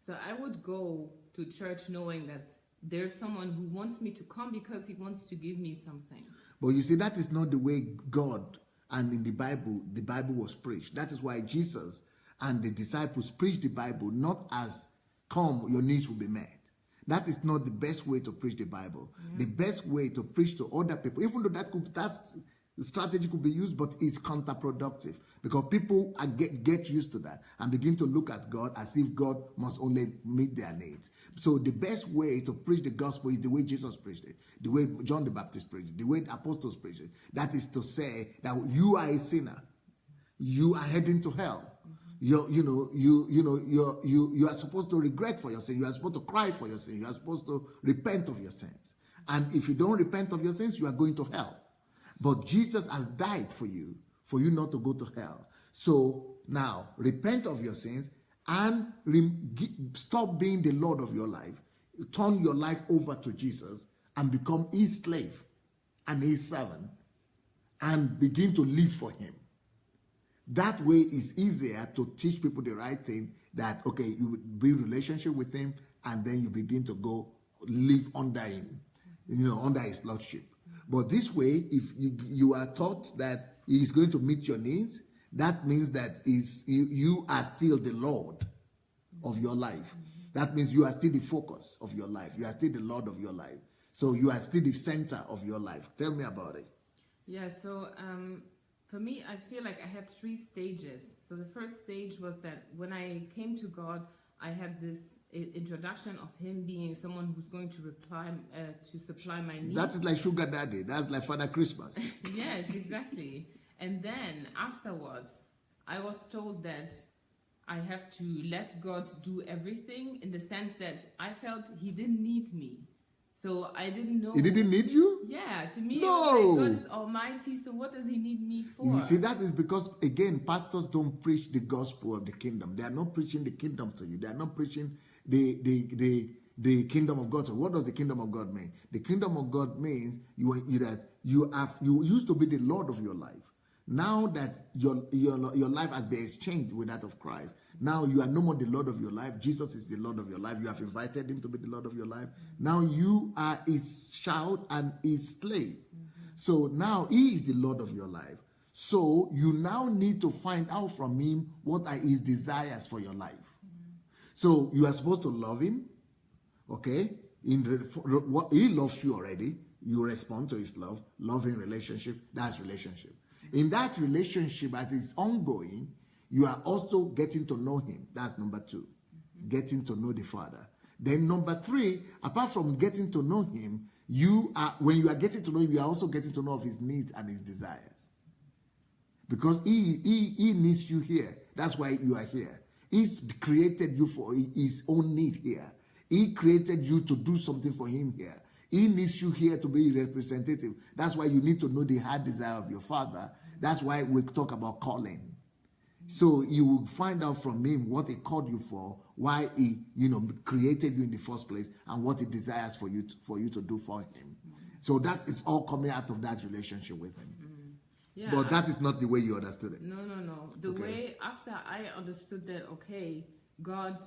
So I would go to church knowing that there's someone who wants me to come because he wants to give me something. But you see, that is not the way God and in the Bible was preached. That is why Jesus and the disciples preached the Bible not as, come, your needs will be met. That is not the best way to preach the Bible. Yeah. The best way to preach to other people, even though that strategy could be used, but it's counterproductive because people get used to that and begin to look at God as if God must only meet their needs. So the best way to preach the gospel is the way Jesus preached it, the way John the Baptist preached it, the way the apostles preached it. That is to say that you are a sinner, you are heading to hell. You are supposed to regret for your sin. You are supposed to cry for your sin. You are supposed to repent of your sins. And if you don't repent of your sins, you are going to hell. But Jesus has died for you not to go to hell. So now repent of your sins and stop being the Lord of your life. Turn your life over to Jesus and become his slave and his servant and begin to live for him. That way is easier to teach people the right thing, that, okay, you build relationship with him and then you begin to go live under him, under his lordship. But this way, if you are taught that he is going to meet your needs, that means that you are still the Lord of your life. That means you are still the focus of your life. You are still the Lord of your life. So you are still the center of your life. Tell me about it. Yeah, so for me, I feel like I had 3 stages. So the first stage was that when I came to God, I had this introduction of him being someone who's going to supply my needs. That is like sugar daddy. That's like Father Christmas. Yes, exactly. And then afterwards, I was told that I have to let God do everything, in the sense that I felt he didn't need me. So I didn't know. He didn't need you? Yeah, to me, no. It was like, God is almighty, so what does he need me for? You see, that is because, again, pastors don't preach the gospel of the kingdom. They are not preaching the kingdom to you. They are not preaching the kingdom of God. So what does the kingdom of God mean? The kingdom of God means you used to be the Lord of your life. Now that your life has been exchanged with that of Christ, now you are no more the Lord of your life. Jesus is the Lord of your life. You have invited him to be the Lord of your life. Now you are his child and his slave. So now he is the Lord of your life. So you now need to find out from him what are his desires for your life. So you are supposed to love him, okay? He loves you already. You respond to his love. Loving relationship, that's relationship. In that relationship, as it's ongoing, you are also getting to know him. That's number 2. Getting to know the Father. Then number 3, apart from getting to know him, when you are getting to know him, you are also getting to know of his needs and his desires. Because he needs you here. That's why you are here. He's created you for his own need here. He created you to do something for him here. He needs you here to be representative. That's why you need to know the heart desire of your Father. That's why we talk about calling. So you will find out from him what he called you for, why he, created you in the first place, and what he desires for you to do for him. So that is all coming out of that relationship with him. Yeah, but that is not the way you understood it. No. The way after I understood that, okay, God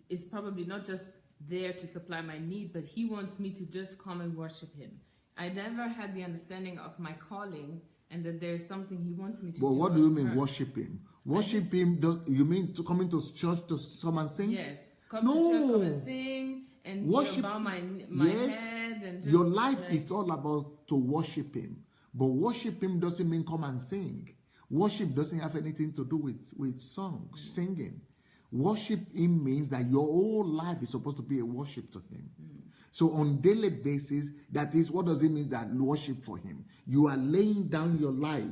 is probably not just there to supply my need, but he wants me to just come and worship him. I never had the understanding of my calling and that there's something he wants me to do. But what do you mean worship him? Worship him, you mean to come into church to come and sing? Yes. Come to church, come and sing, and worship, bow my head. And just your life is all about to worship him. But worship him doesn't mean come and sing. Worship doesn't have anything to do with songs, singing. Worship him means that your whole life is supposed to be a worship to him. So on daily basis, that is, what does it mean that worship for him? You are laying down your life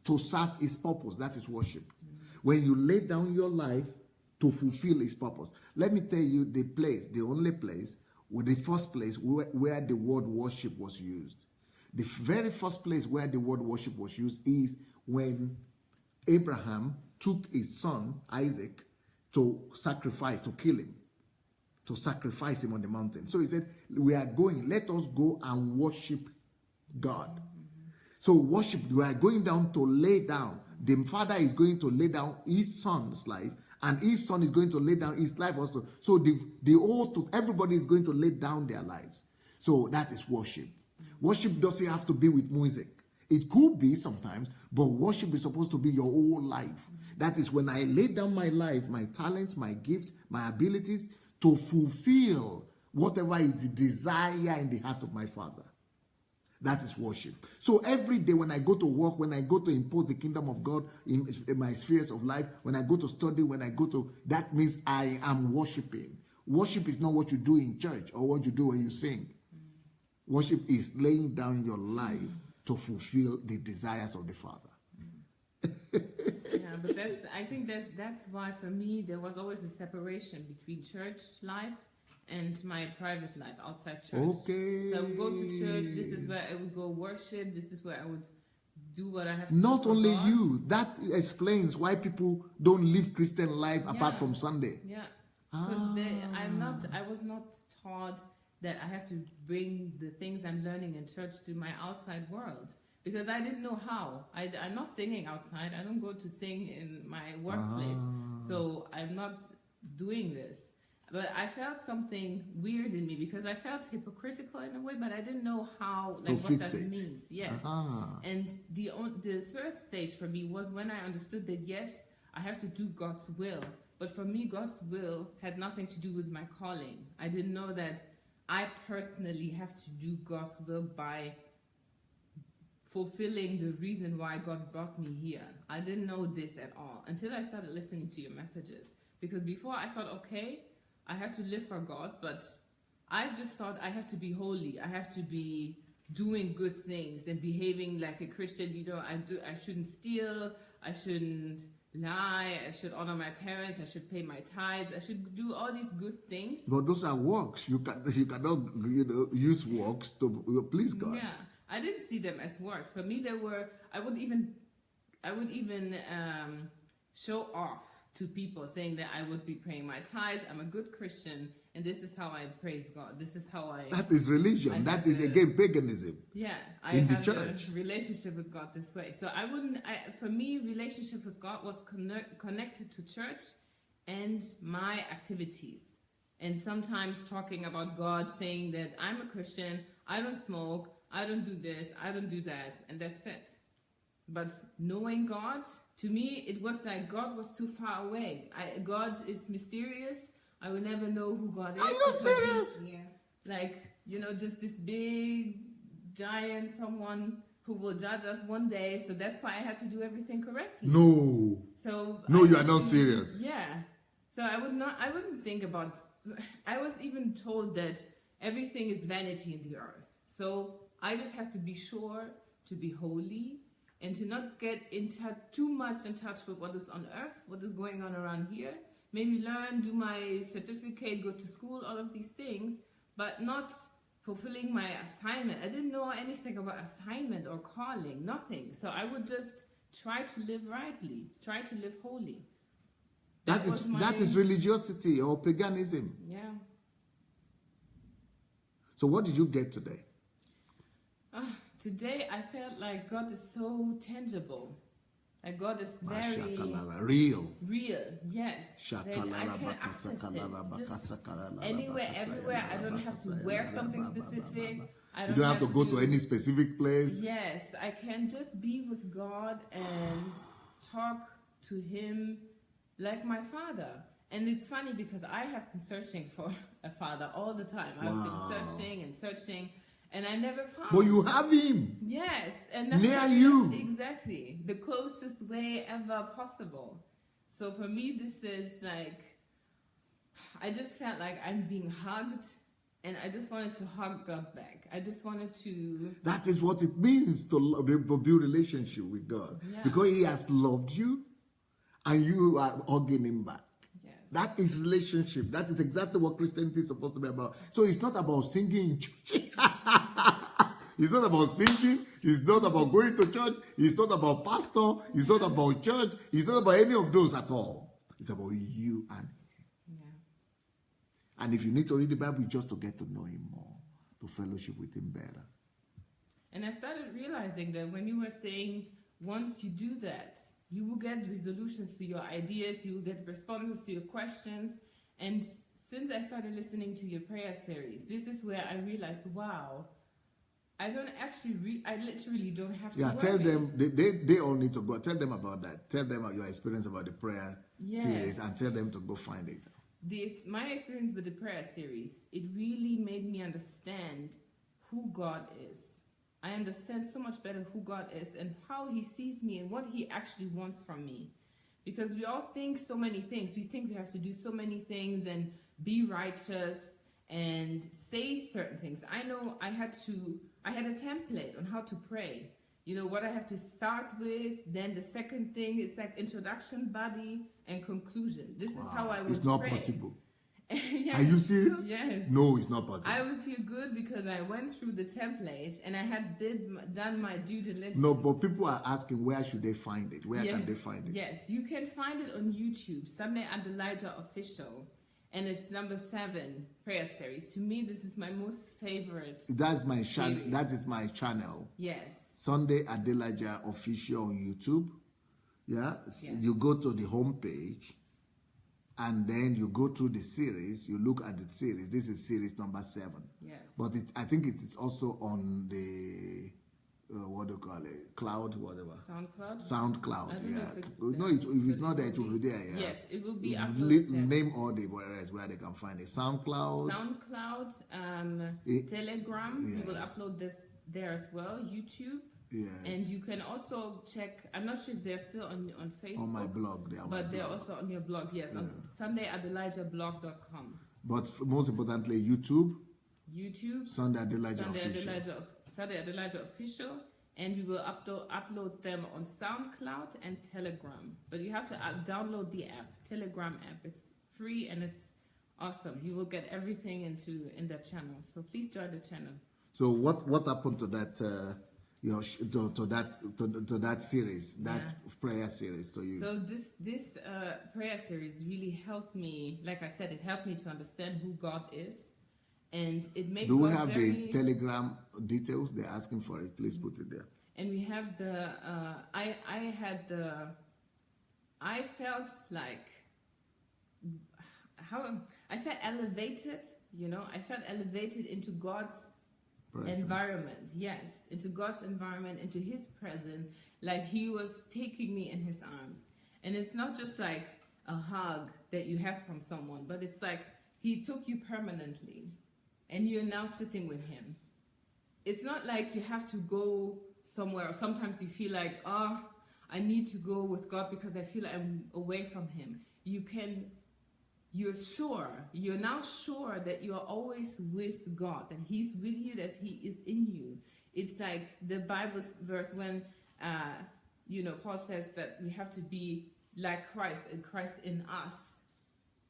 to serve his purpose. That is worship. When you lay down your life to fulfill his purpose. Let me tell you the place, the only place, the first place where the word worship was used. The very first place where the word worship was used is when Abraham took his son, Isaac, to sacrifice, to kill him, to sacrifice him on the mountain. So he said, we are going, let us go and worship God. So worship, we are going down to lay down. The father is going to lay down his son's life, and his son is going to lay down his life also. So everybody is going to lay down their lives. So that is worship. Worship doesn't have to be with music. It could be sometimes, but worship is supposed to be your whole life. That is when I lay down my life, my talents, my gifts, my abilities, to fulfill whatever is the desire in the heart of my Father. That is worship. So every day when I go to work, when I go to impose the kingdom of God in my spheres of life, when I go to study, that means I am worshiping. Worship is not what you do in church or what you do when you sing. Worship is laying down your life to fulfill the desires of the Father. Yeah, but I think that's why for me there was always a separation between church life and my private life outside church. Okay. So I would go to church, this is where I would go worship, this is where I would do what I have to Not do for only God. you, that explains why people don't live Christian life apart from Sunday. Yeah. Because I was not taught that I have to bring the things I'm learning in church to my outside world. Because I didn't know how. I'm not singing outside. I don't go to sing in my workplace. So I'm not doing this. But I felt something weird in me because I felt hypocritical in a way, but I didn't know how, like what that means. Yes. And the third stage for me was when I understood that, yes, I have to do God's will. But for me, God's will had nothing to do with my calling. I didn't know that I personally have to do God's will by fulfilling the reason why God brought me here. I didn't know this at all until I started listening to your messages. Because before I thought, okay, I have to live for God, but I just thought I have to be holy. I have to be doing good things and behaving like a Christian. You know, I shouldn't steal. I shouldn't lie. I should honor my parents. I should pay my tithes. I should do all these good things. But those are works. You cannot use works to please God. Yeah, I didn't see them as works. For me, they were. I would even show off to people, saying that I would be paying my tithes. I'm a good Christian, and this is how I praise God. This is how I. That is religion. That is again paganism. Yeah, I in have the church. a relationship with God this way. So I wouldn't. For me, relationship with God was connected to church and my activities. And sometimes talking about God, saying that I'm a Christian, I don't smoke, I don't do this, I don't do that, and that's it. But knowing God, to me, it was like God was too far away. God is mysterious. I will never know who God is. Are you serious? Yeah. Like, you know, just this big, giant someone who will judge us one day. So that's why I had to do everything correctly. No. So no, you are not serious. Yeah. So I wouldn't think about, I was even told that everything is vanity in the earth. So I just have to be sure to be holy and to not get too much in touch with what is on earth, what is going on around here. Maybe learn, do my certificate, go to school, all of these things, but not fulfilling my assignment. I didn't know anything about assignment or calling, nothing. So I would just try to live rightly, try to live holy. That is religiosity or paganism. Yeah. So what did you get today? Today I felt like God is so tangible. Like God is very real. Real, yes. Like I can access it. Just anywhere, everywhere. I don't have to wear something specific. You don't have to go to any specific place. Yes, I can just be with God and talk to Him like my Father. And it's funny because I have been searching for a father all the time. I've been searching and searching. And I never found. But you have him. Yes. And near you. Exactly. The closest way ever possible. So for me, this is like, I just felt like I'm being hugged And I just wanted to hug God back. I just wanted to... That is what it means to build relationship with God. Yeah. Because he has loved you and you are hugging him back. Yes. That is relationship. That is exactly what Christianity is supposed to be about. So it's not about singing in church. It's not about singing. It's not about going to church. It's not about pastor. It's not about church. It's not about any of those at all. It's about you and him. And if you need to read the Bible, just to get to know him more, to fellowship with him better. And I started realizing that when you were saying, once you do that, you will get resolutions to your ideas, you will get responses to your questions. And since I started listening to your prayer series, this is where I realized, wow, I don't actually, I literally don't have to worry. Tell them, they all need to go. Tell them about that. Tell them your experience about the prayer series and tell them to go find it. My experience with the prayer series, it really made me understand who God is. I understand so much better who God is and how he sees me and what he actually wants from me. Because we all think so many things. We think we have to do so many things and be righteous and say certain things. I know I had a template on how to pray. You know, what I have to start with, then the second thing, it's like introduction, body, and conclusion. This is how I would pray. It's not possible. Yes. Are you serious? Yes. No, it's not possible. I would feel good because I went through the template and I had done my due diligence. No, but people are asking where should they find it? Where can they find it? Yes, you can find it on YouTube, Sunday Adelaja Official. And it's number 7 prayer series. To me, this is my most favorite. That's my channel. That is my channel. Yes. Sunday Adelaja Official on YouTube. Yeah. Yes. You go to the home page, and then you go through the series. You look at the series. This is series number 7. Yes. But I think it is also on the what do you call it? Cloud, whatever. SoundCloud. Yeah. No, if it's not there, it will be there. Yeah. Yes, it will be after. Name all the areas where they can find it. SoundCloud. Telegram. Yes. You will upload this there as well. YouTube. Yes. And you can also check. I'm not sure if they're still on Facebook. On my blog, they're also on your blog. Yes, on SundayAdelajablog.com. But most importantly, YouTube. Sunday Adelaja Official, and we will upload them on SoundCloud and Telegram. But you have to download the app, Telegram app. It's free and it's awesome. You will get everything in that channel. So please join the channel. So what happened to that? To that series, prayer series to you? So this prayer series really helped me. Like I said, it helped me to understand who God is. And it makes. Do we have the Telegram details? They're asking for it. Please put it there. And we have the. I felt like. I felt elevated. You know, I felt elevated into God's environment. Yes, into God's environment, into His presence. Like He was taking me in His arms, and it's not just like a hug that you have from someone, but it's like He took you permanently. And you're now sitting with Him. It's not like you have to go somewhere, or sometimes you feel like, I need to go with God because I feel like I'm away from Him. You're now sure that you're always with God, that He's with you, that He is in you. It's like the Bible's verse when, Paul says that we have to be like Christ and Christ in us.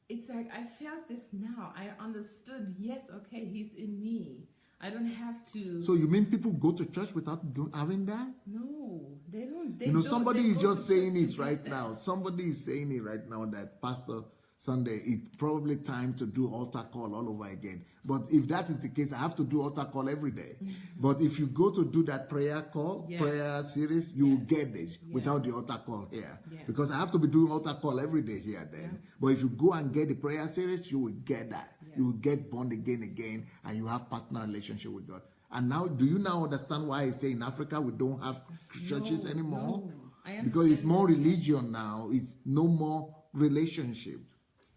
It's like, I felt this now. I understood, yes, okay, He's in me. I don't have to... So you mean people go to church without having that? No, they don't. Somebody is just saying it right now. Somebody is saying it right now that Pastor Sunday, it's probably time to do altar call all over again. But if that is the case, I have to do altar call every day. But if you go to do that prayer call, prayer series, you will get this without the altar call here. Because I have to be doing altar call every day here then. But if you go and get the prayer series, you will get that. You will get born again, and you have personal relationship with God. And now, do you now understand why I say in Africa we don't have churches anymore? No, because it's more religion now. It's no more relationship.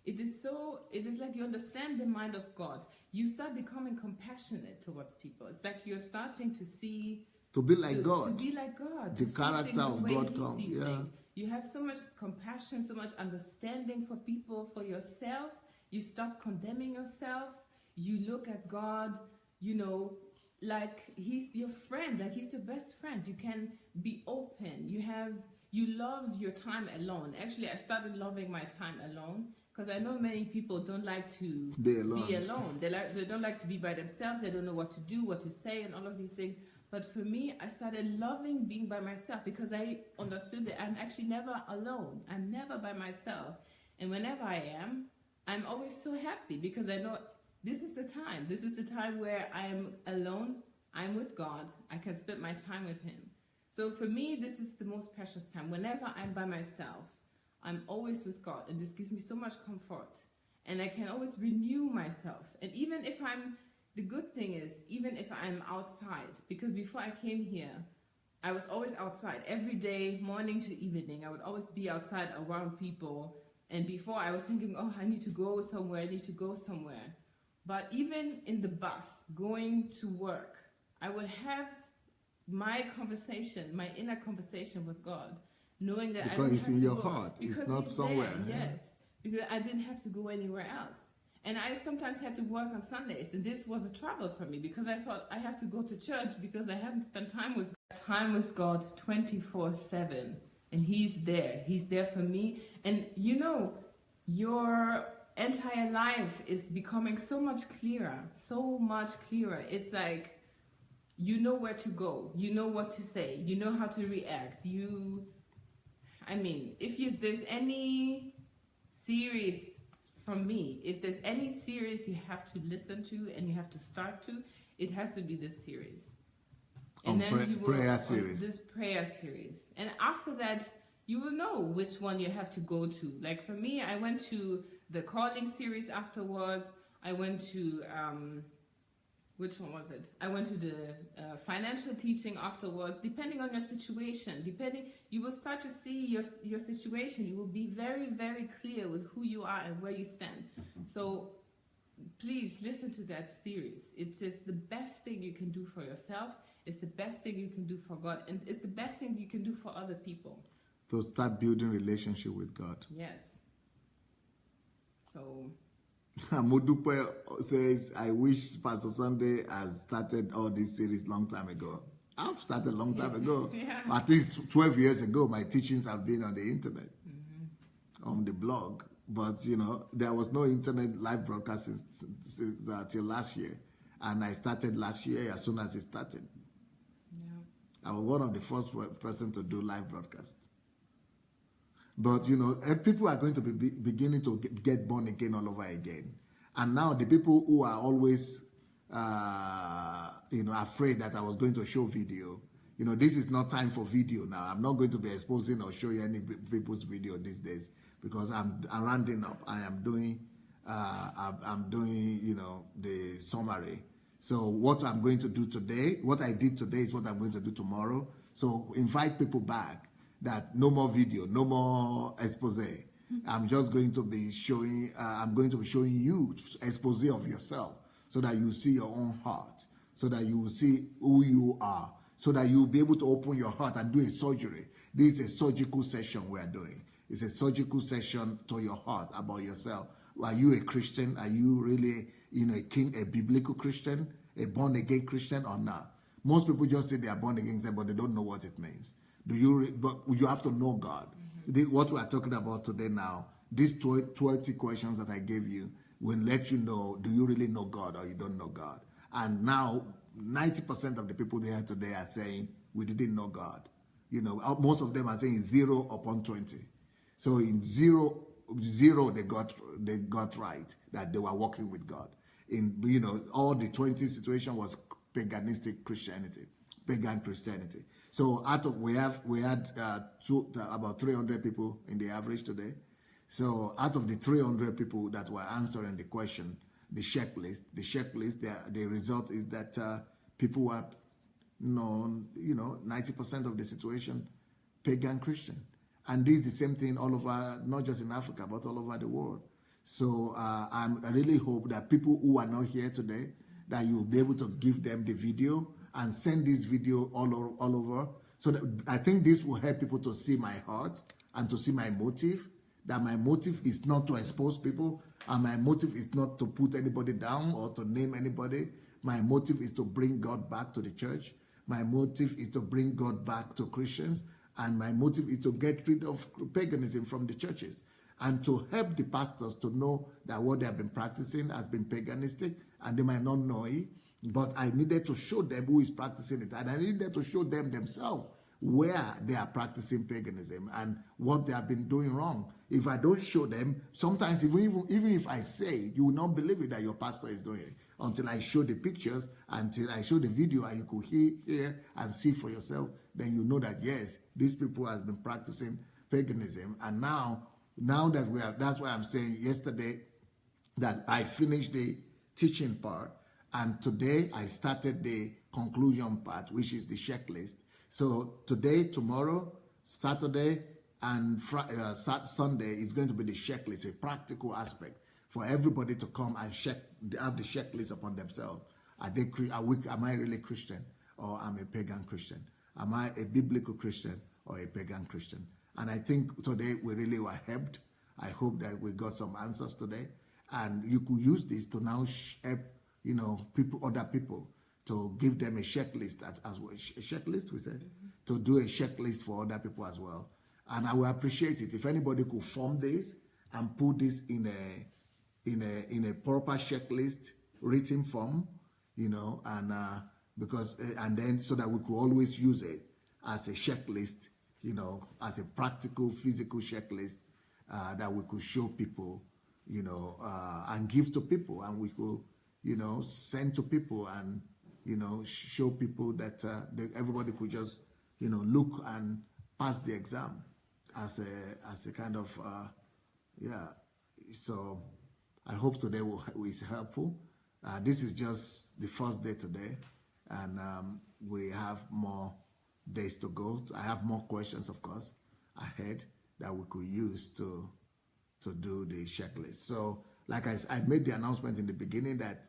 It is like you understand the mind of God. You start becoming compassionate towards people. It's like you're starting to see... To be like God. To be like God. The character of God comes. Yeah. You have so much compassion, so much understanding for people, for yourself. You stop condemning yourself. you look at God, like he's your friend, like he's your best friend. You can be open. You love your time alone. Actually, I started loving my time alone because I know many people don't like to be alone. They don't like to be by themselves. They don't know what to do, what to say, and all of these things. But for me, I started loving being by myself because I understood that I'm actually never alone. I'm never by myself. And whenever I am, I'm always so happy because I know this is the time. This is the time where I'm alone. I'm with God. I can spend my time with him. So for me, this is the most precious time. Whenever I'm by myself, I'm always with God. And this gives me so much comfort. And I can always renew myself. And even if the good thing is, even if I'm outside, because before I came here, I was always outside. Every day, morning to evening, I would always be outside around people. And before I was thinking, oh, I need to go somewhere. But even in the bus, going to work, I would have my conversation, my inner conversation with God, knowing that because it's in your heart, it's not somewhere. There, yes, because I didn't have to go anywhere else. And I sometimes had to work on Sundays, and this was a trouble for me because I thought I have to go to church because I haven't spent time with God 24/7. And he's there for me. And your entire life is becoming so much clearer. It's like, you know where to go, you know what to say, you know how to react. If there's any series from me, if there's any series you have to listen to and you have to start to, it has to be this series. And then you will prayer series. This prayer series. And after that, you will know which one you have to go to. Like for me, I went to the calling series afterwards. I went to, which one was it? I went to the financial teaching afterwards. Depending on your situation, you will start to see your situation. You will be very, very clear with who you are and where you stand. So please listen to that series. It's just the best thing you can do for yourself. It's the best thing you can do for God. And it's the best thing you can do for other people. To start building relationship with God. Yes. So... Amodupe says, I wish Pastor Sunday has started all this series long time ago. I've started a long time ago. Yeah. At least 12 years ago, my teachings have been on the internet, on the blog. But, there was no internet live broadcast since till last year. And I started last year as soon as it started. Yeah. I was one of the first person to do live broadcast. But, people are going to be beginning to get born again all over again. And now the people who are always, afraid that I was going to show video, this is not time for video now. I'm not going to be exposing or showing any people's video these days because I'm rounding up. I'm doing, the summary. So what I'm going to do today, what I did today is what I'm going to do tomorrow. So invite people back. That no more video, no more expose. I'm just going to be showing, you expose of yourself so that you see your own heart, so that you will see who you are, so that you'll be able to open your heart and do a surgery. This is a surgical session we are doing. It's a surgical session to your heart about yourself. Are you a Christian? Are you really, a biblical Christian, a born-again Christian or not? Most people just say they are born again, but they don't know what it means. But you have to know God. What we are talking about today now, these 20 questions that I gave you will let you know, do you really know God or you don't know God? And now, 90% of the people there today are saying, we didn't know God. Most of them are saying 0 upon 20. So in zero, they got right, that they were walking with God. All the 20 situation was paganistic Christianity, pagan Christianity. So we had about 300 people in the average today. So out of the 300 people that were answering the question, the checklist, the result is that people were, 90% of the situation, pagan Christian. And this is the same thing all over, not just in Africa, but all over the world. So I really hope that people who are not here today, that you'll be able to give them the video and send this video all over. So that I think this will help people to see my heart and to see my motive, that my motive is not to expose people, and my motive is not to put anybody down or to name anybody. My motive is to bring God back to the church. My motive is to bring God back to Christians. And my motive is to get rid of paganism from the churches and to help the pastors to know that what they have been practicing has been paganistic, and they might not know it. But I needed to show them who is practicing it, and I needed to show them themselves where they are practicing paganism and what they have been doing wrong. If I don't show them, sometimes even if I say it, you will not believe it that your pastor is doing it until I show the pictures, until I show the video, and you could hear and see for yourself. Then you know that yes, these people have been practicing paganism. And now that we have, that's why I'm saying yesterday that I finished the teaching part, and today I started the conclusion part, which is the checklist. So today, tomorrow, Saturday, and Sunday is going to be the checklist, a practical aspect for everybody to come and have the checklist upon themselves. Am I really Christian, or am I a pagan Christian? Am I a biblical Christian or a pagan Christian? And I think today we really were helped. I hope that we got some answers today, and you could use this to now help, other people, to give them a checklist as well. A checklist, we said, to do a checklist for other people as well. And I will appreciate it if anybody could form this and put this in a proper checklist written form, and then so that we could always use it as a checklist, as a practical physical checklist that we could show people, and give to people, and we could, send to people, and show people that everybody could just, look and pass the exam as a kind of, So I hope today is helpful. This is just the first day today, and we have more days to go. I have more questions, of course, ahead that we could use to do the checklist. So, like I made the announcement in the beginning that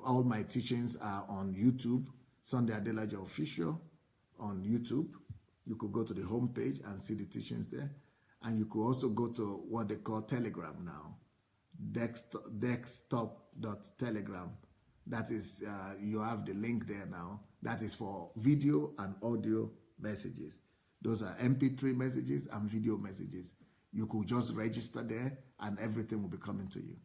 all my teachings are on YouTube, Sunday Adelaja Official on YouTube. You could go to the homepage and see the teachings there. And you could also go to what they call Telegram now, desktop.telegram. That is, you have the link there now. That is for video and audio messages. Those are MP3 messages and video messages. You could just register there and everything will be coming to you.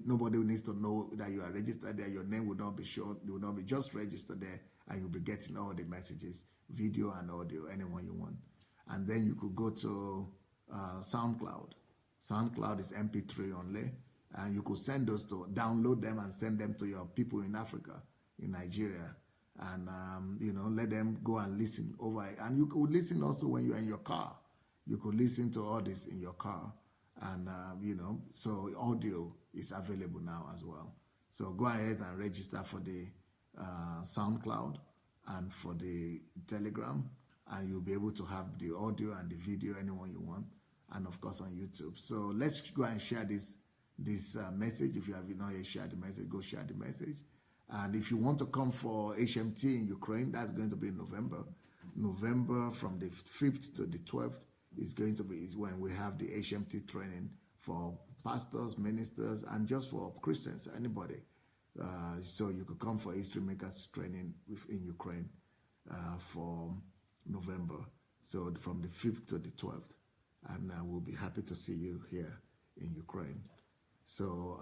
Nobody needs to know that you are registered there. Your name will not be shown. You will not be just registered there, and you'll be getting all the messages, video and audio, anyone you want. And then you could go to SoundCloud. SoundCloud is MP3 only, and you could send those download them and send them to your people in Africa, in Nigeria, and let them go and listen over it. And you could listen also when you're in your car. You could listen to all this in your car. And, so audio is available now as well. So go ahead and register for the SoundCloud and for the Telegram, and you'll be able to have the audio and the video, anyone you want, and of course on YouTube. So let's go and share this message. If you have not yet shared the message, go share the message. And if you want to come for HMT in Ukraine, that's going to be in November. November from the 5th to the 12th. Is going to be when we have the HMT training for pastors, ministers, and just for Christians, anybody. So you could come for History Makers training in Ukraine for November. So from the 5th to the 12th. And we'll be happy to see you here in Ukraine. So,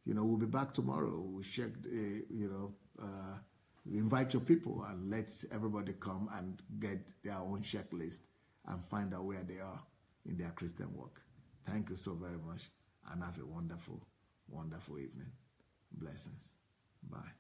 we'll be back tomorrow. We'll check, invite your people and let everybody come and get their own checklist and find out where they are in their Christian walk. Thank you so very much, and have a wonderful, wonderful evening. Blessings. Bye.